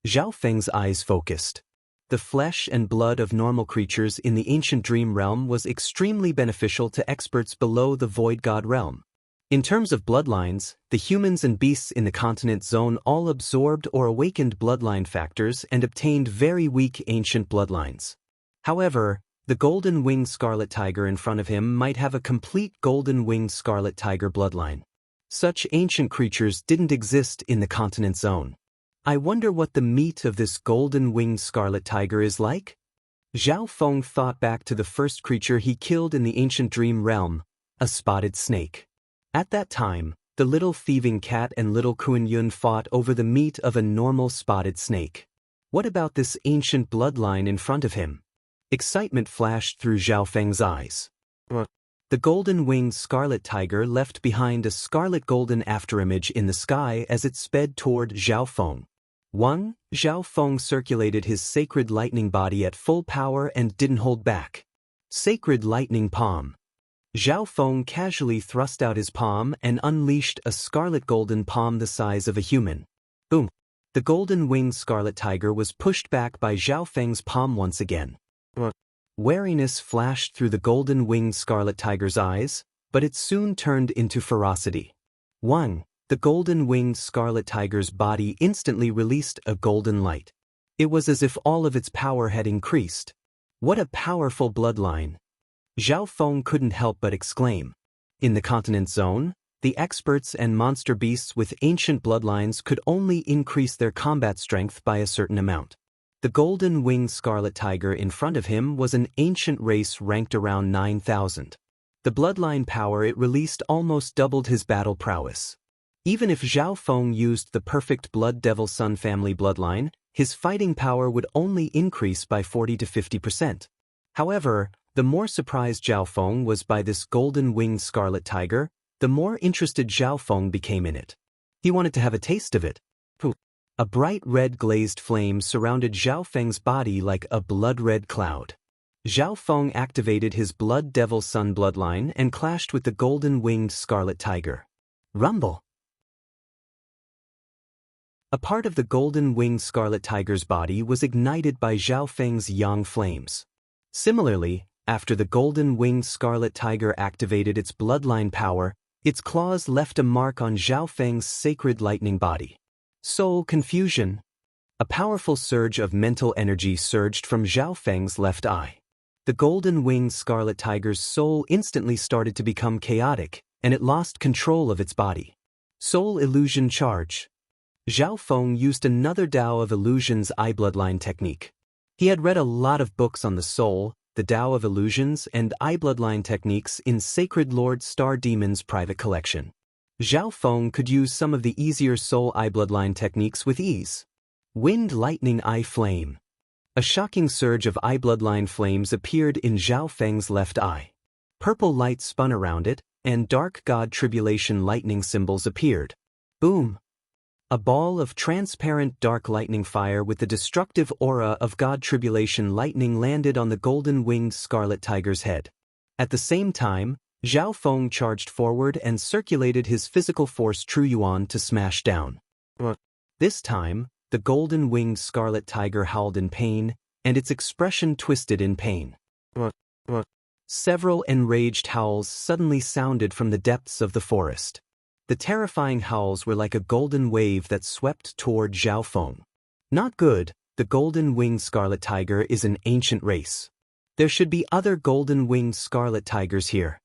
Zhao Feng's eyes focused. The flesh and blood of normal creatures in the ancient dream realm was extremely beneficial to experts below the void god realm. In terms of bloodlines, the humans and beasts in the continent zone all absorbed or awakened bloodline factors and obtained very weak ancient bloodlines. However, the golden-winged scarlet tiger in front of him might have a complete golden-winged scarlet tiger bloodline. Such ancient creatures didn't exist in the continent zone. I wonder what the meat of this golden-winged scarlet tiger is like? Zhao Feng thought back to the first creature he killed in the ancient dream realm, a spotted snake. At that time, the little thieving cat and little Kuan-yun fought over the meat of a normal spotted snake. What about this ancient bloodline in front of him? Excitement flashed through Zhao Feng's eyes. The golden-winged scarlet tiger left behind a scarlet-golden afterimage in the sky as it sped toward Zhao Feng. Zhao Feng circulated his sacred lightning body at full power and didn't hold back. Sacred lightning palm. Zhao Feng casually thrust out his palm and unleashed a scarlet-golden palm the size of a human. Boom! The golden-winged scarlet tiger was pushed back by Zhao Feng's palm once again. Wariness flashed through the golden-winged scarlet tiger's eyes, but it soon turned into ferocity. The golden-winged scarlet tiger's body instantly released a golden light. It was as if all of its power had increased. What a powerful bloodline! Zhao Feng couldn't help but exclaim. In the continent zone, the experts and monster beasts with ancient bloodlines could only increase their combat strength by a certain amount. The golden-winged scarlet tiger in front of him was an ancient race ranked around 9,000. The bloodline power it released almost doubled his battle prowess. Even if Zhao Feng used the perfect Blood Devil Sun family bloodline, his fighting power would only increase by 40 to 50%. However, the more surprised Zhao Feng was by this golden-winged scarlet tiger, the more interested Zhao Feng became in it. He wanted to have a taste of it. A bright red glazed flame surrounded Zhao Feng's body like a blood-red cloud. Zhao Feng activated his Blood Devil Sun bloodline and clashed with the golden-winged scarlet tiger. Rumble! A part of the golden-winged scarlet tiger's body was ignited by Zhao Feng's yang flames. Similarly, after the golden-winged scarlet tiger activated its bloodline power, its claws left a mark on Zhao Feng's sacred lightning body. Soul confusion. A powerful surge of mental energy surged from Zhao Feng's left eye. The golden-winged scarlet tiger's soul instantly started to become chaotic, and it lost control of its body. Soul illusion charge. Zhao Feng used another Tao of Illusions eye bloodline technique. He had read a lot of books on the soul, the Tao of Illusions, and eye bloodline techniques in Sacred Lord Star Demon's private collection. Zhao Feng could use some of the easier soul eye bloodline techniques with ease. Wind lightning eye flame. A shocking surge of eye bloodline flames appeared in Zhao Feng's left eye. Purple light spun around it, and dark god tribulation lightning symbols appeared. Boom! A ball of transparent dark lightning fire with the destructive aura of God Tribulation lightning landed on the golden-winged scarlet tiger's head. At the same time, Zhao Feng charged forward and circulated his physical force True Yuan to smash down. This time, the golden-winged scarlet tiger howled in pain, and its expression twisted in pain. Several enraged howls suddenly sounded from the depths of the forest. The terrifying howls were like a golden wave that swept toward Zhao Feng. Not good, the golden-winged scarlet tiger is an ancient race. There should be other golden-winged scarlet tigers here.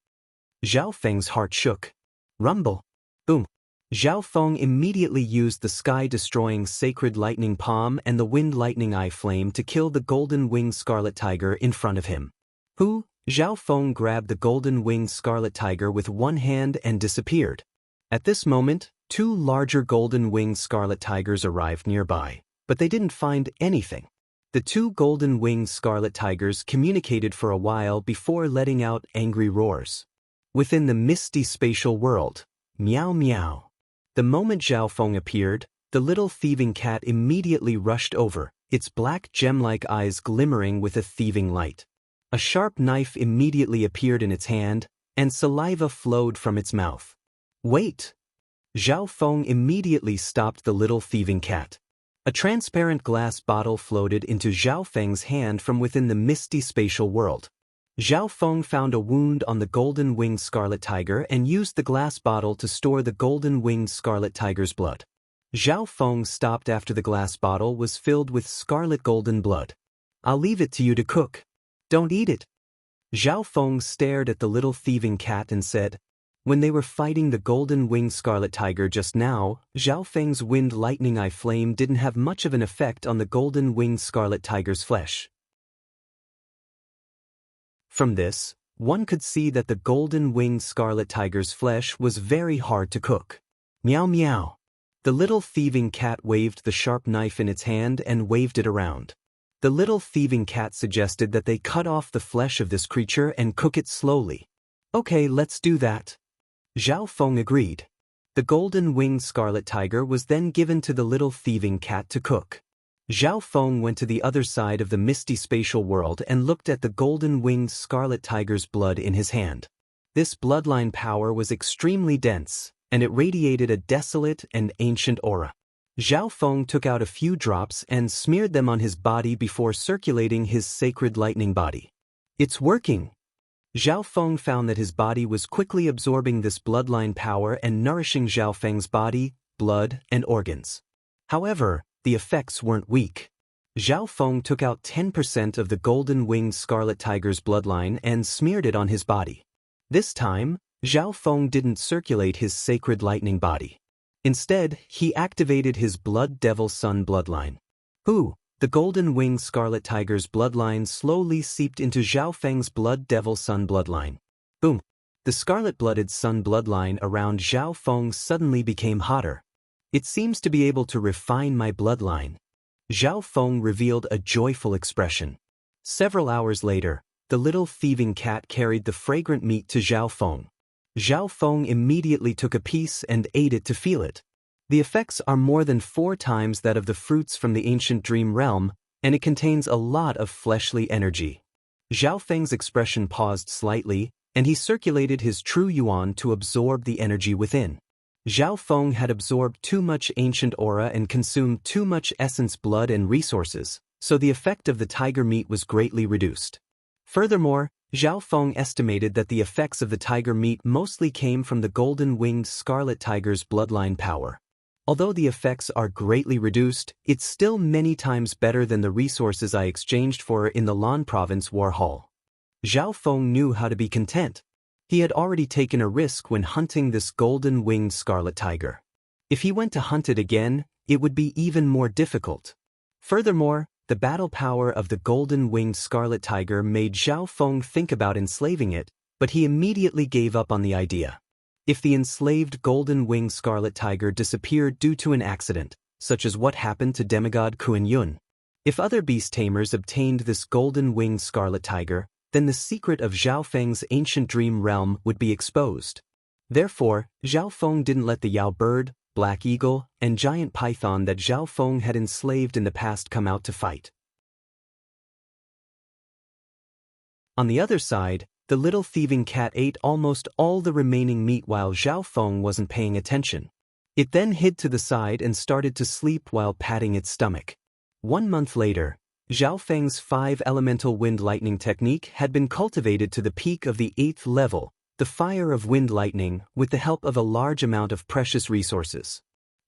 Zhao Feng's heart shook. Rumble! Boom! Zhao Feng immediately used the sky-destroying sacred lightning palm and the wind lightning eye flame to kill the golden-winged scarlet tiger in front of him. Zhao Feng grabbed the golden-winged scarlet tiger with one hand and disappeared. At this moment, two larger golden-winged scarlet tigers arrived nearby, but they didn't find anything. The two golden-winged scarlet tigers communicated for a while before letting out angry roars. Within the misty spatial world, meow meow. The moment Zhao Feng appeared, the little thieving cat immediately rushed over, its black gem-like eyes glimmering with a thieving light. A sharp knife immediately appeared in its hand, and saliva flowed from its mouth. Wait! Zhao Feng immediately stopped the little thieving cat. A transparent glass bottle floated into Zhao Feng's hand from within the misty spatial world. Zhao Feng found a wound on the golden-winged scarlet tiger and used the glass bottle to store the golden-winged scarlet tiger's blood. Zhao Feng stopped after the glass bottle was filled with scarlet golden blood. I'll leave it to you to cook. Don't eat it. Zhao Feng stared at the little thieving cat and said, when they were fighting the golden-winged scarlet tiger just now, Zhao Feng's wind lightning eye flame didn't have much of an effect on the golden-winged scarlet tiger's flesh. From this, One could see that the golden-winged scarlet tiger's flesh was very hard to cook. Meow meow. The little thieving cat waved the sharp knife in its hand and waved it around. The little thieving cat suggested that they cut off the flesh of this creature and cook it slowly. Okay, let's do that. Zhao Feng agreed. The golden-winged scarlet tiger was then given to the little thieving cat to cook. Zhao Feng went to the other side of the misty spatial world and looked at the golden-winged scarlet tiger's blood in his hand. This bloodline power was extremely dense, and it radiated a desolate and ancient aura. Zhao Feng took out a few drops and smeared them on his body before circulating his sacred lightning body. It's working! Zhao Feng found that his body was quickly absorbing this bloodline power and nourishing Zhao Feng's body, blood, and organs. However, the effects weren't weak. Zhao Feng took out 10% of the golden-winged scarlet tiger's bloodline and smeared it on his body. This time, Zhao Feng didn't circulate his sacred lightning body. Instead, he activated his blood devil sun bloodline. The golden-winged scarlet tiger's bloodline slowly seeped into Zhao Feng's blood devil sun bloodline. Boom! The scarlet-blooded sun bloodline around Zhao Feng suddenly became hotter. It seems to be able to refine my bloodline. Zhao Feng revealed a joyful expression. Several hours later, the little thieving cat carried the fragrant meat to Zhao Feng. Zhao Feng immediately took a piece and ate it to feel it. The effects are more than 4 times that of the fruits from the ancient dream realm, and it contains a lot of fleshly energy. Zhao Feng's expression paused slightly, and he circulated his true yuan to absorb the energy within. Zhao Feng had absorbed too much ancient aura and consumed too much essence blood and resources, so the effect of the tiger meat was greatly reduced. Furthermore, Zhao Feng estimated that the effects of the tiger meat mostly came from the golden-winged scarlet tiger's bloodline power. Although the effects are greatly reduced, it's still many times better than the resources I exchanged for in the Lan Province War Hall. Zhao Feng knew how to be content. He had already taken a risk when hunting this golden-winged scarlet tiger. If he went to hunt it again, it would be even more difficult. Furthermore, the battle power of the golden-winged scarlet tiger made Zhao Feng think about enslaving it, but he immediately gave up on the idea. If the enslaved golden-winged scarlet tiger disappeared due to an accident, such as what happened to demigod Kuan Yun, if other beast tamers obtained this golden-winged scarlet tiger, then the secret of Zhao Feng's ancient dream realm would be exposed. Therefore, Zhao Feng didn't let the Yao bird, black eagle, and giant python that Zhao Feng had enslaved in the past come out to fight. On the other side, the little thieving cat ate almost all the remaining meat while Zhao Feng wasn't paying attention. It then hid to the side and started to sleep while patting its stomach. 1 month later, Zhao Feng's 5 elemental wind lightning technique had been cultivated to the peak of the 8th level, the fire of wind lightning, with the help of a large amount of precious resources.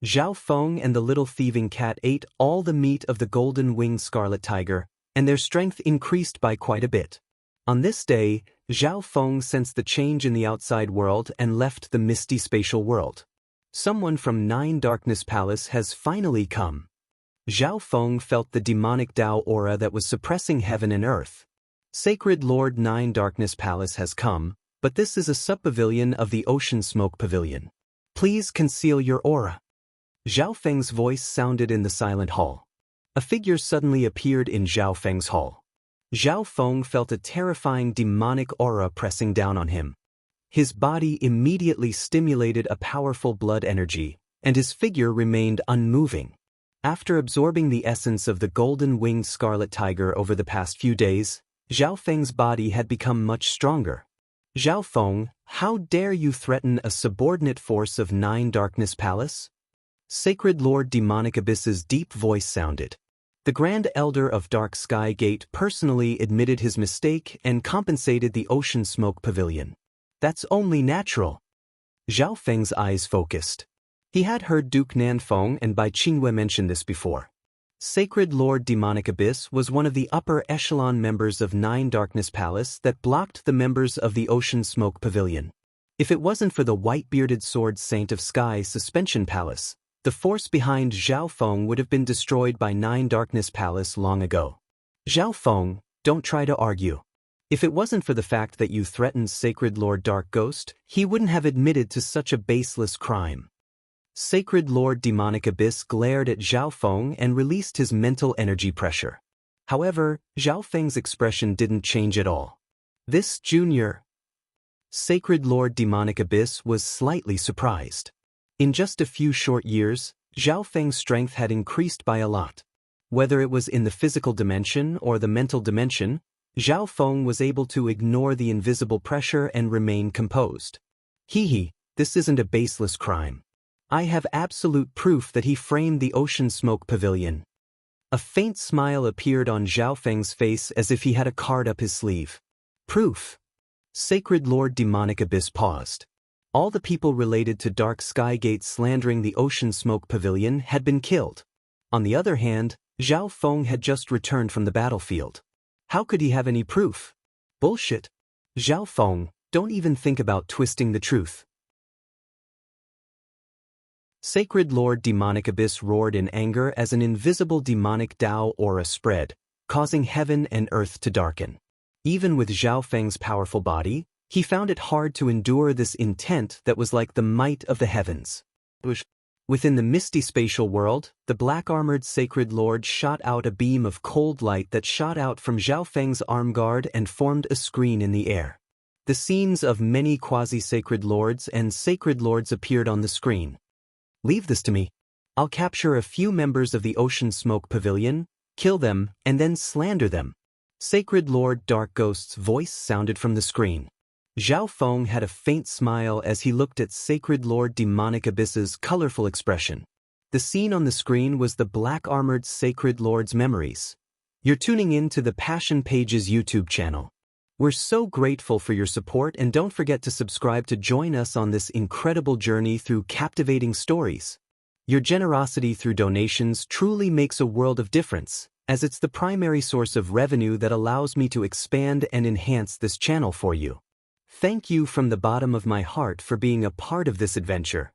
Zhao Feng and the little thieving cat ate all the meat of the golden-winged scarlet tiger, and their strength increased by quite a bit. On this day, Zhao Feng sensed the change in the outside world and left the misty spatial world. Someone from 9 Darkness Palace has finally come. Zhao Feng felt the demonic Tao aura that was suppressing heaven and earth. Sacred Lord 9 Darkness Palace has come, but this is a sub-pavilion of the Ocean Smoke Pavilion. Please conceal your aura. Zhao Feng's voice sounded in the silent hall. A figure suddenly appeared in Zhao Feng's hall. Zhao Feng felt a terrifying demonic aura pressing down on him. His body immediately stimulated a powerful blood energy, and his figure remained unmoving. After absorbing the essence of the golden-winged scarlet tiger over the past few days, Zhao Feng's body had become much stronger. Zhao Feng, how dare you threaten a subordinate force of 9 Darkness Palace? Sacred Lord Demonic Abyss's deep voice sounded. The Grand Elder of Dark Sky Gate personally admitted his mistake and compensated the Ocean Smoke Pavilion. That's only natural. Zhao Feng's eyes focused. He had heard Duke Nanfeng and Bai Qingwei mention this before. Sacred Lord Demonic Abyss was one of the upper echelon members of 9 Darkness Palace that blocked the members of the Ocean Smoke Pavilion. If it wasn't for the white-bearded sword Saint of Sky Suspension Palace, the force behind Zhao Feng would have been destroyed by 9 Darkness Palace long ago. Zhao Feng, don't try to argue. If it wasn't for the fact that you threatened Sacred Lord Dark Ghost, he wouldn't have admitted to such a baseless crime. Sacred Lord Demonic Abyss glared at Zhao Feng and released his mental energy pressure. However, Zhao Feng's expression didn't change at all. This junior Sacred Lord Demonic Abyss was slightly surprised. In just a few short years, Zhao Feng's strength had increased by a lot. Whether it was in the physical dimension or the mental dimension, Zhao Feng was able to ignore the invisible pressure and remain composed. This isn't a baseless crime. I have absolute proof that he framed the Ocean Smoke Pavilion. A faint smile appeared on Zhao Feng's face as if he had a card up his sleeve. Proof. Sacred Lord Demonic Abyss paused. All the people related to Dark Skygate slandering the Ocean Smoke Pavilion had been killed. On the other hand, Zhao Feng had just returned from the battlefield. How could he have any proof? Bullshit. Zhao Feng, don't even think about twisting the truth. Sacred Lord Demonic Abyss roared in anger as an invisible demonic Dao aura spread, causing heaven and earth to darken. Even with Zhao Feng's powerful body, he found it hard to endure this intent that was like the might of the heavens. Within the misty spatial world, the black-armored Sacred Lord shot out a beam of cold light that shot out from Zhao Feng's arm guard and formed a screen in the air. The scenes of many quasi-sacred lords and sacred lords appeared on the screen. Leave this to me. I'll capture a few members of the Ocean Smoke Pavilion, kill them, and then slander them. Sacred Lord Dark Ghost's voice sounded from the screen. Zhao Feng had a faint smile as he looked at Sacred Lord Demonic Abyss's colorful expression. The scene on the screen was the black-armored Sacred Lord's memories. You're tuning in to the Passion Pages YouTube channel. We're so grateful for your support, and don't forget to subscribe to join us on this incredible journey through captivating stories. Your generosity through donations truly makes a world of difference, as it's the primary source of revenue that allows me to expand and enhance this channel for you. Thank you from the bottom of my heart for being a part of this adventure.